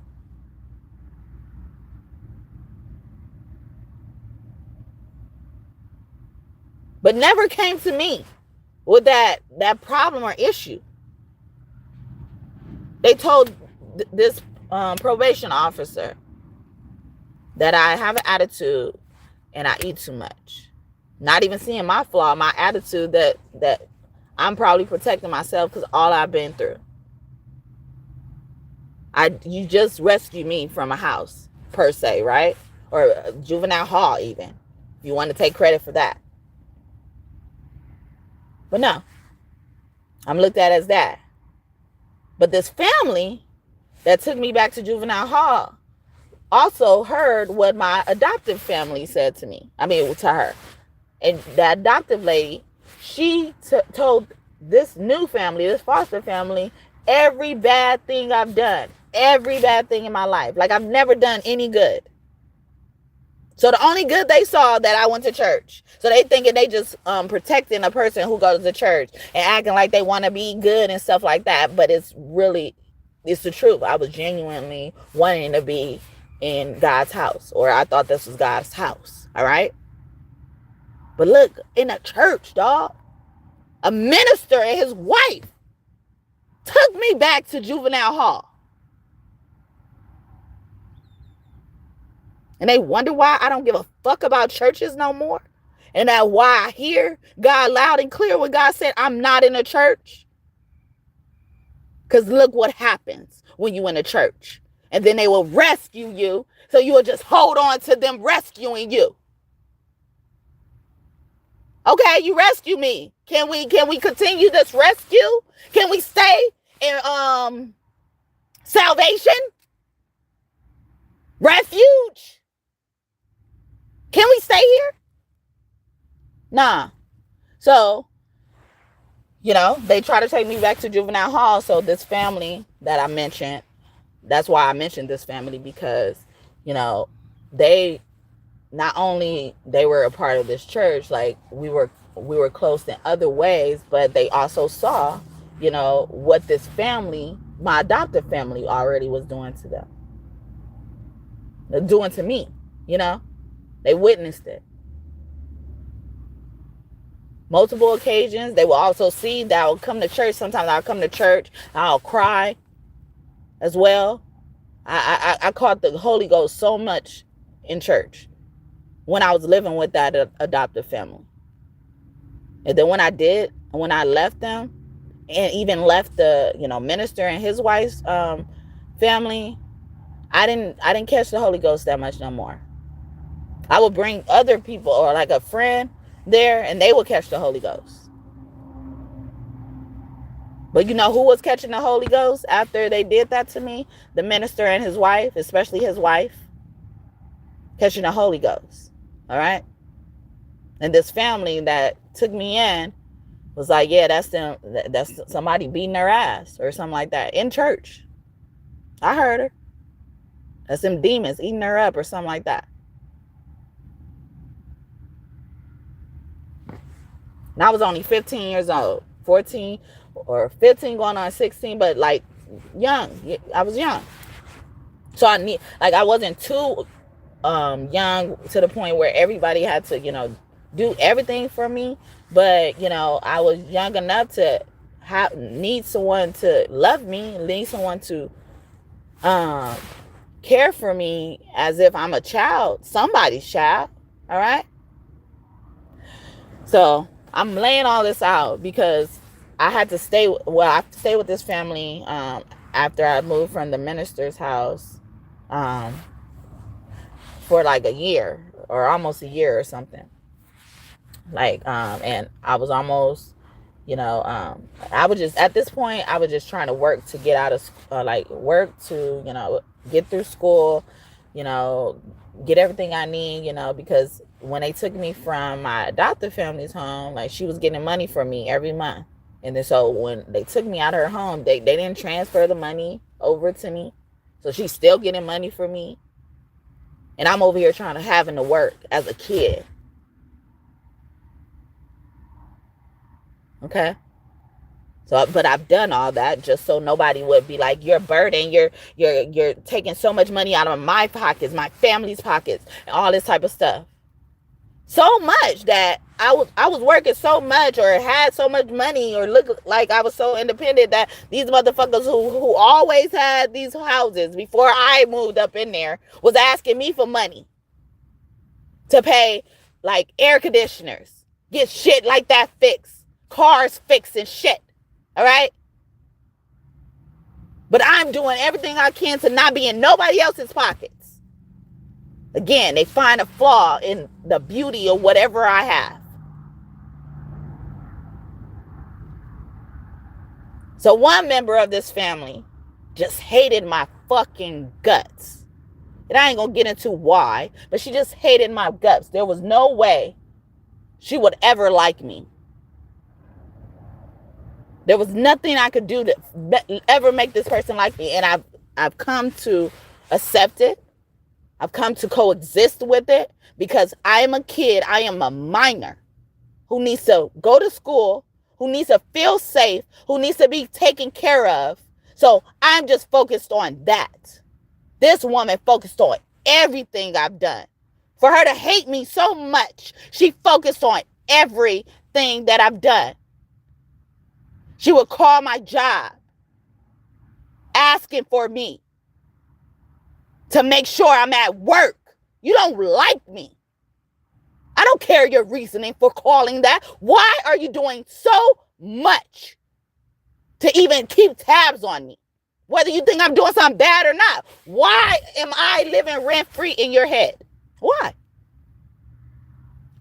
But never came to me with that problem or issue. They told this probation officer that I have an attitude and I eat too much. Not even seeing my flaw, my attitude that I'm probably protecting myself because all I've been through. You just rescued me from a house, per se, right? Or a juvenile hall, even. If you want to take credit for that. But no, I'm looked at as that. But this family that took me back to juvenile hall also heard what my adoptive family said to me. I mean, to her. And the adoptive lady, she told this new family, this foster family, every bad thing I've done. Every bad thing in my life. Like I've never done any good. So the only good they saw that I went to church. So they thinking they just protecting a person who goes to church and acting like they want to be good and stuff like that. But it's the truth. I was genuinely wanting to be in God's house. Or I thought this was God's house. All right? But look, in a church, dog, a minister and his wife took me back to juvenile hall. And they wonder why I don't give a fuck about churches no more. And that why I hear God loud and clear when God said I'm not in a church. Because look what happens when you in a church. And then they will rescue you. So you will just hold on to them rescuing you. Okay, you rescue me. Can we continue this rescue? Can we stay in salvation? Refuge? Can we stay here? Nah. So, they try to take me back to juvenile hall. So this family that I mentioned, that's why I mentioned this family, because, they not only they were a part of this church, like we were close in other ways, but they also saw, what this family, my adoptive family, already was doing to them. Doing to me, They witnessed it. Multiple occasions. They will also see that I'll come to church. Sometimes I'll come to church. I'll cry as well. I caught the Holy Ghost so much in church when I was living with that adoptive family. And then when I left them, and even left the, minister and his wife's family, I didn't catch the Holy Ghost that much no more. I would bring other people or like a friend there, and they would catch the Holy Ghost. But you know who was catching the Holy Ghost after they did that to me? The minister and his wife, especially his wife, catching the Holy Ghost. All right? And this family that took me in was like, yeah, that's them. That's somebody beating their ass or something like that in church. I heard her. That's them demons eating her up or something like that. And I was only 15 years old, 14 or 15 going on 16, but like young. I was young. So I wasn't too young to the point where everybody had to, do everything for me. But, I was young enough to need someone to love me, need someone to care for me as if I'm a child, somebody's child. All right. So I'm laying all this out because I had to stay with this family after I moved from the minister's house for like a year or almost a year or something. And I was almost, I was just, at this point, I was just trying to work to get out of, work to, get through school, get everything I need, because when they took me from my adoptive family's home, like she was getting money from me every month. And then so when they took me out of her home, they didn't transfer the money over to me. So she's still getting money from me. And I'm over here having to work as a kid. Okay. So, but I've done all that just so nobody would be like, you're a burden. You're taking so much money out of my pockets, my family's pockets, and all this type of stuff. So much that I was working so much or had so much money or looked like I was so independent that these motherfuckers who always had these houses before I moved up in there was asking me for money to pay like air conditioners, get shit like that fixed, cars fixed and shit. All right. But I'm doing everything I can to not be in nobody else's pockets. Again, they find a flaw in the beauty of whatever I have. So one member of this family just hated my fucking guts. And I ain't gonna get into why, but she just hated my guts. There was no way she would ever like me. There was nothing I could do to ever make this person like me. And I've come to accept it. I've come to coexist with it because I am a kid. I am a minor who needs to go to school, who needs to feel safe, who needs to be taken care of. So I'm just focused on that. This woman focused on everything I've done. For her to hate me so much, she focused on everything that I've done. She would call my job asking for me to make sure I'm at work. You don't like me. I don't care your reasoning for calling that. Why are you doing so much to even keep tabs on me? Whether you think I'm doing something bad or not. Why am I living rent-free in your head? Why?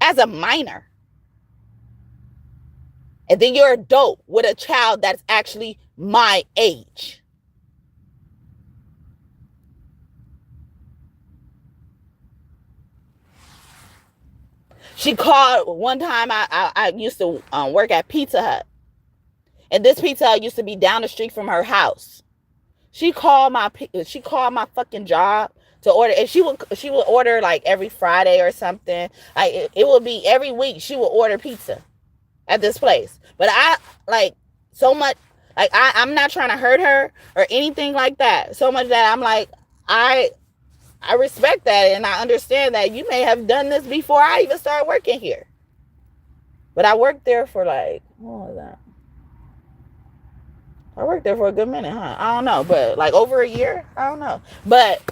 As a minor. And then you're an adult with a child that's actually my age. She called one time. I used to work at Pizza Hut, and this Pizza Hut used to be down the street from her house. She called my fucking job to order, and she would order like every Friday or something. Like it would be every week. She would order pizza at this place, but I like so much. Like I'm not trying to hurt her or anything like that. So much that I'm like I respect that, and I understand that you may have done this before I even started working here. But I worked there for like, what was that? I worked there for a good minute, huh? I don't know, but like over a year? I don't know. But,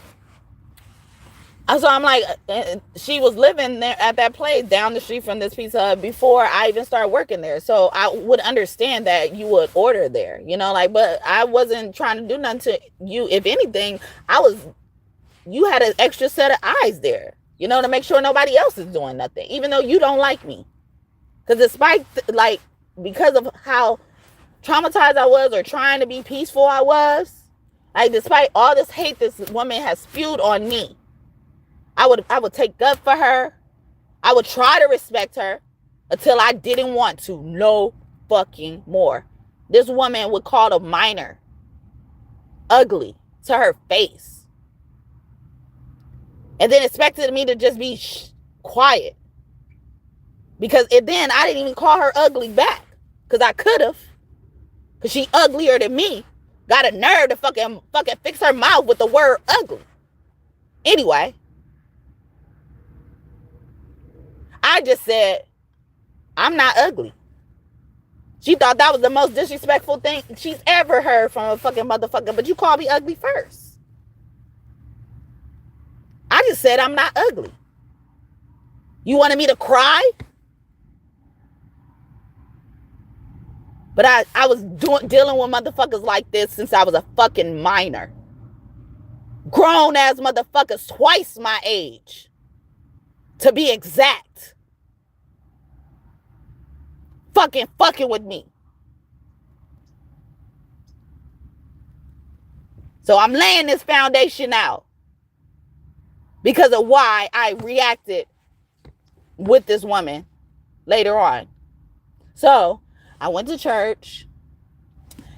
so I'm like, she was living there at that place down the street from this Pizza Hut before I even started working there. So I would understand that you would order there, but I wasn't trying to do nothing to you. If anything, you had an extra set of eyes there, to make sure nobody else is doing nothing, even though you don't like me. Because despite, because of how traumatized I was or trying to be peaceful I was, despite all this hate this woman has spewed on me, I would take up for her. I would try to respect her until I didn't want to no fucking more. This woman would call a minor ugly to her face. And then expected me to just be quiet. Because then I didn't even call her ugly back. Because I could have. Because she uglier than me. Got a nerve to fucking fix her mouth with the word ugly. Anyway. I just said, I'm not ugly. She thought that was the most disrespectful thing she's ever heard from a fucking motherfucker. But you called me ugly first. I just said I'm not ugly. You wanted me to cry? But I was dealing with motherfuckers like this since I was a fucking minor. Grown ass motherfuckers twice my age. To be exact. Fucking with me. So I'm laying this foundation out. Because of why I reacted with this woman later on. So I went to church.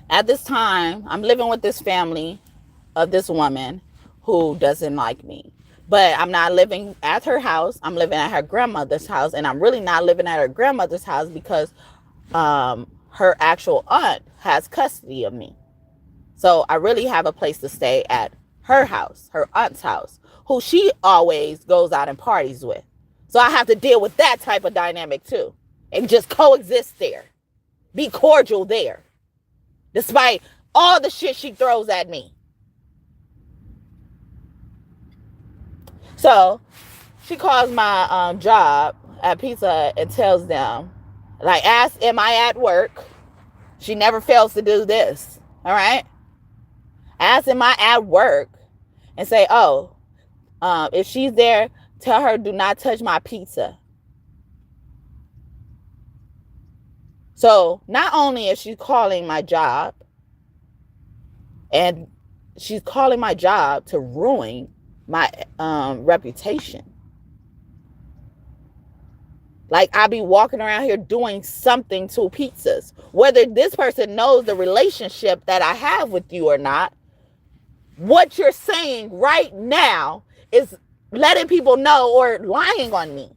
At this time, I'm living with this family of this woman who doesn't like me. But I'm not living at her house. I'm living at her grandmother's house. And I'm really not living at her grandmother's house because her actual aunt has custody of me. So I really have a place to stay at her house, her aunt's house, who she always goes out and parties with. So I have to deal with that type of dynamic too. And just coexist there. Be cordial there. Despite all the shit she throws at me. So she calls my job at Pizza and tells them, like, ask, am I at work? She never fails to do this. All right. Ask, am I at work? And say, oh, if she's there, tell her, do not touch my pizza. So not only is she calling my job, and she's calling my job to ruin my reputation. Like, I be walking around here doing something to pizzas. Whether this person knows the relationship that I have with you or not, what you're saying right now is letting people know or lying on me.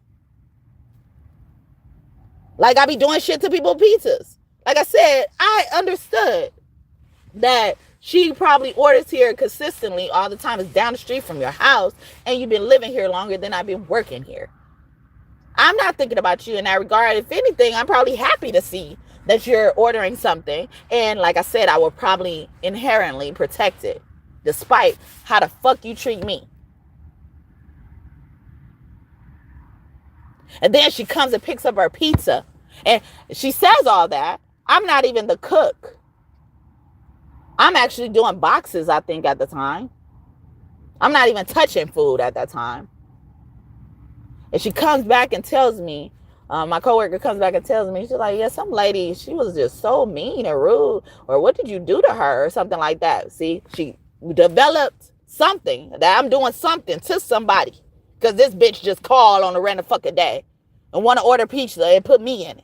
Like, I be doing shit to people's pizzas. Like I said, I understood that she probably orders here consistently all the time. It's down the street from your house, and you've been living here longer than I've been working here. I'm not thinking about you in that regard. If anything, I'm probably happy to see that you're ordering something. And like I said, I will probably inherently protect it, despite how the fuck you treat me. And then she comes and picks up her pizza. And she says all that. I'm not even the cook. I'm actually doing boxes, I think, at the time. I'm not even touching food at that time. And she comes back and tells me, my coworker comes back and tells me, she's like, yeah, some lady, she was just so mean and rude. Or what did you do to her? Or something like that. See, she developed something, that I'm doing something to somebody. Because this bitch just called on a random fucking day and want to order pizza and put me in it.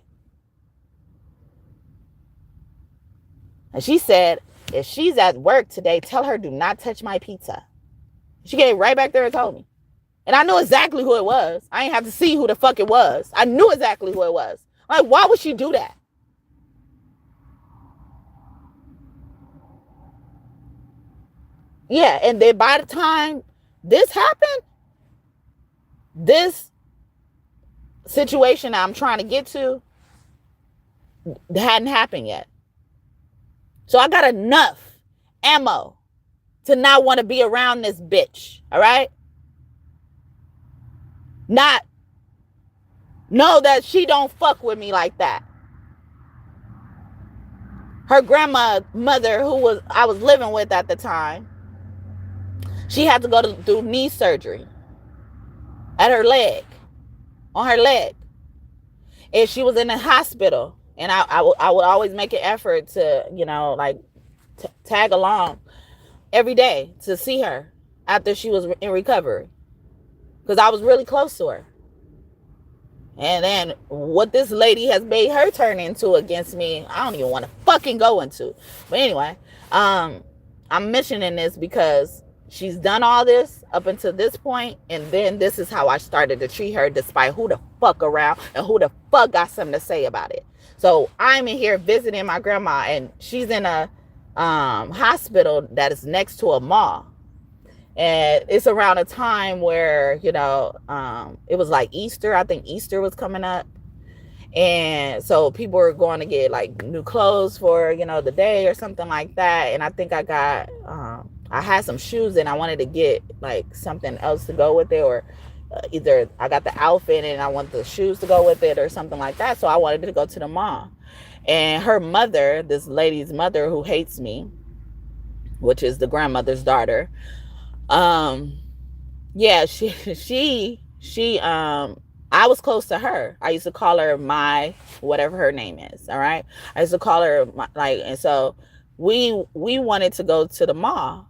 And she said, if she's at work today, tell her do not touch my pizza. She came right back there and told me. And I knew exactly who it was. I didn't have to see who the fuck it was. I knew exactly who it was. Like, why would she do that? Yeah, and then by the time this happened, this situation I'm trying to get to hadn't happened yet. So I got enough ammo to not want to be around this bitch. All right? Not know that she don't fuck with me like that. Her grandmother, who I was living with at the time, she had to go to do knee surgery at her leg, on her leg. And she was in the hospital. And I would always make an effort to, like tag along every day to see her after she was in recovery. Because I was really close to her. And then what this lady has made her turn into against me, I don't even want to fucking go into. But anyway, I'm mentioning this because she's done all this up until this point, and then this is how I started to treat her, despite who the fuck around and who the fuck got something to say about it. So I'm in here visiting my grandma, and she's in a hospital that is next to a mall. And it's around a time where, you know, it was like Easter. I think Easter was coming up. And so people were going to get like new clothes for, you know, the day or something like that. And I think I got, I had some shoes and I wanted to get like something else to go with it, or either I got the outfit and I want the shoes to go with it or something like that. So I wanted to go to the mall. And her mother, this lady's mother who hates me, which is the grandmother's daughter, yeah, I was close to her. I used to call her my, whatever her name is. All right. I used to call her my, like, and so we wanted to go to the mall,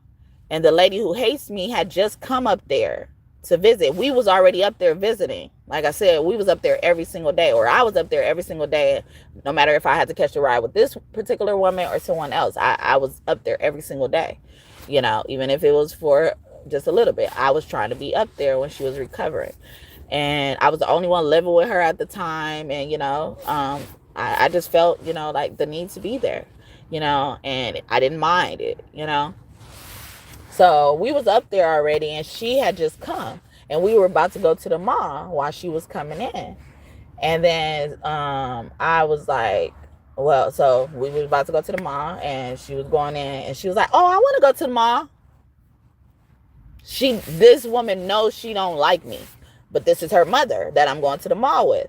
and the lady who hates me had just come up there to visit. We was already up there visiting. Like I said, we was up there every single day, or I was up there every single day, no matter if I had to catch a ride with this particular woman or someone else. I was up there every single day, you know, even if it was for just a little bit. I was trying to be up there when she was recovering. And I was the only one living with her at the time. And, you know, I just felt, you know, like the need to be there, you know, and I didn't mind it, you know. So we was up there already, and she had just come, and we were about to go to the mall while she was coming in. And then I was like, well, so we was about to go to the mall, and she was going in, and she was like, oh, I want to go to the mall. This woman knows she don't like me, but this is her mother that I'm going to the mall with.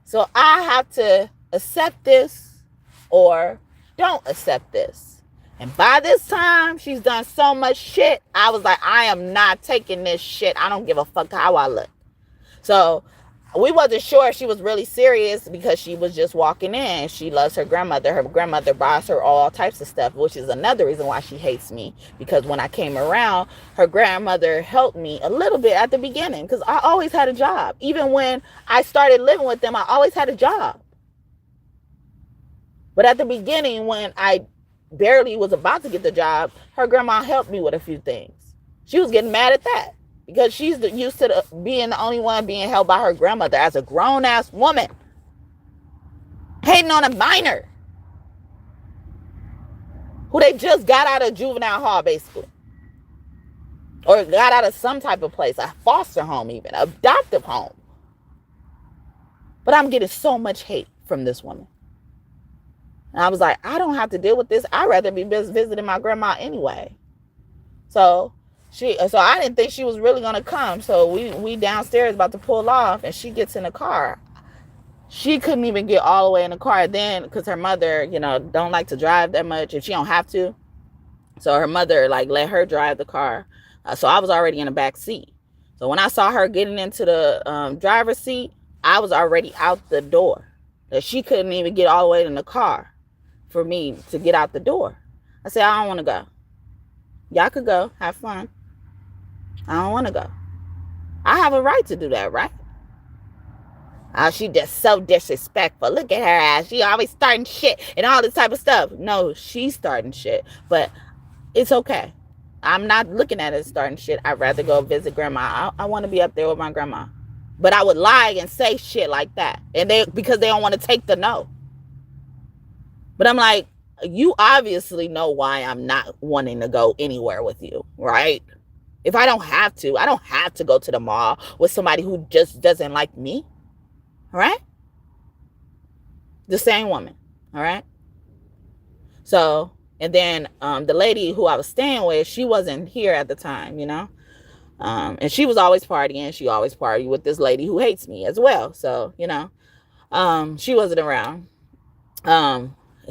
So I have to accept this or don't accept this. And by this time, she's done so much shit. I was like, I am not taking this shit. I don't give a fuck how I look. So we wasn't sure if she was really serious, because she was just walking in. She loves her grandmother. Her grandmother buys her all types of stuff, which is another reason why she hates me. Because when I came around, her grandmother helped me a little bit at the beginning, because I always had a job. Even when I started living with them, I always had a job. But at the beginning, when I barely was about to get the job, her grandma helped me with a few things. She was getting mad at that, because she's used to being the only one being held by her grandmother as a grown-ass woman. Hating on a minor who they just got out of juvenile hall, basically. Or got out of some type of place, a foster home even, adoptive home. But I'm getting so much hate from this woman. And I was like, I don't have to deal with this. I'd rather be visiting my grandma anyway. So I didn't think she was really going to come. So we downstairs about to pull off, and she gets in the car. She couldn't even get all the way in the car then, because her mother, you know, don't like to drive that much, and she don't have to. So her mother like let her drive the car. So I was already in the back seat. So when I saw her getting into the driver's seat, I was already out the door. That she couldn't even get all the way in the car for me to get out the door. I said, I don't want to go. Y'all could go, have fun. I don't want to go. I have a right to do that, right? Oh, she just so disrespectful. Look at her ass. She always starting shit and all this type of stuff. No, she's starting shit. But it's okay. I'm not looking at it as starting shit. I'd rather go visit grandma. I want to be up there with my grandma. But I would lie and say shit like that. And because they don't want to take the no. But I'm like, you obviously know why I'm not wanting to go anywhere with you, right? If I don't have to go to the mall with somebody who just doesn't like me. All right? The same woman. All right? So, and then the lady who I was staying with, she wasn't here at the time, you know? And she was always partying. She always partied with this lady who hates me as well. So, you know, she wasn't around.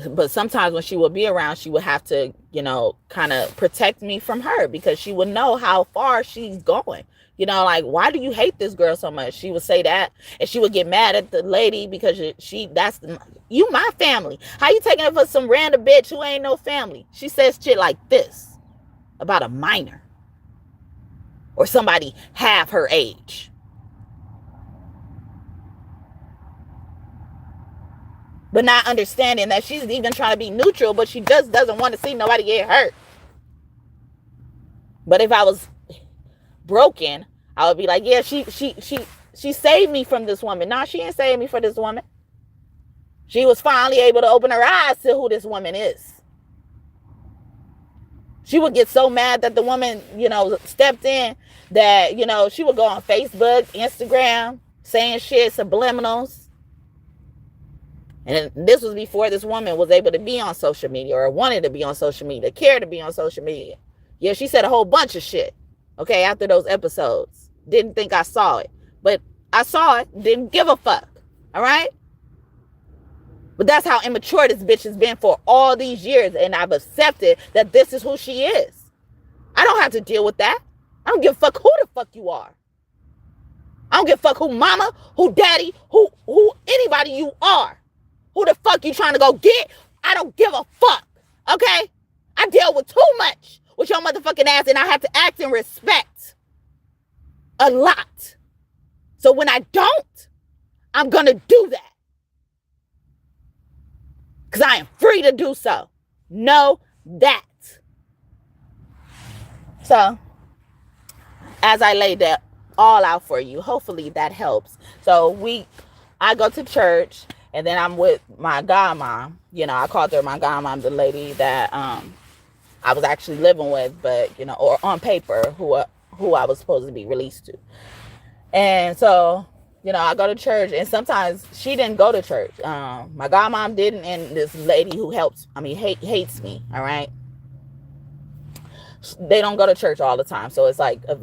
But sometimes when she would be around, she would have to, you know, kind of protect me from her, because she would know how far she's going. You know, like, why do you hate this girl so much? She would say that, and she would get mad at the lady because you my family. How you taking it for some random bitch who ain't no family? She says shit like this about a minor or somebody half her age. But not understanding that she's even trying to be neutral, but she just doesn't want to see nobody get hurt. But if I was broken, I would be like, yeah, she saved me from this woman. No, she didn't save me for this woman. She was finally able to open her eyes to who this woman is. She would get so mad that the woman, stepped in, that, she would go on Facebook, Instagram, saying shit, subliminals. And this was before this woman was able to be on social media, or wanted to be on social media, cared to be on social media. Yeah, she said a whole bunch of shit, okay, after those episodes. Didn't think I saw it. But I saw it, didn't give a fuck, all right? But that's how immature this bitch has been for all these years, and I've accepted that this is who she is. I don't have to deal with that. I don't give a fuck who the fuck you are. I don't give a fuck who mama, who daddy, who anybody you are. Who the fuck you trying to go get? I don't give a fuck, okay? I deal with too much with your motherfucking ass, and I have to act in respect a lot. So when I don't, I'm gonna do that. Because I am free to do so. Know that. So, as I laid that all out for you, hopefully that helps. So, I go to church, and then I'm with my godmom. I called her my godmom, the lady that I was actually living with, but, or on paper, who I was supposed to be released to. And so, I go to church, and sometimes she didn't go to church. My godmom didn't, and this lady who hates me, all right? They don't go to church all the time, so it's like a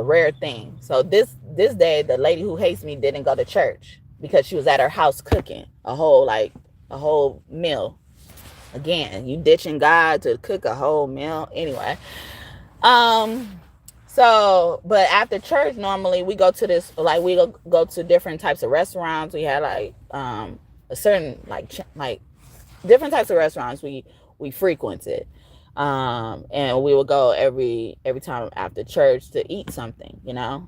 rare thing. So this day, the lady who hates me didn't go to church because she was at her house cooking a whole meal. Again, you ditching God to cook a whole meal. Anyway, so, but after church, normally we go to this, we go to different types of restaurants. We had a certain different types of restaurants we frequented. And we would go every time after church to eat something,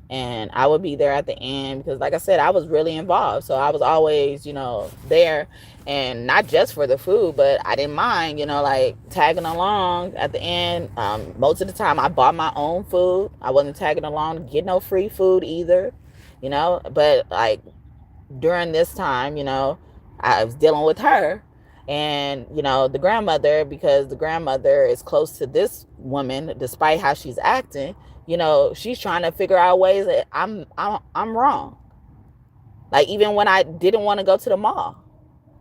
and I would be there at the end because, like I said, I was really involved. So I was always, there, and not just for the food, but I didn't mind, tagging along at the end. Most of the time I bought my own food. I wasn't tagging along to get no free food either, but during this time, I was dealing with her. And, the grandmother, because the grandmother is close to this woman, despite how she's acting, she's trying to figure out ways that I'm wrong. Like, even when I didn't want to go to the mall,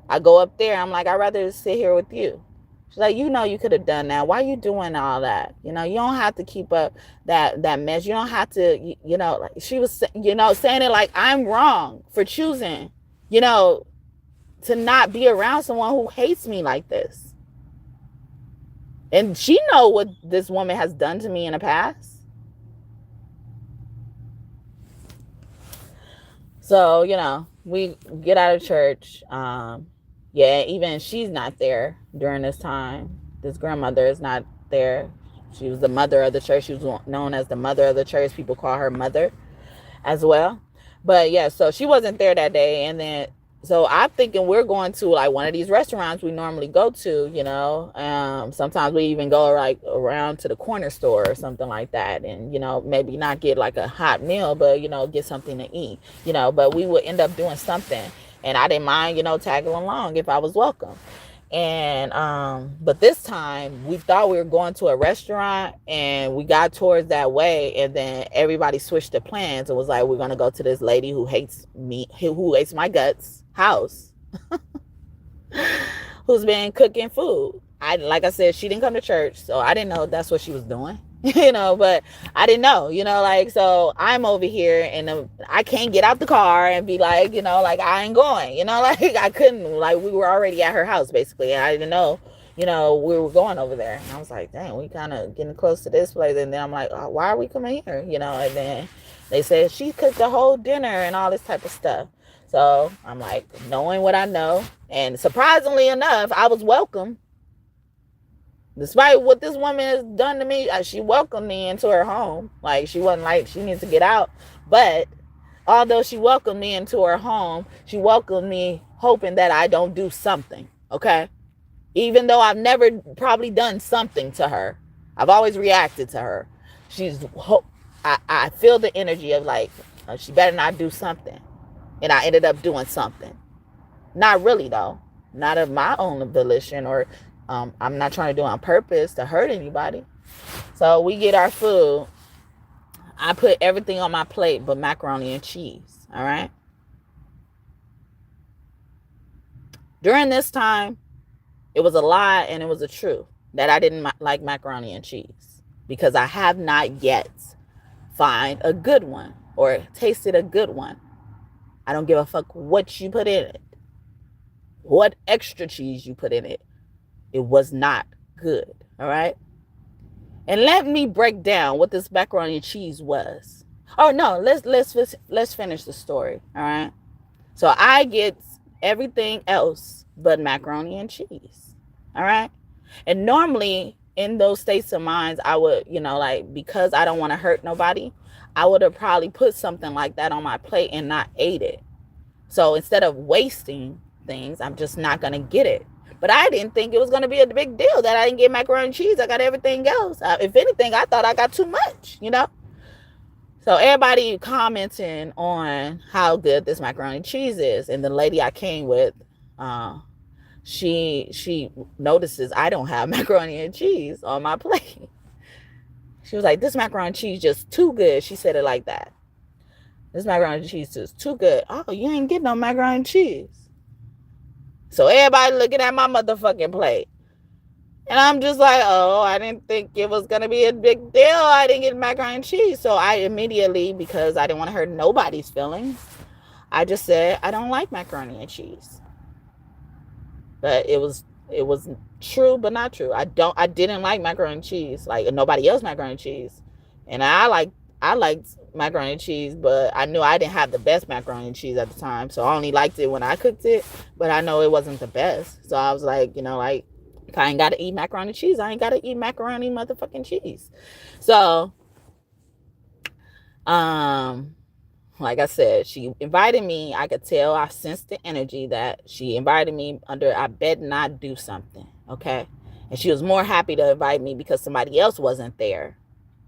I go up there. I'm like, I'd rather sit here with you. She's like, you could have done that. Why are you doing all that? You don't have to keep up that mess. You don't have to, she was, saying it like I'm wrong for choosing, to not be around someone who hates me like this. And she know what this woman has done to me in the past. So, we get out of church. Even she's not there during this time. This grandmother is not there. She was the mother of the church. She was known as the mother of the church. People call her mother as well. But yeah, so she wasn't there that day. And then, so I'm thinking we're going to one of these restaurants we normally go to, sometimes we even go around to the corner store or something like that. And, maybe not get a hot meal, but, get something to eat, but we would end up doing something. And I didn't mind, tagging along if I was welcome. And, but this time we thought we were going to a restaurant, and we got towards that way. And then everybody switched the plans and was like, we're going to go to this lady who hates me, who hates my guts house, who's been cooking food. Like I said, she didn't come to church, so I didn't know that's what she was doing, but I didn't know, so I'm over here, and I can't get out the car and be like, I ain't going, I couldn't, we were already at her house basically, and I didn't know, we were going over there. And I was like, dang, we kind of getting close to this place. And then I'm like, oh, why are we coming here? And then they said she cooked the whole dinner and all this type of stuff. So I'm like, knowing what I know, and surprisingly enough, I was welcome. Despite what this woman has done to me, she welcomed me into her home. She wasn't like she needs to get out. But although she welcomed me into her home, she welcomed me hoping that I don't do something, okay? Even though I've never probably done something to her. I've always reacted to her. I feel the energy of like, she better not do something. And I ended up doing something. Not really though. Not of my own volition, or I'm not trying to do it on purpose to hurt anybody. So we get our food. I put everything on my plate but macaroni and cheese. All right. During this time, it was a lie and it was a truth that I didn't like macaroni and cheese because I have not yet find a good one or tasted a good one. I don't give a fuck what you put in it, what extra cheese you put in it. It was not good. All right. And let me break down what this macaroni and cheese was. Oh no, let's finish the story. All right. So I get everything else but macaroni and cheese. All right. And normally in those states of mind, I would, like, because I don't want to hurt nobody, I would have probably put something like that on my plate and not ate it. So instead of wasting things, I'm just not going to get it. But I didn't think it was going to be a big deal that I didn't get macaroni and cheese. I got everything else. If anything, I thought I got too much, So everybody commenting on how good this macaroni and cheese is. And the lady I came with, she notices I don't have macaroni and cheese on my plate. She was like, this macaroni and cheese just too good. She said it like that. This macaroni and cheese is too good. Oh, you ain't getting no macaroni and cheese. So everybody looking at my motherfucking plate. And I'm just like, oh, I didn't think it was going to be a big deal. I didn't get macaroni and cheese. So I immediately, because I didn't want to hurt nobody's feelings, I just said, I don't like macaroni and cheese. But it was true, but not true. I didn't like macaroni and cheese, like nobody else macaroni and cheese. And I liked macaroni and cheese, but I knew I didn't have the best macaroni and cheese at the time. So I only liked it when I cooked it, but I know it wasn't the best. So I was like, like, if I ain't got to eat macaroni and cheese, I ain't got to eat macaroni motherfucking cheese. So, like I said, she invited me. I could tell, I sensed the energy that she invited me under, I bet not do something. Okay. And she was more happy to invite me because somebody else wasn't there.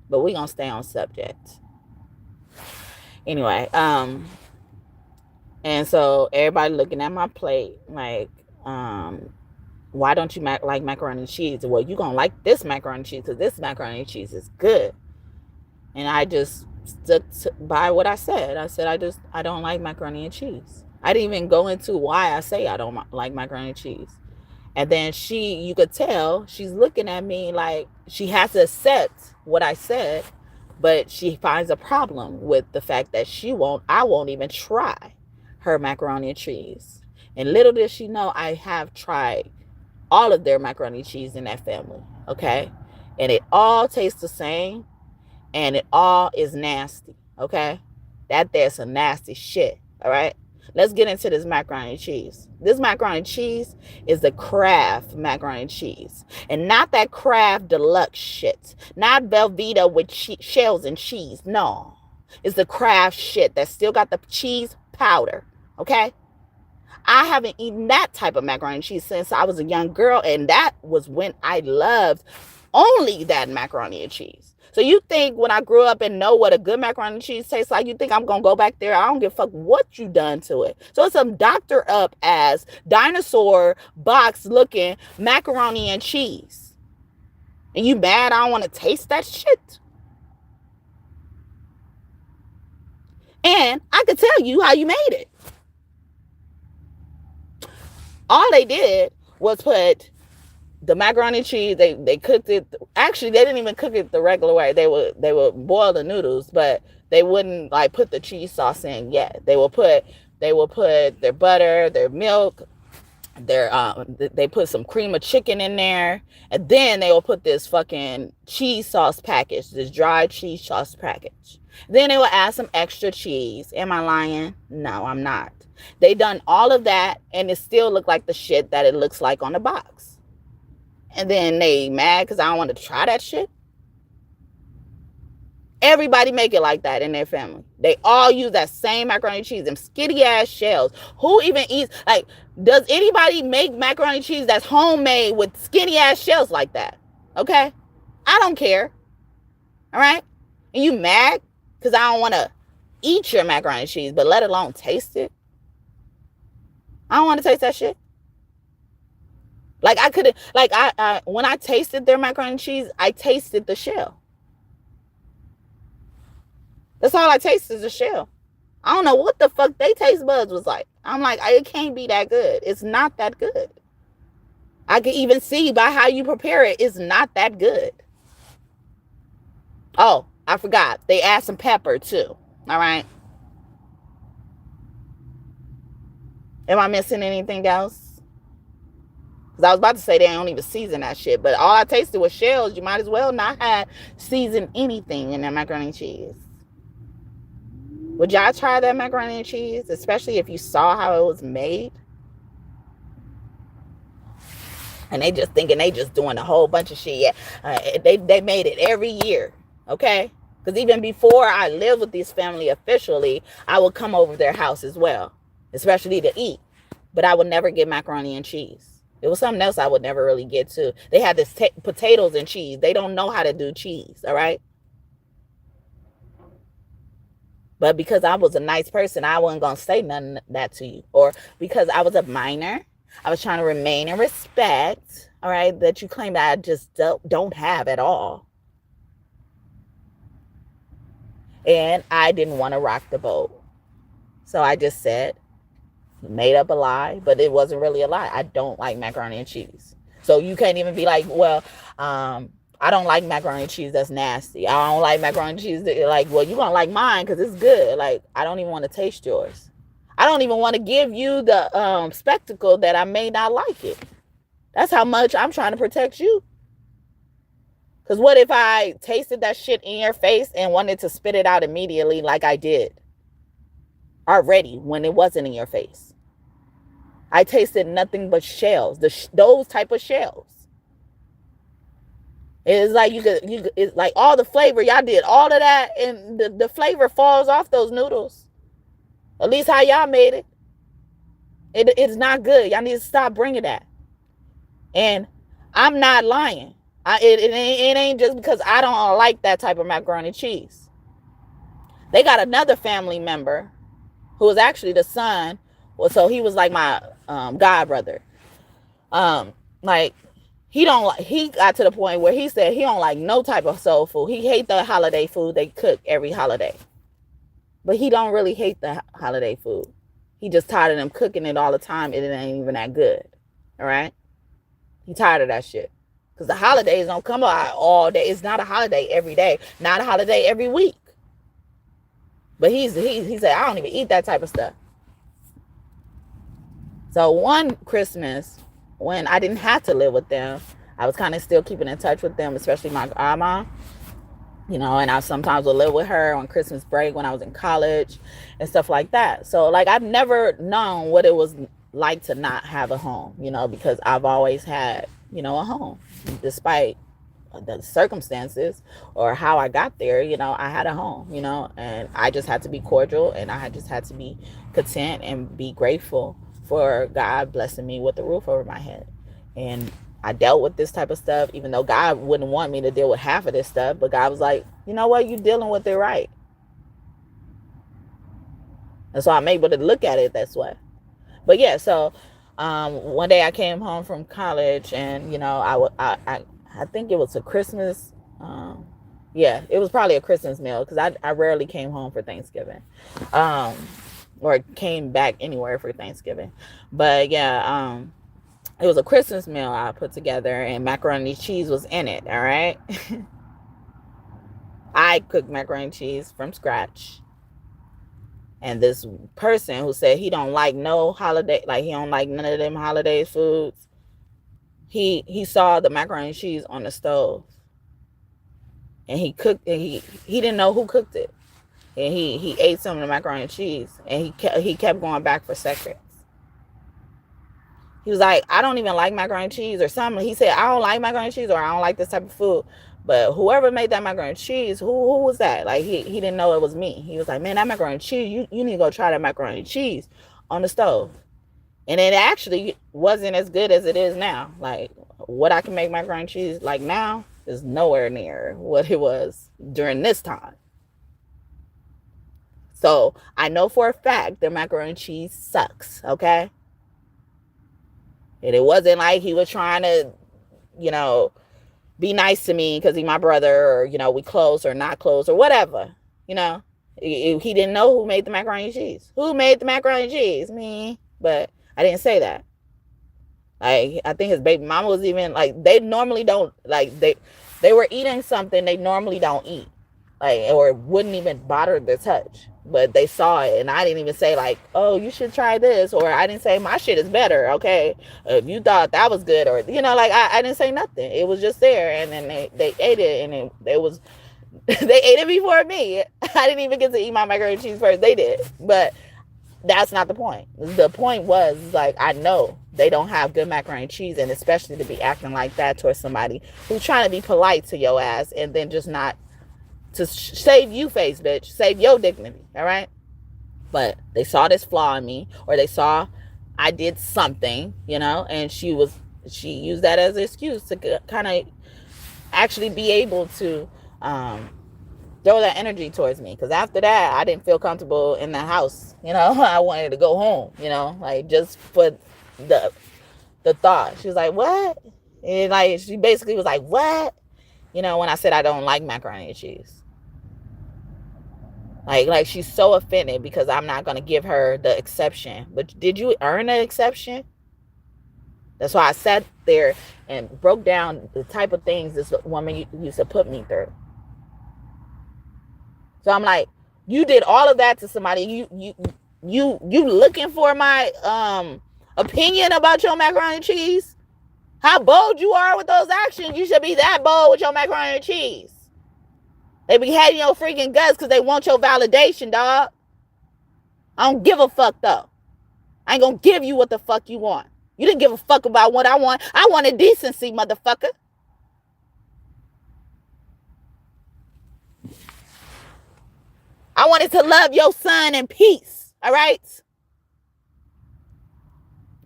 But we're going to stay on subject. Anyway, and so everybody looking at my plate like, why don't you like macaroni and cheese? Well, you going to like this macaroni and cheese because this macaroni and cheese is good. And I just stuck by what I said. I said, I don't like macaroni and cheese. I didn't even go into why I say I don't like macaroni and cheese. And then you could tell she's looking at me like she has to accept what I said, but she finds a problem with the fact that I won't even try her macaroni and cheese. And little did she know, I have tried all of their macaroni and cheese in that family. Okay. And it all tastes the same. And it all is nasty. Okay. There's some nasty shit. All right. Let's get into this macaroni and cheese. This macaroni and cheese is the Kraft macaroni and cheese. And not that Kraft deluxe shit. Not Velveeta with shells and cheese. No. It's the Kraft shit that still got the cheese powder. Okay? I haven't eaten that type of macaroni and cheese since I was a young girl. And that was when I loved only that macaroni and cheese. So you think when I grew up and know what a good macaroni and cheese tastes like, you think I'm going to go back there? I don't give a fuck what you done to it. So it's some doctor up ass dinosaur box looking macaroni and cheese. And you mad I don't want to taste that shit? And I could tell you how you made it. All they did was put the macaroni and cheese, they cooked it. Actually, they didn't even cook it the regular way. They would boil the noodles, but they wouldn't like put the cheese sauce in yet. They will put their butter, their milk, they put some cream of chicken in there, and then they will put this fucking cheese sauce package, this dry cheese sauce package. Then they will add some extra cheese. Am I lying? No, I'm not. They done all of that, and it still looked like the shit that it looks like on the box. And then they mad because I don't want to try that shit. Everybody make it like that in their family. They all use that same macaroni and cheese, them skitty ass shells. Who even eats, like, does anybody make macaroni and cheese that's homemade with skinny ass shells like that? Okay? I don't care. All right? And you mad because I don't want to eat your macaroni and cheese, but let alone taste it? I don't want to taste that shit. Like I couldn't, like I when I tasted their macaroni and cheese, I tasted the shell. That's all I tasted is the shell. I don't know what the fuck they taste buds was like. I'm like, it can't be that good. It's not that good. I can even see by how you prepare it, it's not that good. Oh, I forgot. They add some pepper too. All right. Am I missing anything else? Because I was about to say they don't even season that shit. But all I tasted was shells. You might as well not have seasoned anything in that macaroni and cheese. Would y'all try that macaroni and cheese? Especially if you saw how it was made? And they just thinking they just doing a whole bunch of shit. Yeah, they made it every year. Okay? Because even before I lived with this family officially, I would come over their house as well. Especially to eat. But I would never get macaroni and cheese. It was something else I would never really get to. They had this potatoes and cheese. They don't know how to do cheese, all right? But because I was a nice person, I wasn't going to say none of that to you. Or because I was a minor, I was trying to remain in respect, all right, that you claim that I just don't have at all. And I didn't want to rock the boat. So I just said, made up a lie, but it wasn't really a lie. I don't like macaroni and cheese. So you can't even be like, well, I don't like macaroni and cheese. That's nasty. I don't like macaroni and cheese. Like, well, you're going to like mine because it's good. Like, I don't even want to taste yours. I don't even want to give you the spectacle that I may not like it. That's how much I'm trying to protect you. Because what if I tasted that shit in your face and wanted to spit it out immediately like I did already when it wasn't in your face? I tasted nothing but shells, those type of shells. It's like it's like all the flavor, y'all did all of that, and the flavor falls off those noodles. At least how y'all made it. It's not good. Y'all need to stop bringing that. And I'm not lying. It ain't just because I don't like that type of macaroni and cheese. They got another family member who was actually the son. Well, so he was like my god brother. Like he got to the point where he said he don't like no type of soul food. He hate the holiday food they cook every holiday. But he don't really hate the holiday food. He just tired of them cooking it all the time. It ain't even that good. All right? He tired of that shit. Because the holidays don't come out all day. It's not a holiday every day. Not a holiday every week. But he said, I don't even eat that type of stuff. So one Christmas, when I didn't have to live with them, I was kind of still keeping in touch with them, especially my grandma. You know, and I sometimes would live with her on Christmas break when I was in college and stuff like that. So, like, I've never known what it was like to not have a home, you know, because I've always had, you know, a home. Despite the circumstances or how I got there, you know, I had a home, you know, and I just had to be cordial and I just had to be content and be grateful for God blessing me with a roof over my head. And I dealt with this type of stuff, even though God wouldn't want me to deal with half of this stuff. But God was like, you know what? You're dealing with it right. And so I'm able to look at it this way. But yeah, so one day I came home from college and, you know, I think it was a Christmas. Yeah, it was probably a Christmas meal because I rarely came home for Thanksgiving. Or came back anywhere for Thanksgiving. But yeah, it was a Christmas meal I put together and macaroni and cheese was in it, all right? I cooked macaroni and cheese from scratch. And this person who said he don't like no holiday, like he don't like none of them holiday foods, he saw the macaroni and cheese on the stove. And he cooked, and he didn't know who cooked it. And he ate some of the macaroni and cheese. And he kept going back for seconds. He was like, I don't even like macaroni and cheese or something. He said, I don't like macaroni and cheese or I don't like this type of food. But whoever made that macaroni and cheese, who was that? Like, he didn't know it was me. He was like, man, that macaroni and cheese, you need to go try that macaroni and cheese on the stove. And it actually wasn't as good as it is now. Like, what I can make macaroni and cheese like now, is nowhere near what it was during this time. So I know for a fact the macaroni and cheese sucks, okay? And it wasn't like he was trying to, be nice to me because he's my brother, or, we close or not close or whatever, He didn't know who made the macaroni and cheese. Who made the macaroni and cheese? Me. But I didn't say that. Like, I think his baby mama was even, like, they normally don't, like, they were eating something they normally don't eat. Like, or wouldn't even bother to touch. But they saw it, and I didn't even say, like, oh, you should try this, or I didn't say my shit is better, okay? If you thought that was good, or, like, I didn't say nothing. It was just there, and then they ate it, and it was, they ate it before me. I didn't even get to eat my macaroni and cheese first. They did. But that's not the point. The point was, like, I know they don't have good macaroni and cheese, and especially to be acting like that towards somebody who's trying to be polite to your ass, and then just not to save you face, bitch. Save your dignity, all right? But they saw this flaw in me, or they saw I did something, and she used that as an excuse to kind of actually be able to throw that energy towards me. Because after that, I didn't feel comfortable in the house, I wanted to go home, like, just for the thought. She was like, what? And, like, she basically was like, what? When I said I don't like macaroni and cheese. Like she's so offended because I'm not going to give her the exception. But did you earn an exception? That's why I sat there and broke down the type of things this woman used to put me through. So I'm like, you did all of that to somebody. You looking for my opinion about your macaroni and cheese? How bold you are with those actions. You should be that bold with your macaroni and cheese. They be hating your freaking guts because they want your validation, dog. I don't give a fuck, though. I ain't gonna give you what the fuck you want. You didn't give a fuck about what I want. I wanted decency, motherfucker. I wanted to love your son in peace, all right?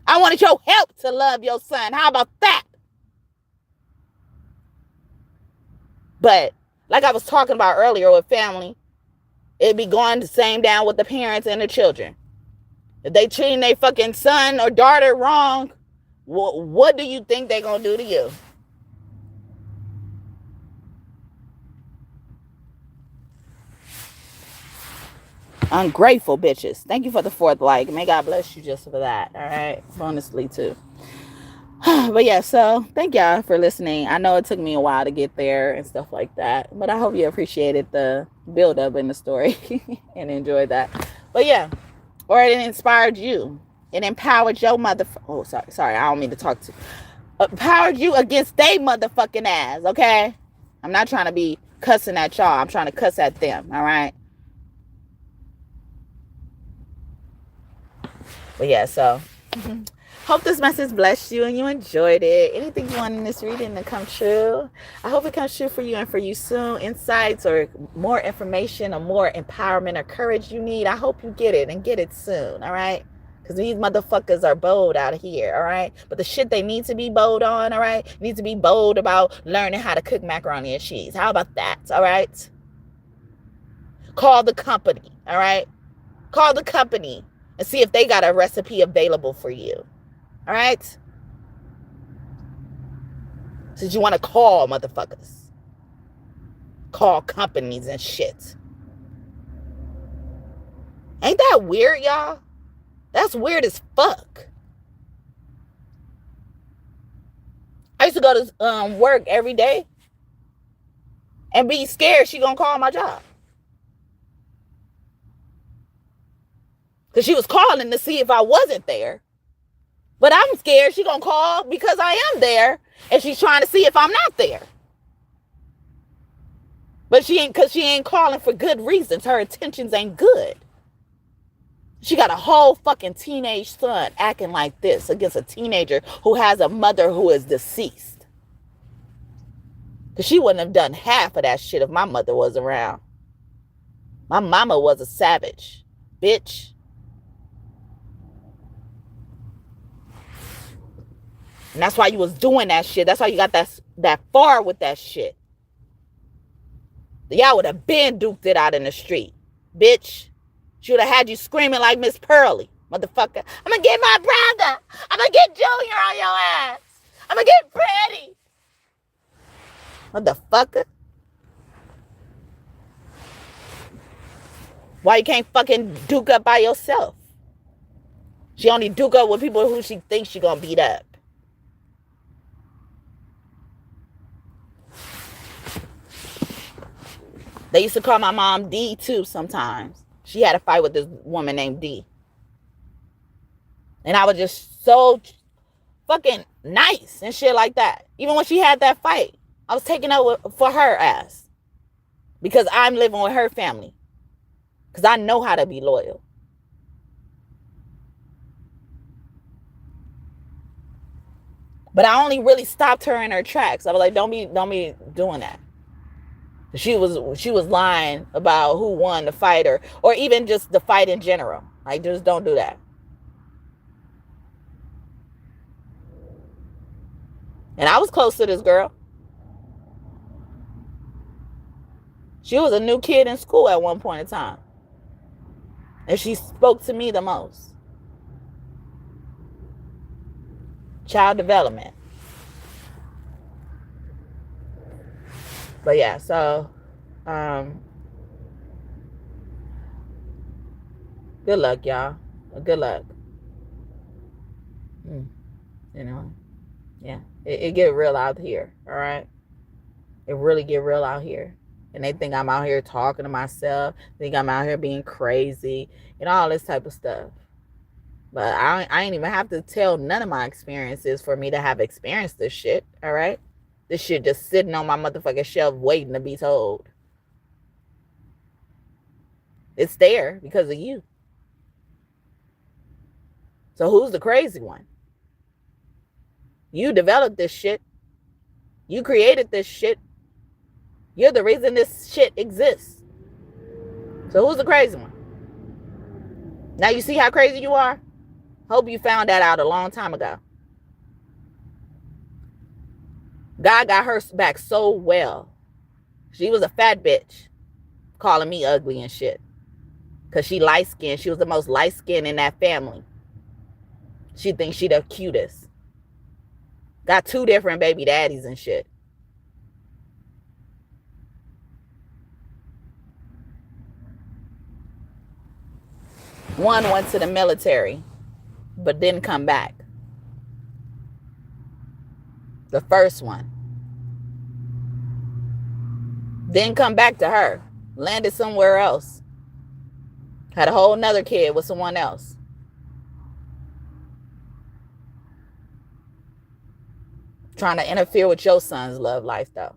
I wanted your help to love your son. How about that? But like I was talking about earlier with family, it'd be going the same down with the parents and the children. If they treating their fucking son or daughter wrong, what do you think they're going to do to you? Ungrateful bitches. Thank you for the 4th like. May God bless you just for that. All right. Honestly, too. But yeah, so thank y'all for listening. I know it took me a while to get there and stuff like that, but I hope you appreciated the build up in the story and enjoyed that. But yeah, or it inspired you. It empowered your sorry, I don't mean to talk to empowered you against they motherfucking ass, okay? I'm not trying to be cussing at y'all. I'm trying to cuss at them, all right? But yeah, so hope this message blessed you and you enjoyed it. Anything you want in this reading to come true, I hope it comes true for you and for you soon. Insights or more information or more empowerment or courage you need, I hope you get it and get it soon, all right? Because these motherfuckers are bold out here, all right? But the shit they need to be bold on, all right? Need to be bold about learning how to cook macaroni and cheese. How about that, all right? Call the company, all right? Call the company and see if they got a recipe available for you. All right? Since you want to call motherfuckers. Call companies and shit. Ain't that weird, y'all? That's weird as fuck. I used to go to work every day and be scared she gonna call my job. Because she was calling to see if I wasn't there. But I'm scared she gonna call because I am there and she's trying to see if I'm not there. But she ain't calling for good reasons. Her intentions ain't good. She got a whole fucking teenage son acting like this against a teenager who has a mother who is deceased. Because she wouldn't have done half of that shit if my mother was around. My mama was a savage. Bitch. And that's why you was doing that shit. That's why you got that that far with that shit. Y'all would have been duked it out in the street. Bitch. She would have had you screaming like Miss Pearly. Motherfucker. I'm gonna get my brother. I'm gonna get Junior on your ass. I'm gonna get Freddie. Motherfucker. Why you can't fucking duke up by yourself? She only duke up with people who she thinks she gonna beat up. They used to call my mom D too sometimes. She had a fight with this woman named D. And I was just so fucking nice and shit like that. Even when she had that fight, I was taking up for her ass. Because I'm living with her family. Because I know how to be loyal. But I only really stopped her in her tracks. I was like, don't be doing that. She was lying about who won the fight or even just the fight in general. Like, just don't do that. And I was close to this girl. She was a new kid in school at one point in time. And she spoke to me the most. Child development. But yeah, so good luck, y'all. Good luck. You know, yeah, it get real out here. All right, it really get real out here. And they think I'm out here talking to myself. Think I'm out here being crazy and all this type of stuff. But I ain't even have to tell none of my experiences for me to have experienced this shit. All right. This shit just sitting on my motherfucking shelf waiting to be told. It's there because of you. So who's the crazy one? You developed this shit. You created this shit. You're the reason this shit exists. So who's the crazy one? Now you see how crazy you are? Hope you found that out a long time ago. God got her back so well. She was a fat bitch calling me ugly and shit. Because she light-skinned. She was the most light-skinned in that family. She thinks she the cutest. Got 2 different baby daddies and shit. One went to the military, but didn't come back. The first one didn't come back to her. Landed somewhere else. Had a whole nother kid with someone else. Trying to interfere with your son's love life, though.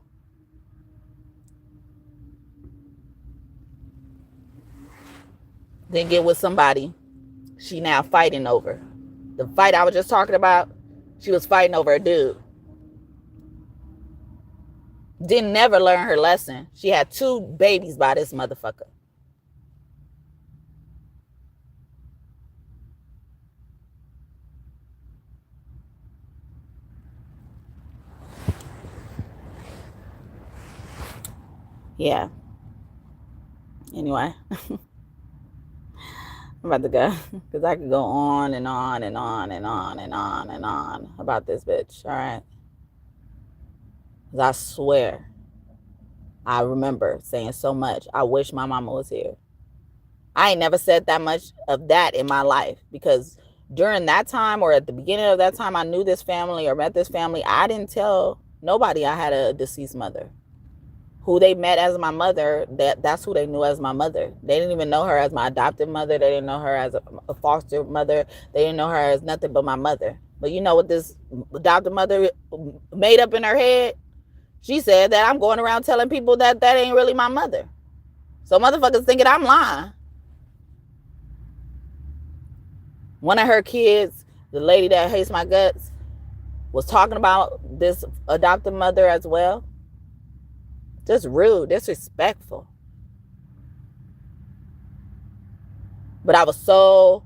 Then get with somebody she now fighting over. The fight I was just talking about, she was fighting over a dude. Didn't never learn her lesson. She had 2 babies by this motherfucker. Yeah. Anyway. I'm about to go. Because I could go on and on and on and on and on and on about this bitch. All right. Because I swear, I remember saying so much. I wish my mama was here. I ain't never said that much of that in my life. Because during that time or at the beginning of that time I knew this family or met this family, I didn't tell nobody I had a deceased mother. Who they met as my mother, that's who they knew as my mother. They didn't even know her as my adopted mother. They didn't know her as a foster mother. They didn't know her as nothing but my mother. But you know what this adopted mother made up in her head? She said that I'm going around telling people that ain't really my mother. So motherfuckers thinking I'm lying. One of her kids, the lady that hates my guts, was talking about this adopted mother as well. Just rude, disrespectful. But I was so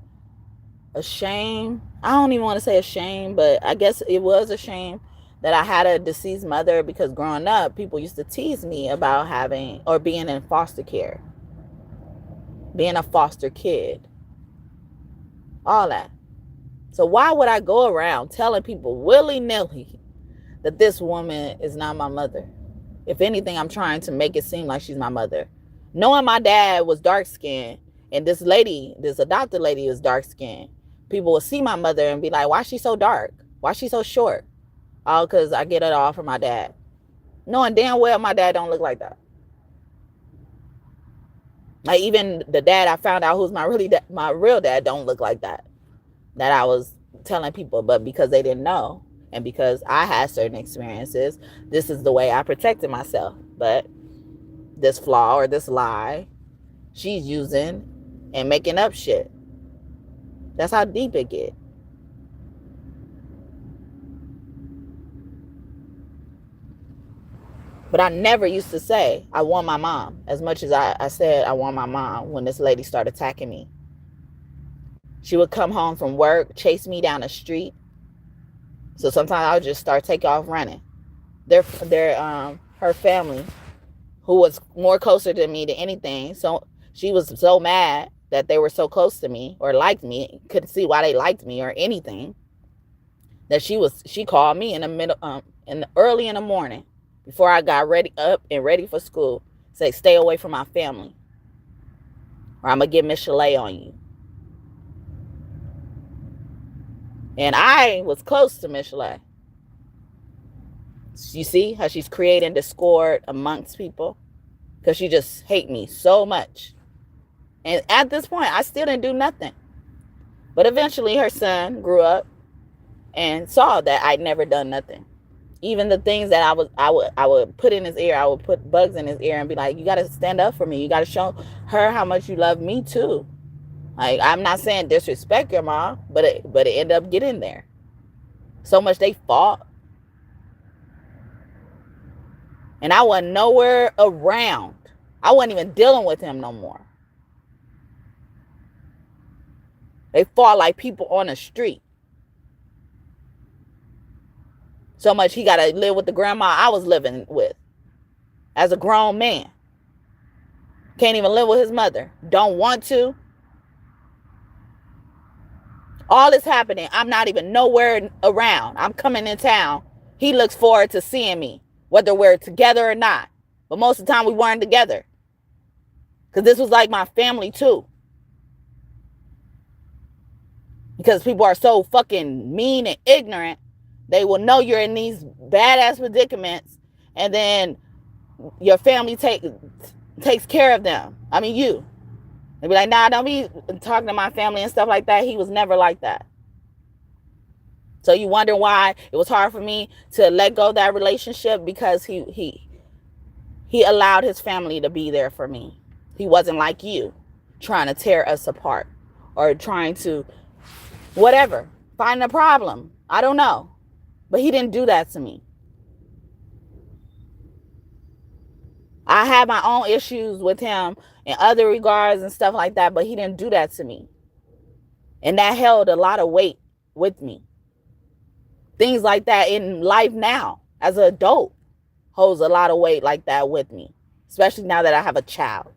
ashamed. I don't even want to say ashamed, but I guess it was a shame that I had a deceased mother, because growing up, people used to tease me about having or being in foster care, being a foster kid, all that. So why would I go around telling people willy-nilly that this woman is not my mother? If anything, I'm trying to make it seem like she's my mother. Knowing my dad was dark-skinned and this lady, this adopted lady, is dark-skinned, people will see my mother and be like, why is she so dark? Why is she so short? All because I get it all from my dad. Knowing damn well my dad don't look like that. Like, even the dad I found out who's my real dad don't look like that I was telling people. But because they didn't know, and because I had certain experiences, this is the way I protected myself. But this flaw or this lie, she's using and making up shit. That's how deep it gets. But I never used to say I want my mom as much as I said I want my mom when this lady started attacking me. She would come home from work, chase me down the street. So sometimes I would just start taking off running. Her family, who was more closer to me than anything, so she was so mad that they were so close to me or liked me, couldn't see why they liked me or anything, that she called me in the middle, early in the morning, before I got up and ready for school, say, stay away from my family, or I'm gonna get Miss Chalet on you. And I was close to Miss Chalet. You see how she's creating discord amongst people? Because she just hate me so much. And at this point, I still didn't do nothing. But eventually her son grew up and saw that I'd never done nothing. Even the things that I would put in his ear, I would put bugs in his ear and be like, you got to stand up for me. You got to show her how much you love me too. Like, I'm not saying disrespect your mom, but it ended up getting there. So much they fought. And I wasn't nowhere around. I wasn't even dealing with him no more. They fought like people on the street. So much he got to live with the grandma I was living with as a grown man. Can't even live with his mother. Don't want to. All is happening. I'm not even nowhere around. I'm coming in town. He looks forward to seeing me, whether we're together or not. But most of the time we weren't together. Because this was like my family too. Because people are so fucking mean and ignorant. They will know you're in these badass predicaments, and then your family takes care of them. I mean, you. They be like, nah, don't be talking to my family and stuff like that. He was never like that. So you wonder why it was hard for me to let go of that relationship, because he allowed his family to be there for me. He wasn't like you, trying to tear us apart or trying to whatever, find a problem. I don't know. But he didn't do that to me. I had my own issues with him in other regards and stuff like that, but he didn't do that to me. And that held a lot of weight with me. Things like that in life now, as an adult, holds a lot of weight like that with me. Especially now that I have a child.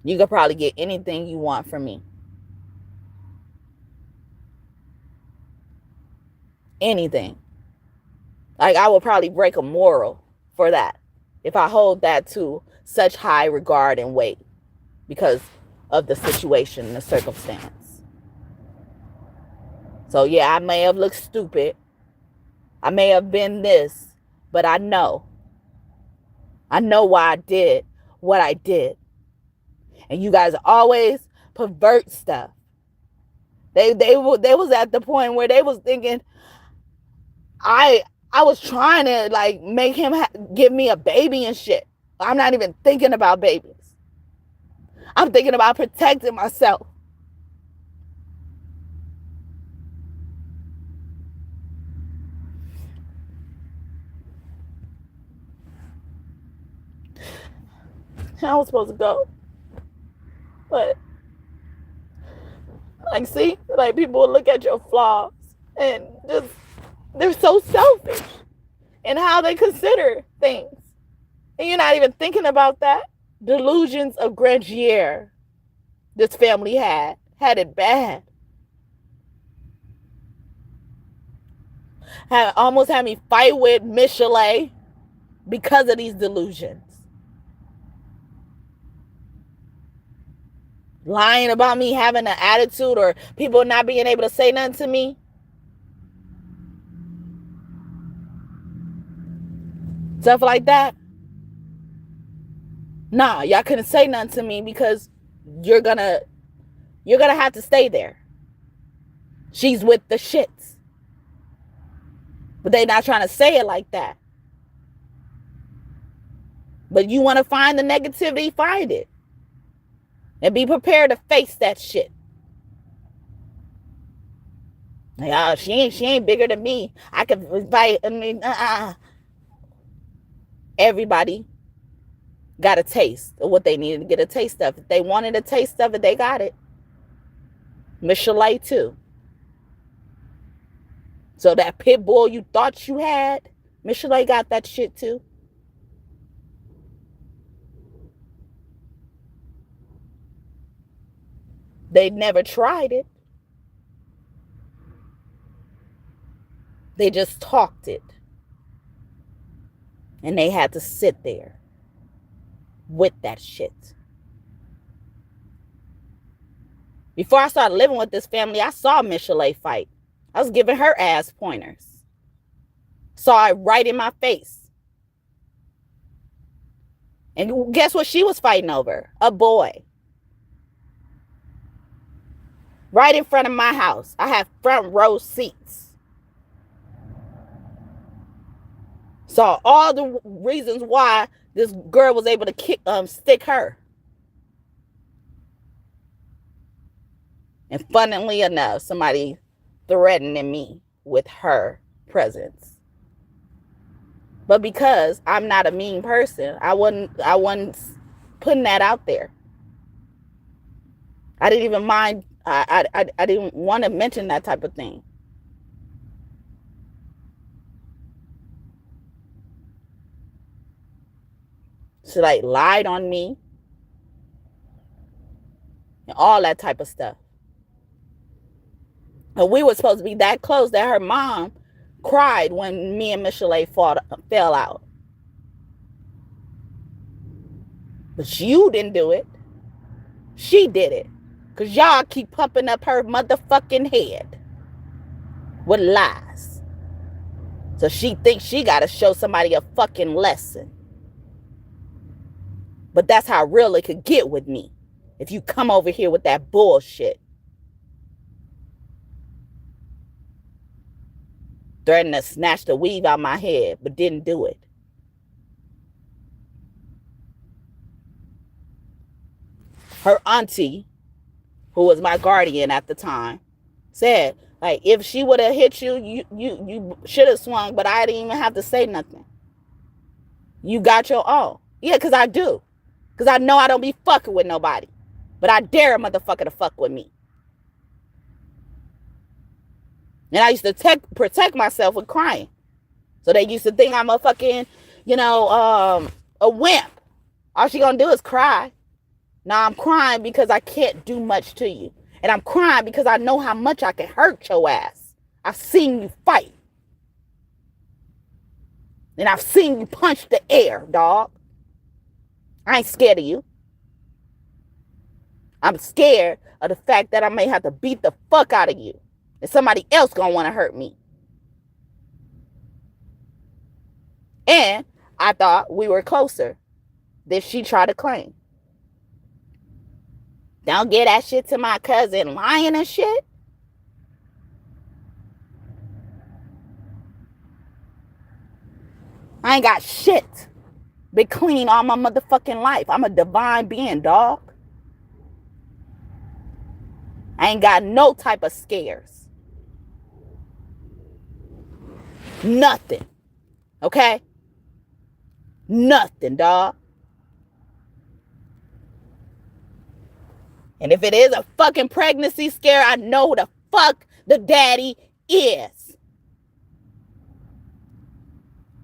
You could probably get anything you want from me. Anything. Like, I would probably break a moral for that if I hold that to such high regard and weight because of the situation and the circumstance. So yeah, I may have looked stupid. I may have been this, but I know why I did what I did. And you guys always pervert stuff. They was at the point where they was thinking I was trying to like make him give me a baby and shit. I'm not even thinking about babies. I'm thinking about protecting myself. I was supposed to go. But like, see, like people will look at your flaws And just, they're so selfish in how they consider things. And you're not even thinking about that. Delusions of grandeur this family had it bad. Almost had me fight with Miss Chalet because of these delusions. Lying about me having an attitude or people not being able to say nothing to me. Stuff like that. Nah, y'all couldn't say nothing to me because you're gonna have to stay there. She's with the shits. But they not trying to say it like that. But you want to find the negativity, find it. And be prepared to face that shit. Like, oh, she ain't bigger than me. I could invite, Everybody got a taste of what they needed to get a taste of. If they wanted a taste of it, they got it. Miss Chalet too. So that pit bull you thought you had, Miss Chalet got that shit too. They never tried it. They just talked it. And they had to sit there with that shit. Before I started living with this family, I saw Miss Chalet fight. I was giving her ass pointers. Saw it right in my face. And guess what she was fighting over? A boy. Right in front of my house. I have front row seats. Saw all the reasons why this girl was able to stick her. And funnily enough, somebody threatening me with her presence. But because I'm not a mean person, I wasn't putting that out there. I didn't even mind. I didn't want to mention that type of thing. She like lied on me and all that type of stuff. And we were supposed to be that close that her mom cried when me and Miss Chalet fell out. But you didn't do it. She did it. Because y'all keep pumping up her motherfucking head with lies. So she thinks she got to show somebody a fucking lesson. But that's how real it could get with me. If you come over here with that bullshit. Threatening to snatch the weave out my head, but didn't do it. Her auntie, who was my guardian at the time, said, like, if she would have hit you, you should have swung, but I didn't even have to say nothing. You got your own. Yeah, because I do. Because I know I don't be fucking with nobody. But I dare a motherfucker to fuck with me. And I used to protect myself with crying. So they used to think I'm a fucking, a wimp. All she gonna do is cry. Now I'm crying because I can't do much to you. And I'm crying because I know how much I can hurt your ass. I've seen you fight. And I've seen you punch the air, dog. I ain't scared of you. I'm scared of the fact that I may have to beat the fuck out of you. And somebody else gonna want to hurt me. And I thought we were closer than she tried to claim. Don't get that shit to my cousin lying and shit. I ain't got shit. Been clean all my motherfucking life. I'm a divine being, dog. I ain't got no type of scares. Nothing. Okay? Nothing, dog. And if it is a fucking pregnancy scare, I know who the fuck the daddy is.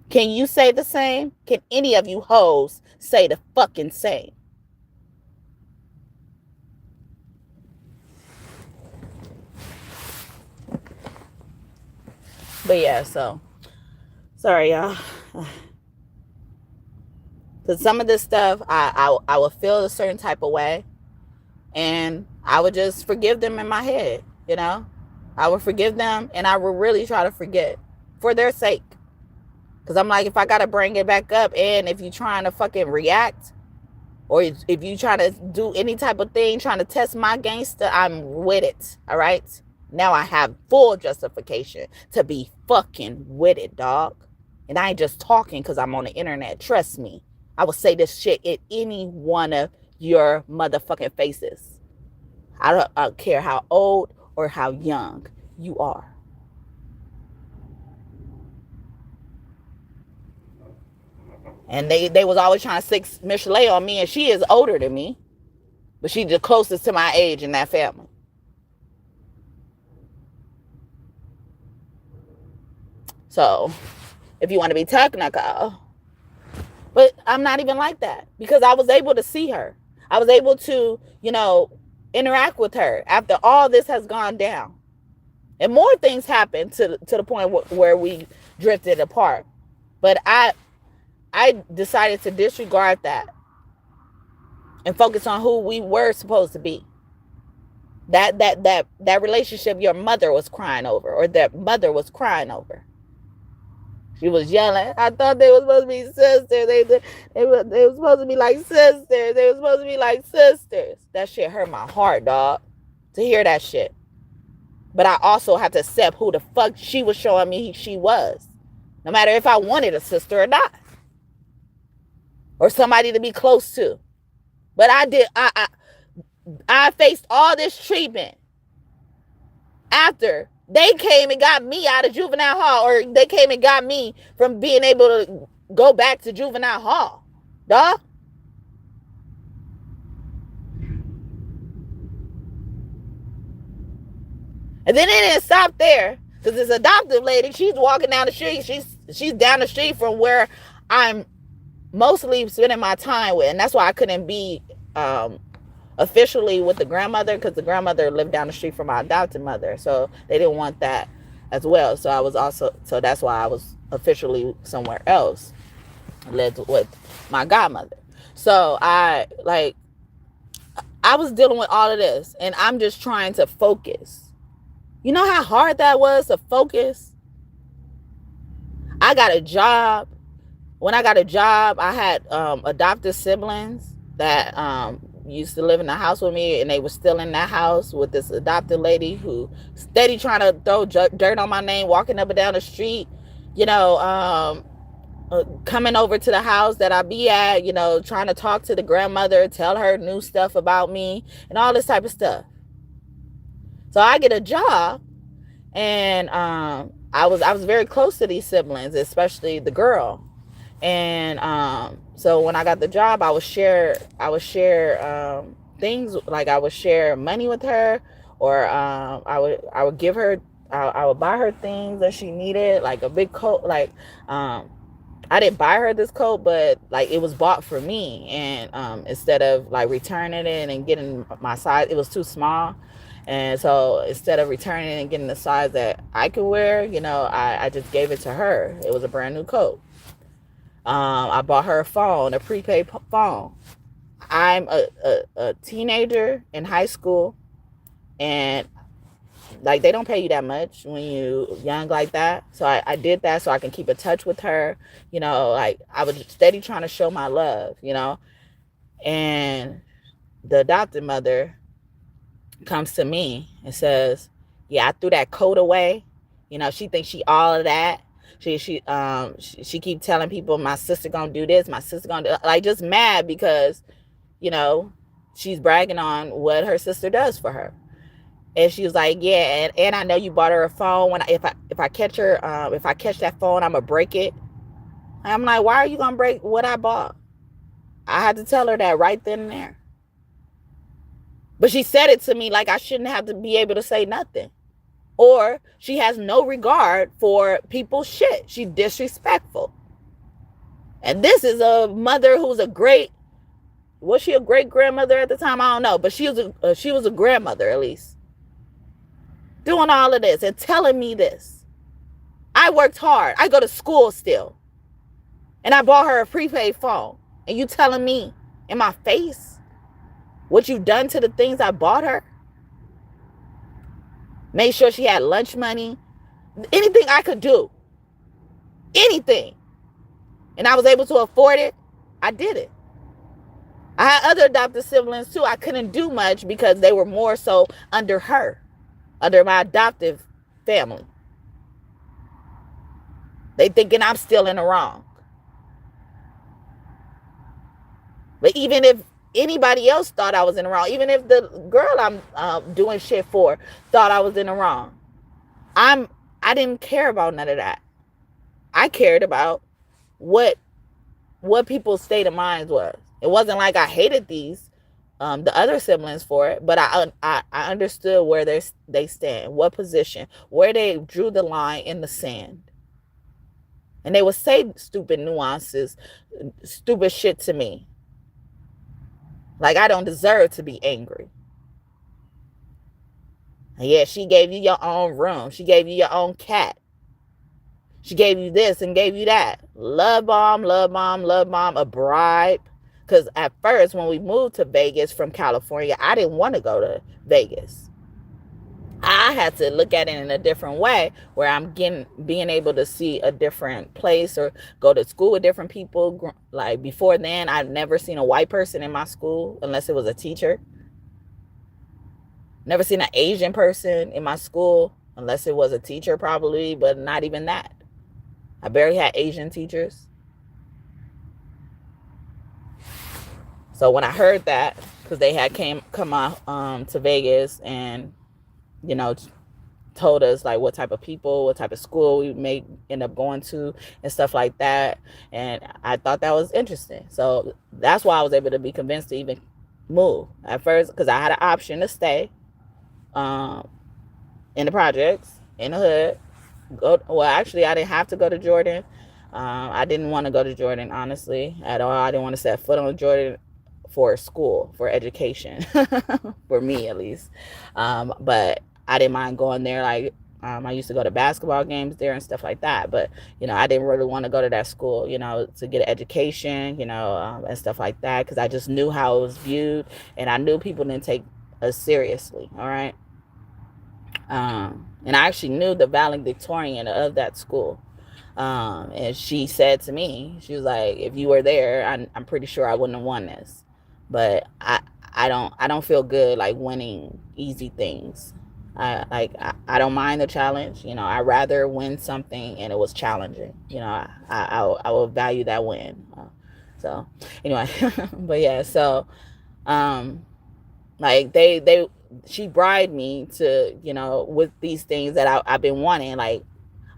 Can you say the same? Can any of you hoes say the fucking same? But yeah, so sorry, y'all. Because some of this stuff, I would feel a certain type of way, and I would just forgive them in my head, you know? I would forgive them, and I would really try to forget for their sake. Because I'm like, if I got to bring it back up, and if you're trying to fucking react, or if you trying to do any type of thing, trying to test my gangster, I'm with it, all right? Now I have full justification to be fucking with it, dog. And I ain't just talking because I'm on the internet. Trust me. I will say this shit in any one of your motherfucking faces. I don't care how old or how young you are. And they was always trying to stick Michelet on me, and she is older than me. But she's the closest to my age in that family. So, if you want to be technical. But I'm not even like that. Because I was able to see her. I was able to, interact with her after all this has gone down. And more things happened to the point where we drifted apart. But I decided to disregard that and focus on who we were supposed to be. That relationship your mother was crying over, or that mother was crying over. She was yelling. I thought they were supposed to be sisters. They were supposed to be like sisters. They were supposed to be like sisters. That shit hurt my heart, dog, to hear that shit. But I also have to accept who the fuck she was showing me she was. No matter if I wanted a sister or not. Or somebody to be close to. But I faced all this treatment after they came and got me out of juvenile hall, or they came and got me from being able to go back to juvenile hall. Dog. And then it didn't stop there, because this adoptive lady, she's walking down the street. She's down the street from where I'm mostly spending my time with, and that's why I couldn't be officially with the grandmother, because the grandmother lived down the street from my adopted mother, so they didn't want that as well. So that's why I was officially somewhere else, lived with my godmother. So I was dealing with all of this, and I'm just trying to focus. You know how hard that was to focus? I got a job. When I got a job, I had adopted siblings that used to live in the house with me, and they were still in that house with this adopted lady who steady trying to throw dirt on my name, walking up and down the street, coming over to the house that I be at, trying to talk to the grandmother, tell her new stuff about me, and all this type of stuff. So I get a job, and I was very close to these siblings, especially the girl. And so when I got the job, I would share things, like I would share money with her, or I would give her, I would buy her things that she needed, like a big coat. Like I didn't buy her this coat, but like it was bought for me, and instead of like returning it and getting my size, it was too small. And so instead of returning it and getting the size that I could wear, I just gave it to her. It was a brand new coat. I bought her a phone, a prepay phone. I'm a teenager in high school, and like they don't pay you that much when you young like that. So I did that so I can keep in touch with her. Like I was steady trying to show my love, and the adopted mother comes to me and says, yeah, I threw that coat away. She thinks she all of that. She keep telling people my sister gonna do this, my sister gonna do, like, just mad because she's bragging on what her sister does for her. And she was like, yeah, and I know you bought her a phone. If I catch her, if I catch that phone, I'm gonna break it. And I'm like, why are you gonna break what I bought? I had to tell her that right then and there. But she said it to me like I shouldn't have to be able to say nothing. or she has no regard for people's shit. She's disrespectful. And this is a mother who's was she a great grandmother at the time? I don't know, but she was a grandmother at least. Doing all of this and telling me this. I worked hard. I go to school still. And I bought her a prepaid phone. And you telling me in my face what you done to the things I bought her? Made sure she had lunch money. Anything I could do. Anything. And I was able to afford it. I did it. I had other adopted siblings too. I couldn't do much because they were more so under her. Under my adoptive family. They thinking I'm still in the wrong. But even if anybody else thought I was in the wrong, even if the girl I'm doing shit for thought I was in the wrong, I didn't care about none of that. I cared about what people's state of minds was. It wasn't like I hated the other siblings for it, but I understood where they stand, what position, where they drew the line in the sand. And they would say stupid nuances, stupid shit to me. Like I don't deserve to be angry. And yeah, she gave you your own room. She gave you your own cat. She gave you this and gave you that. Love bomb, a bribe. Because at first, when we moved to Vegas from California, I didn't want to go to Vegas. I had to look at it in a different way where I'm being able to see a different place or go to school with different people. Like before then, I'd never seen a white person in my school unless it was a teacher. Never seen an Asian person in my school unless it was a teacher probably, but not even that. I barely had Asian teachers. So when I heard that, because they had come out to Vegas and, you know, told us like what type of people, what type of school we may end up going to and stuff like that. And I thought that was interesting. So that's why I was able to be convinced to even move at first, because I had an option to stay in the projects, in the hood. Well, actually, I didn't have to go to Jordan. I didn't want to go to Jordan, honestly, at all. I didn't want to set foot on Jordan for school, for education, for me at least. But I didn't mind going there. Like, I used to go to basketball games there and stuff like that. But, you know, I didn't really want to go to that school, you know, to get an education, you know, and stuff like that. Because I just knew how it was viewed. And I knew people didn't take us seriously. All right. And I actually knew the valedictorian of that school. And she said to me, she was like, if you were there, I'm pretty sure I wouldn't have won this. But I don't feel good like winning easy things. I don't mind the challenge. You know, I'd rather win something and it was challenging. You know, I will value that win. So anyway, but yeah, so like she bribed me to, you know, with these things that I've been wanting. Like,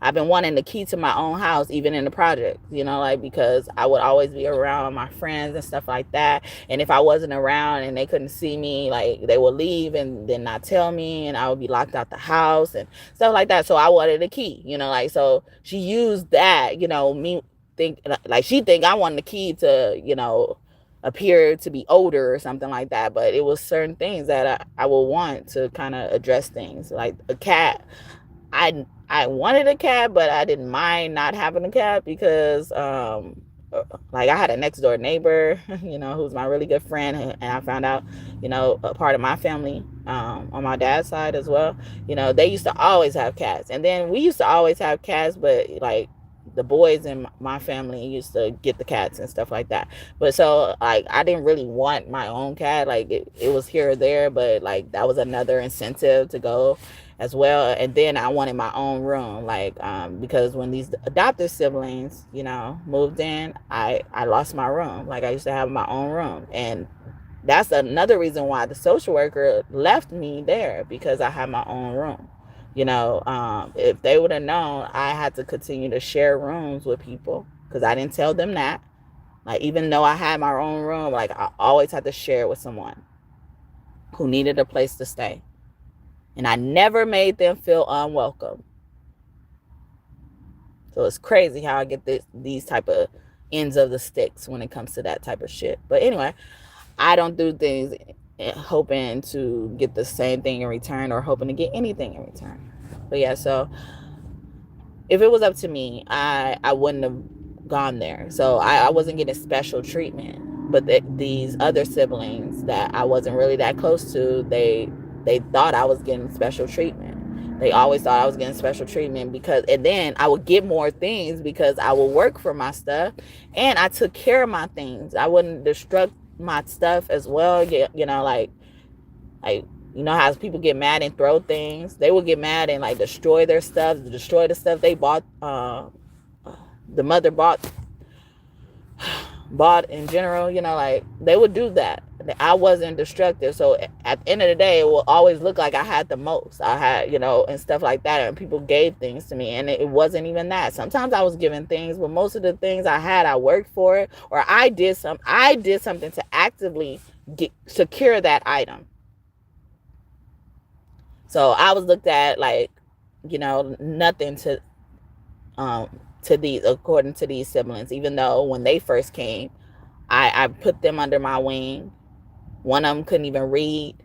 I've been wanting the key to my own house, even in the project, you know, like, because I would always be around my friends and stuff like that. And if I wasn't around and they couldn't see me, like, they would leave and then not tell me, and I would be locked out the house and stuff like that. So I wanted a key, you know, like, so she used that, you know, she think I wanted the key to, you know, appear to be older or something like that. But it was certain things that I would want to kind of address things, like a cat. I wanted a cat, but I didn't mind not having a cat because, like, I had a next door neighbor, you know, who's my really good friend. And I found out, you know, a part of my family, on my dad's side as well, you know, they used to always have cats. And then we used to always have cats, but like the boys in my family used to get the cats and stuff like that. But so, like, I didn't really want my own cat. Like, it was here or there, but like that was another incentive to go as well. And then I wanted my own room, like, because when these adopted siblings, you know, moved in, I lost my room. Like, I used to have my own room, and that's another reason why the social worker left me there, because I had my own room. You know, if they would have known I had to continue to share rooms with people, because I didn't tell them that. Like, even though I had my own room, like, I always had to share it with someone who needed a place to stay. And I never made them feel unwelcome. So it's crazy how I get these type of ends of the sticks when it comes to that type of shit. But anyway, I don't do things hoping to get the same thing in return or hoping to get anything in return. But yeah, so if it was up to me, I wouldn't have gone there. So I wasn't getting special treatment. But these other siblings that I wasn't really that close to, they thought I was getting special treatment. They always thought I was getting special treatment and then I would get more things because I would work for my stuff and I took care of my things. I wouldn't destruct my stuff as well. You know, like you know how people get mad and throw things? They would get mad and like destroy their stuff, destroy the stuff they bought. The mother bought in general, you know, like they would do that. I wasn't destructive. So at the end of the day, it will always look like I had the most. I had, you know, and stuff like that. And people gave things to me. And it wasn't even that. Sometimes I was given things, but most of the things I had, I worked for it. Or I did something to actively secure that item. So I was looked at like, you know, nothing to these, according to these siblings, even though when they first came, I put them under my wing. One of them couldn't even read.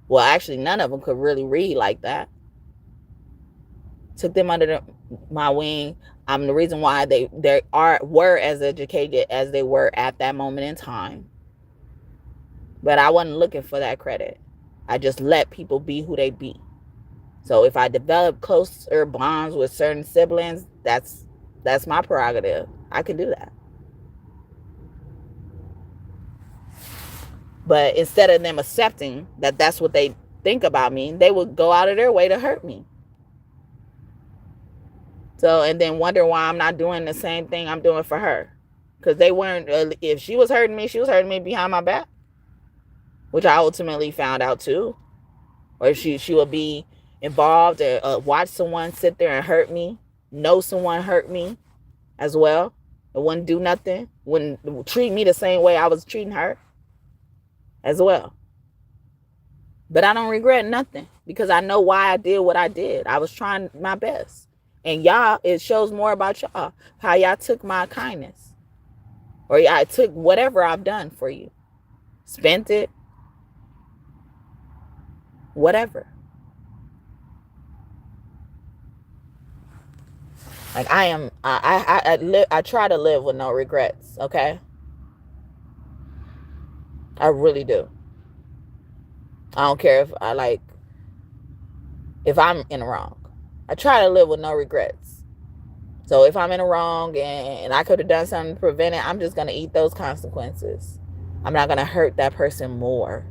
Well, actually, none of them could really read like that. Took them under my wing. The reason why they were as educated as they were at that moment in time. But I wasn't looking for that credit. I just let people be who they be. So if I develop closer bonds with certain siblings, that's my prerogative. I can do that. But instead of them accepting that that's what they think about me, they would go out of their way to hurt me. So, and then wonder why I'm not doing the same thing I'm doing for her. Because they weren't, if she was hurting me behind my back. Which I ultimately found out too. Or she would be involved or watch someone sit there and hurt me. Know someone hurt me as well. It wouldn't do nothing. Wouldn't treat me the same way I was treating her as well. But I don't regret nothing because I know why I did what I did. I was trying my best. And y'all, it shows more about y'all, how y'all took my kindness. Or y'all took whatever I've done for you. Spent it. Whatever. Like I try to live with no regrets, okay? I really do. I don't care if I'm in the wrong. I try to live with no regrets. So if I'm in the wrong and I could have done something to prevent it, I'm just going to eat those consequences. I'm not going to hurt that person more.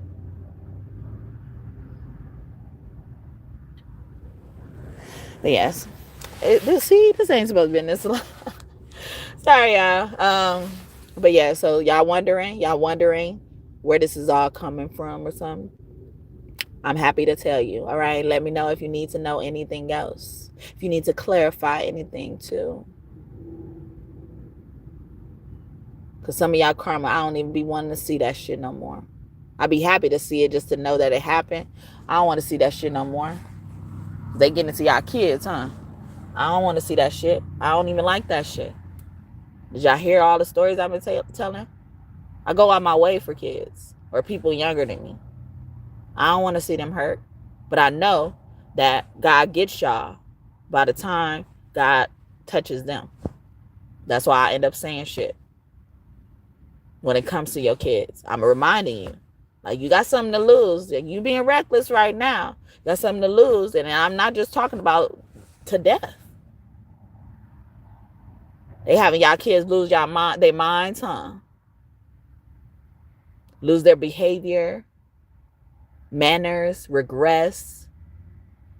But yes. This ain't supposed to be in this long. Sorry, y'all. But yeah, so y'all wondering where this is all coming from or something. I'm happy to tell you. All right. Let me know if you need to know anything else. If you need to clarify anything too. Because some of y'all karma, I don't even be wanting to see that shit no more. I'd be happy to see it just to know that it happened. I don't want to see that shit no more. They getting into y'all kids, huh? I don't want to see that shit. I don't even like that shit. Did y'all hear all the stories I've been telling? I go out my way for kids or people younger than me. I don't want to see them hurt. But I know that God gets y'all by the time God touches them. That's why I end up saying shit when it comes to your kids. I'm reminding you. Like, you got something to lose. You being reckless right now. You got something to lose. And I'm not just talking about to death. They having y'all kids lose their minds, huh? Lose their behavior, manners, regress,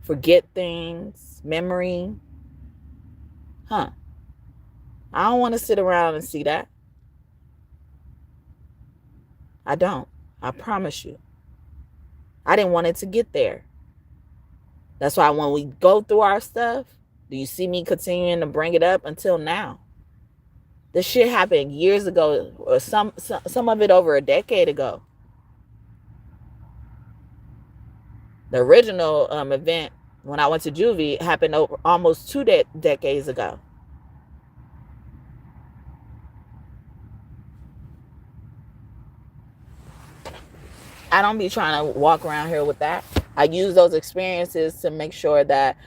forget things, memory. Huh. I don't want to sit around and see that. I don't. I promise you. I didn't want it to get there. That's why when we go through our stuff, do you see me continuing to bring it up until now? This shit happened years ago, or some of it over a decade ago. The original event when I went to juvie happened over almost 2 decades ago. I don't be trying to walk around here with that. I use those experiences to make sure that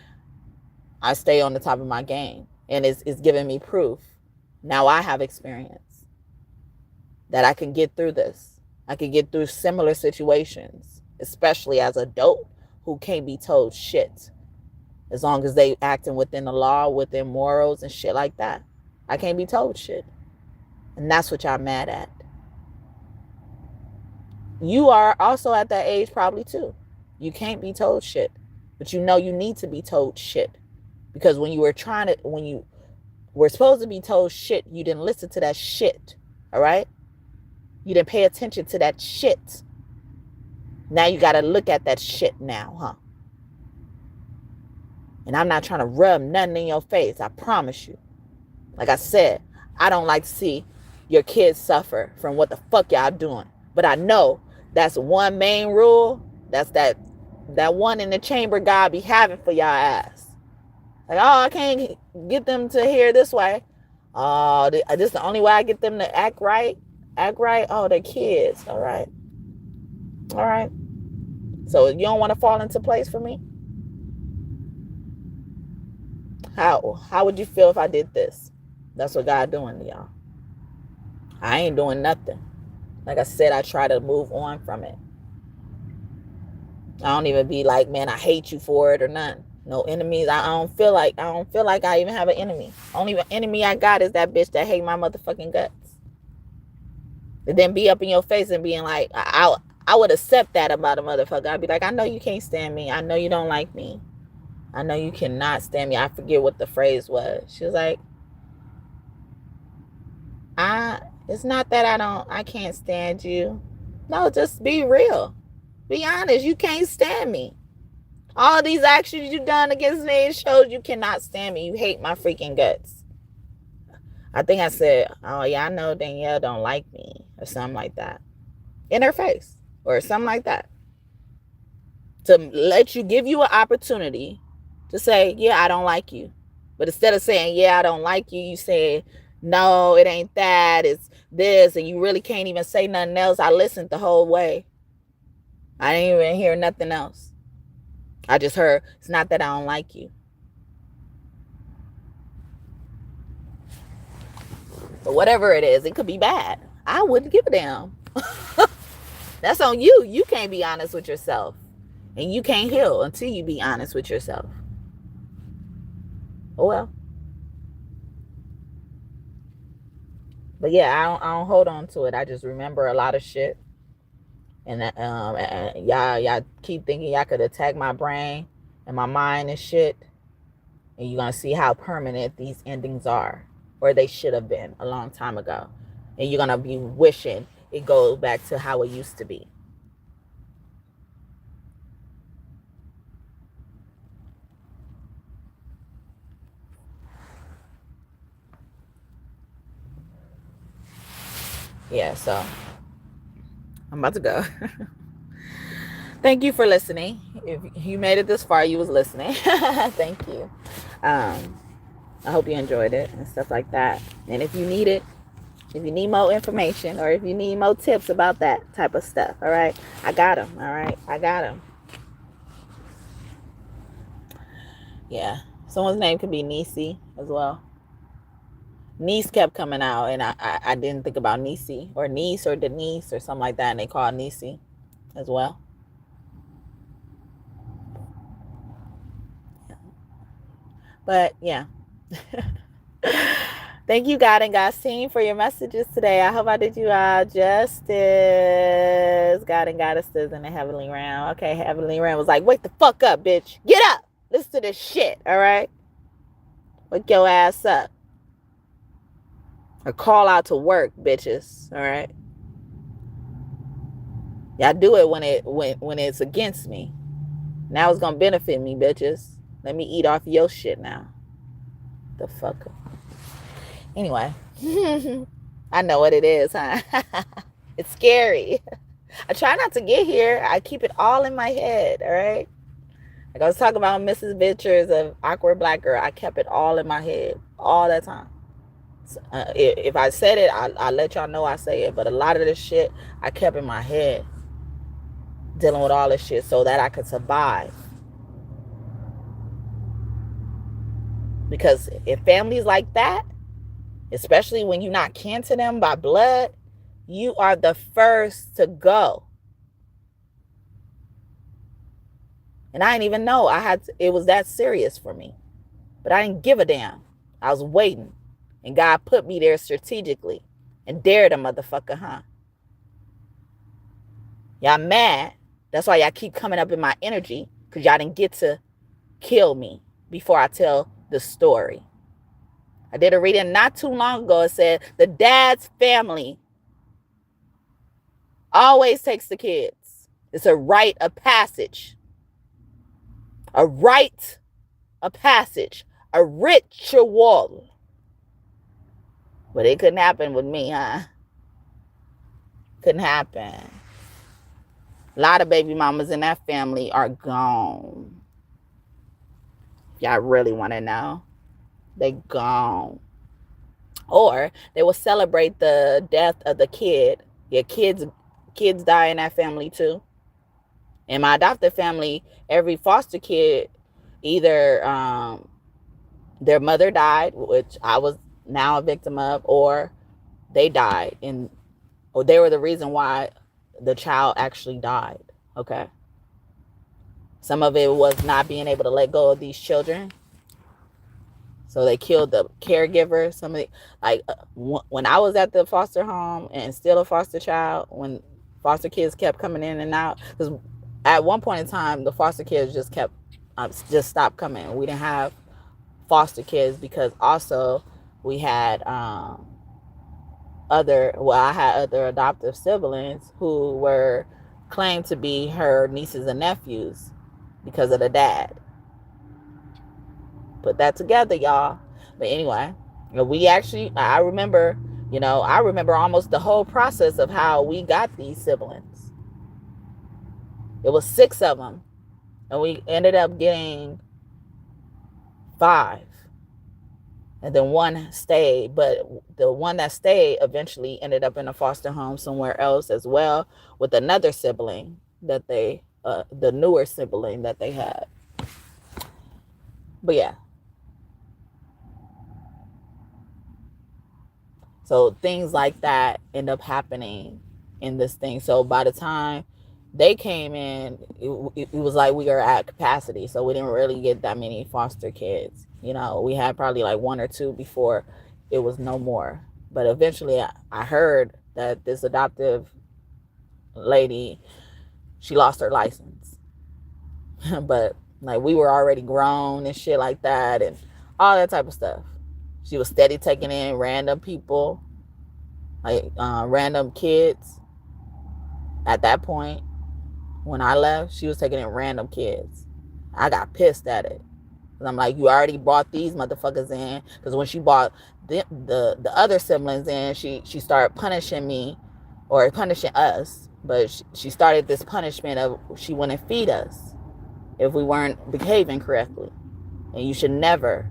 I stay on the top of my game. And it's giving me proof. Now I have experience that I can get through this. I can get through similar situations, especially as an adult who can't be told shit. As long as they acting within the law, within morals and shit like that. I can't be told shit. And that's what y'all mad at. You are also at that age probably too. You can't be told shit. But you know you need to be told shit. Because when you were supposed to be told shit, you didn't listen to that shit. All right? You didn't pay attention to that shit. Now you got to look at that shit now, huh? And I'm not trying to rub nothing in your face. I promise you. Like I said, I don't like to see your kids suffer from what the fuck y'all doing. But I know that's one main rule. That's that one in the chamber God be having for y'all ass. Like, oh, I can't get them to hear this way. Oh, this is the only way I get them to act right. Act right. Oh, they're kids. All right. All right. So you don't want to fall into place for me? How would you feel if I did this? That's what God doing to y'all. I ain't doing nothing. Like I said, I try to move on from it. I don't even be like, man, I hate you for it or nothing. No enemies. I don't feel like I even have an enemy. Only enemy I got is that bitch that hate my motherfucking guts. And then be up in your face and being like, I would accept that about a motherfucker. I'd be like, I know you can't stand me. I know you don't like me. I know you cannot stand me. I forget what the phrase was. She was like, it's not that I can't stand you. No, just be real. Be honest. You can't stand me. All these actions you done against me shows you cannot stand me. You hate my freaking guts. I think I said, oh yeah, I know Danielle don't like me or something like that. In her face or something like that. To give you an opportunity to say, yeah, I don't like you. But instead of saying, yeah, I don't like you, you say, no, it ain't that, it's this, and you really can't even say nothing else. I listened the whole way. I didn't even hear nothing else. I just heard, it's not that I don't like you. But whatever it is, it could be bad. I wouldn't give a damn. That's on you. You can't be honest with yourself. And you can't heal until you be honest with yourself. Oh well. But yeah, I don't hold on to it. I just remember a lot of shit. And y'all keep thinking y'all could attack my brain and my mind and shit. And you're going to see how permanent these endings are. Or they should have been a long time ago. And you're going to be wishing it goes back to how it used to be. Yeah, so I'm about to go. Thank you for listening. If you made it this far, you was listening. Thank you. I hope you enjoyed it and stuff like that. And if you need it, if you need more information or if you need more tips about that type of stuff, all right, I got them. All right, I got them. Yeah, someone's name could be Nisi as well. Niece kept coming out, and I didn't think about Nisi or niece or Denise or something like that, and they called Nisi as well. But yeah. Thank you, God and God's team, for your messages today. I hope I did you all justice. God and Goddesses in the heavenly realm. Okay, heavenly realm was like, wake the fuck up, bitch. Get up. Listen to this shit, all right? Wake your ass up. Or call out to work, bitches, all right? Y'all do it when it's against me. Now it's gonna benefit me, bitches. Let me eat off your shit now. The fuck up. Anyway, I know what it is, huh? It's scary. I try not to get here. I keep it all in my head, all right? Like I was talking about Mrs. Bitchers of Awkward Black Girl. I kept it all in my head all that time. So, if I said it, I'll let y'all know I say it. But a lot of this shit I kept in my head, dealing with all this shit so that I could survive. Because if families like that, especially when you're not kin to them by blood, you are the first to go. And I didn't even know it was that serious for me. But I didn't give a damn. I was waiting. And God put me there strategically and dared a motherfucker, huh? Y'all mad. That's why y'all keep coming up in my energy, because y'all didn't get to kill me before I tell the story. I did a reading not too long ago. It said the dad's family always takes the kids. It's a rite of passage. A rite of passage. A ritual. But it couldn't happen with me, huh? Couldn't happen. A lot of baby mamas in that family are gone. Y'all really want to know? They gone. Or they will celebrate the death of the kid. Yeah, kids die in that family too. In my adopted family, every foster kid, either their mother died, which I was now a victim of, or they died, or they were the reason why the child actually died. Okay. Some of it was not being able to let go of these children. So they killed the caregiver. Some of when I was at the foster home and still a foster child, when foster kids kept coming in and out, because at one point in time, the foster kids just stopped coming. We didn't have foster kids because also we had I had other adoptive siblings who were claimed to be her nieces and nephews because of the dad. Put that together, y'all. But anyway, I remember almost the whole process of how we got these siblings. It was 6 of them, and we ended up getting 5. And then 1 stayed, but the one that stayed eventually ended up in a foster home somewhere else as well, with another sibling that the newer sibling that they had. But yeah. So things like that end up happening in this thing. So by the time they came in, it was like we were at capacity. So we didn't really get that many foster kids. We had probably like 1 or 2 before it was no more. But eventually I heard that this adoptive lady, she lost her license. But like we were already grown and shit like that and all that type of stuff. She was steady taking in random people, like random kids. At that point, when I left, she was taking in random kids. I got pissed at it. I'm like, you already brought these motherfuckers in. Because when she brought the other siblings in, she started punishing me, or punishing us. But she started this punishment of she wouldn't feed us if we weren't behaving correctly. And you should never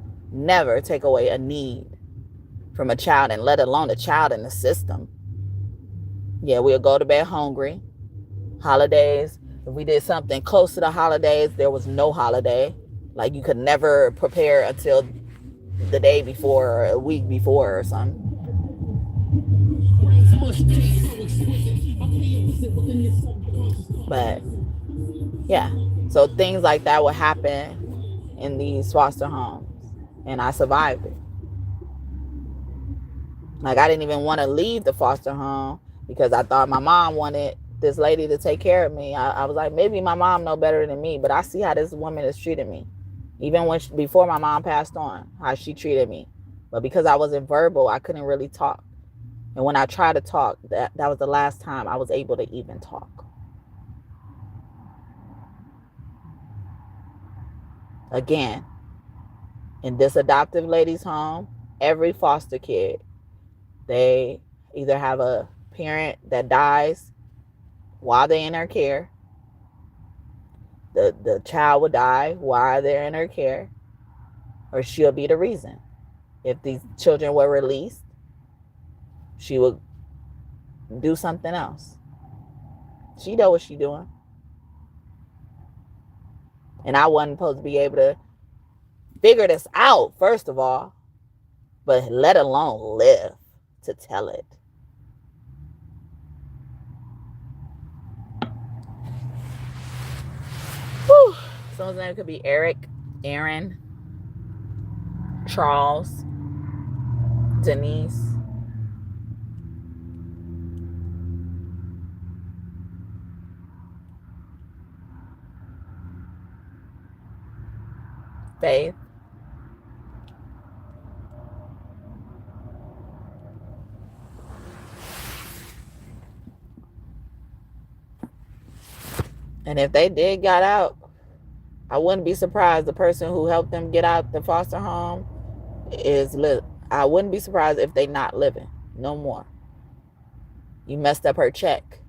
take away a need from a child, and let alone a child in the system. Yeah, we'll go to bed hungry. Holidays, if we did something close to the holidays, there was no holiday. Like you could never prepare until the day before or a week before or something. But yeah, so things like that would happen in these foster homes, and I survived it. Like I didn't even want to leave the foster home because I thought my mom wanted this lady to take care of me. I was like, maybe my mom know better than me, but I see how this woman has treated me. Even before my mom passed on, how she treated me. But because I wasn't verbal, I couldn't really talk. And when I tried to talk, that was the last time I was able to even talk. Again, in this adoptive lady's home, every foster kid, they either have a parent that dies while they're in her care. The child will die while they're in her care, or she'll be the reason. If these children were released, she would do something else. She know what she's doing. And I wasn't supposed to be able to figure this out, first of all, but let alone live to tell it. Whew. Someone's name could be Eric, Aaron, Charles, Denise. Faith. And if they did got out, I wouldn't be surprised the person who helped them get out the foster home is lit. I wouldn't be surprised if they not living no more. You messed up her check.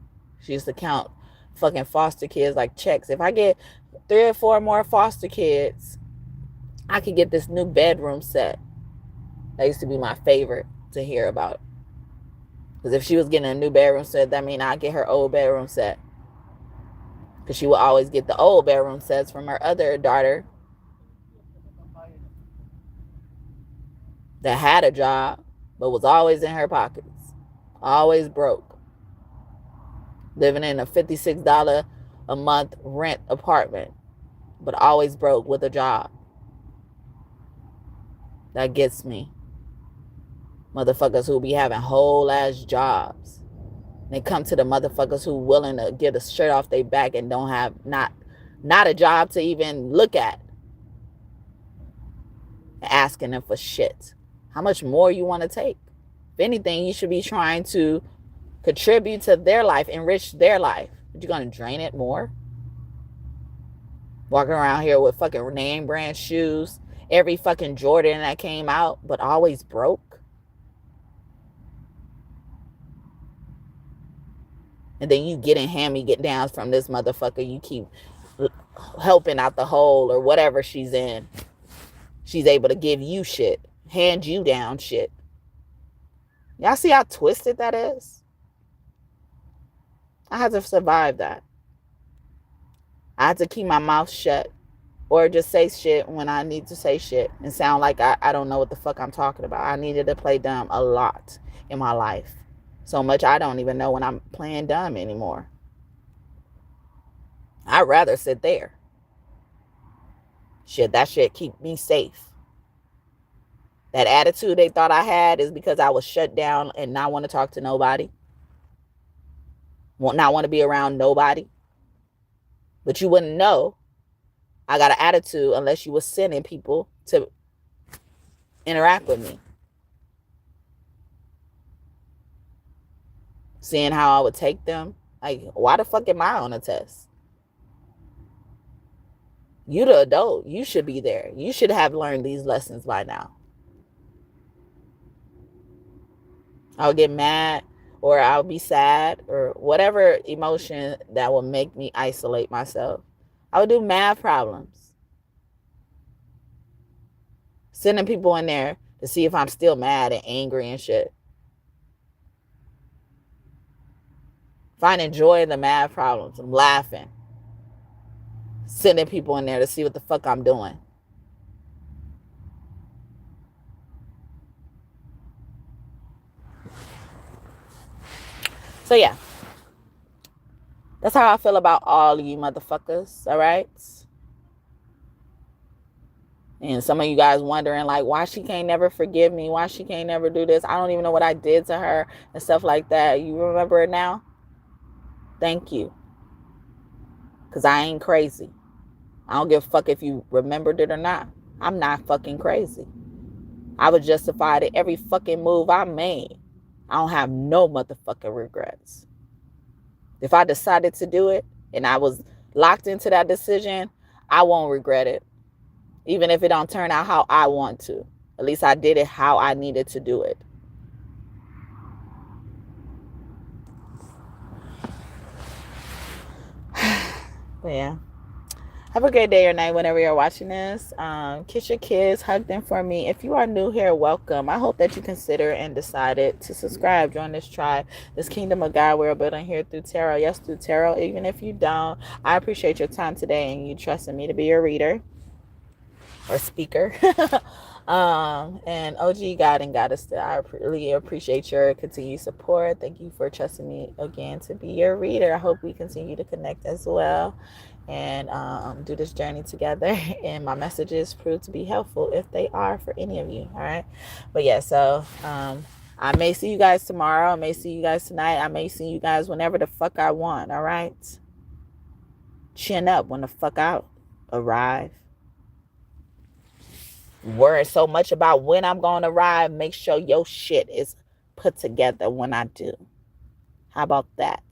She used to count fucking foster kids like checks. If I get 3 or 4 more foster kids, I could get this new bedroom set. That used to be my favorite to hear about. Because if she was getting a new bedroom set, that means I'd get her old bedroom set. Because she would always get the old bedroom sets from her other daughter that had a job, but was always in her pockets. Always broke. Living in a $56 a month rent apartment, but always broke with a job. That gets me. Motherfuckers who be having whole ass jobs. They come to the motherfuckers who willing to get a shirt off their back and don't have not a job to even look at. Asking them for shit. How much more you want to take? If anything, you should be trying to contribute to their life, enrich their life. But you're going to drain it more? Walking around here with fucking name brand shoes. Every fucking Jordan that came out, but always broke. And then you getting hand-me-get-downs from this motherfucker. You keep helping out the hole or whatever she's in. She's able to give you shit. Hand you down shit. Y'all see how twisted that is? I had to survive that. I had to keep my mouth shut. Or just say shit when I need to say shit. And sound like I don't know what the fuck I'm talking about. I needed to play dumb a lot in my life. So much I don't even know when I'm playing dumb anymore. I'd rather sit there. Shit, that shit keep me safe. That attitude they thought I had is because I was shut down and not want to talk to nobody. Not want to be around nobody. But you wouldn't know I got an attitude unless you were sending people to interact with me. Seeing how I would take them. Like, why the fuck am I on a test? You the adult. You should be there. You should have learned these lessons by now. I'll get mad or I'll be sad or whatever emotion that will make me isolate myself. I would do math problems. Sending people in there to see if I'm still mad and angry and shit. Finding joy in the math problems. I'm laughing. Sending people in there to see what the fuck I'm doing. So yeah. That's how I feel about all of you motherfuckers, all right? And some of you guys wondering, like, why she can't never forgive me? Why she can't never do this? I don't even know what I did to her and stuff like that. You remember it now? Thank you. Because I ain't crazy. I don't give a fuck if you remembered it or not. I'm not fucking crazy. I was justified in every fucking move I made. I don't have no motherfucking regrets. If I decided to do it and I was locked into that decision, I won't regret it. Even if it don't turn out how I want to. At least I did it how I needed to do it. But yeah. Have a great day or night whenever you're watching this. Kiss your kids, hug them for me. If you are new here, welcome. I hope that you consider and decided to subscribe, join this tribe, this kingdom of God we're building here through tarot. Yes, through tarot. Even if you don't, I appreciate your time today and you trusting me to be your reader or speaker. And OG God and Goddess, I really appreciate your continued support. Thank you for trusting me again to be your reader. I hope we continue to connect as well and do this journey together, and my messages prove to be helpful if they are for any of you. All right, but yeah, so I may see you guys tomorrow, I may see you guys tonight, I may see you guys whenever the fuck I want. All right, chin up when the fuck I arrive. Worry so much about when I'm gonna arrive, make sure your shit is put together when I do. How about that?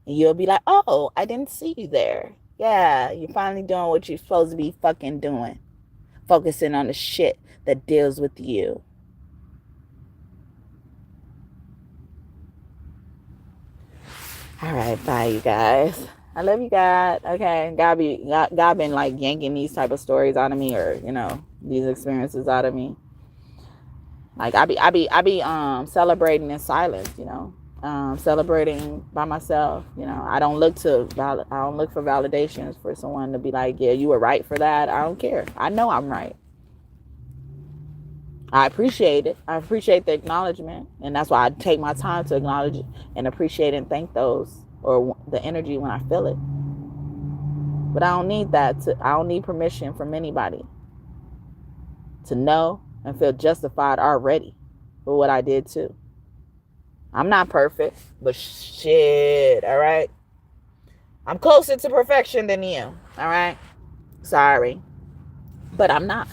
And you'll be like, oh, I didn't see you there. Yeah, you're finally doing what you're supposed to be fucking doing. Focusing on the shit that deals with you. All right, bye, you guys. I love you, God. Okay, God been like yanking these type of stories out of me, or these experiences out of me. Like I be celebrating in silence, celebrating by myself. I don't look for validations for someone to be like, yeah, you were right for that. I don't care. I know I'm right. I appreciate it. I appreciate the acknowledgement, and that's why I take my time to acknowledge and appreciate and thank those, or the energy when I feel it. But I don't need that. I don't need permission from anybody to know and feel justified already for what I did too. I'm not perfect, but shit, all right? I'm closer to perfection than you, all right? Sorry, but I'm not.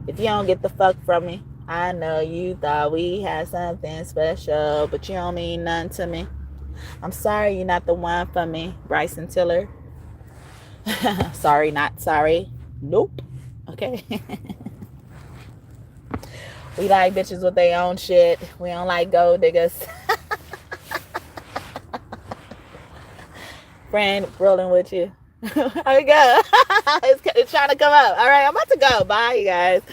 If you don't get the fuck from me, I know you thought we had something special, but you don't mean nothing to me. I'm sorry you're not the one for me, Bryson Tiller. Sorry, not sorry. Nope. Okay. We like bitches with their own shit. We don't like gold diggers. Friend rolling with you. There we go. It's trying to come up. All right, I'm about to go. Bye, you guys.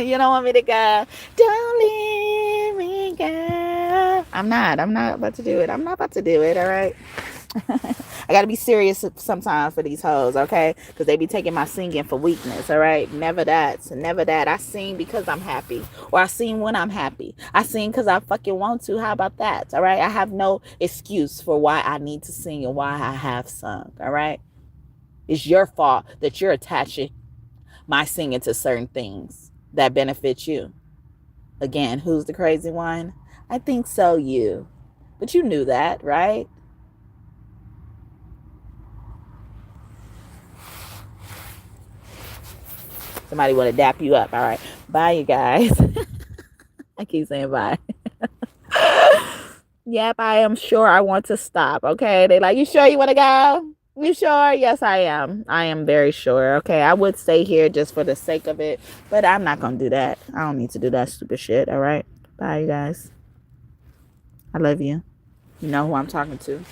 You don't want me to go. Don't leave me, girl. I'm not about to do it. I'm not about to do it. All right. I gotta be serious sometimes for these hoes, okay? Because they be taking my singing for weakness, all right? Never that. Never that. I sing because I'm happy, or I sing when I'm happy. I sing because I fucking want to. How about that, all right? I have no excuse for why I need to sing and why I have sung, all right? It's your fault that you're attaching my singing to certain things that benefit you. Again, who's the crazy one? I think so, you. But you knew that, right? Somebody want to dap you up. All right. Bye, you guys. I keep saying bye. Yep, I am sure I want to stop. Okay. They like, you sure you want to go? You sure? Yes, I am. I am very sure. Okay. I would stay here just for the sake of it, but I'm not going to do that. I don't need to do that stupid shit. All right. Bye, you guys. I love you. You know who I'm talking to.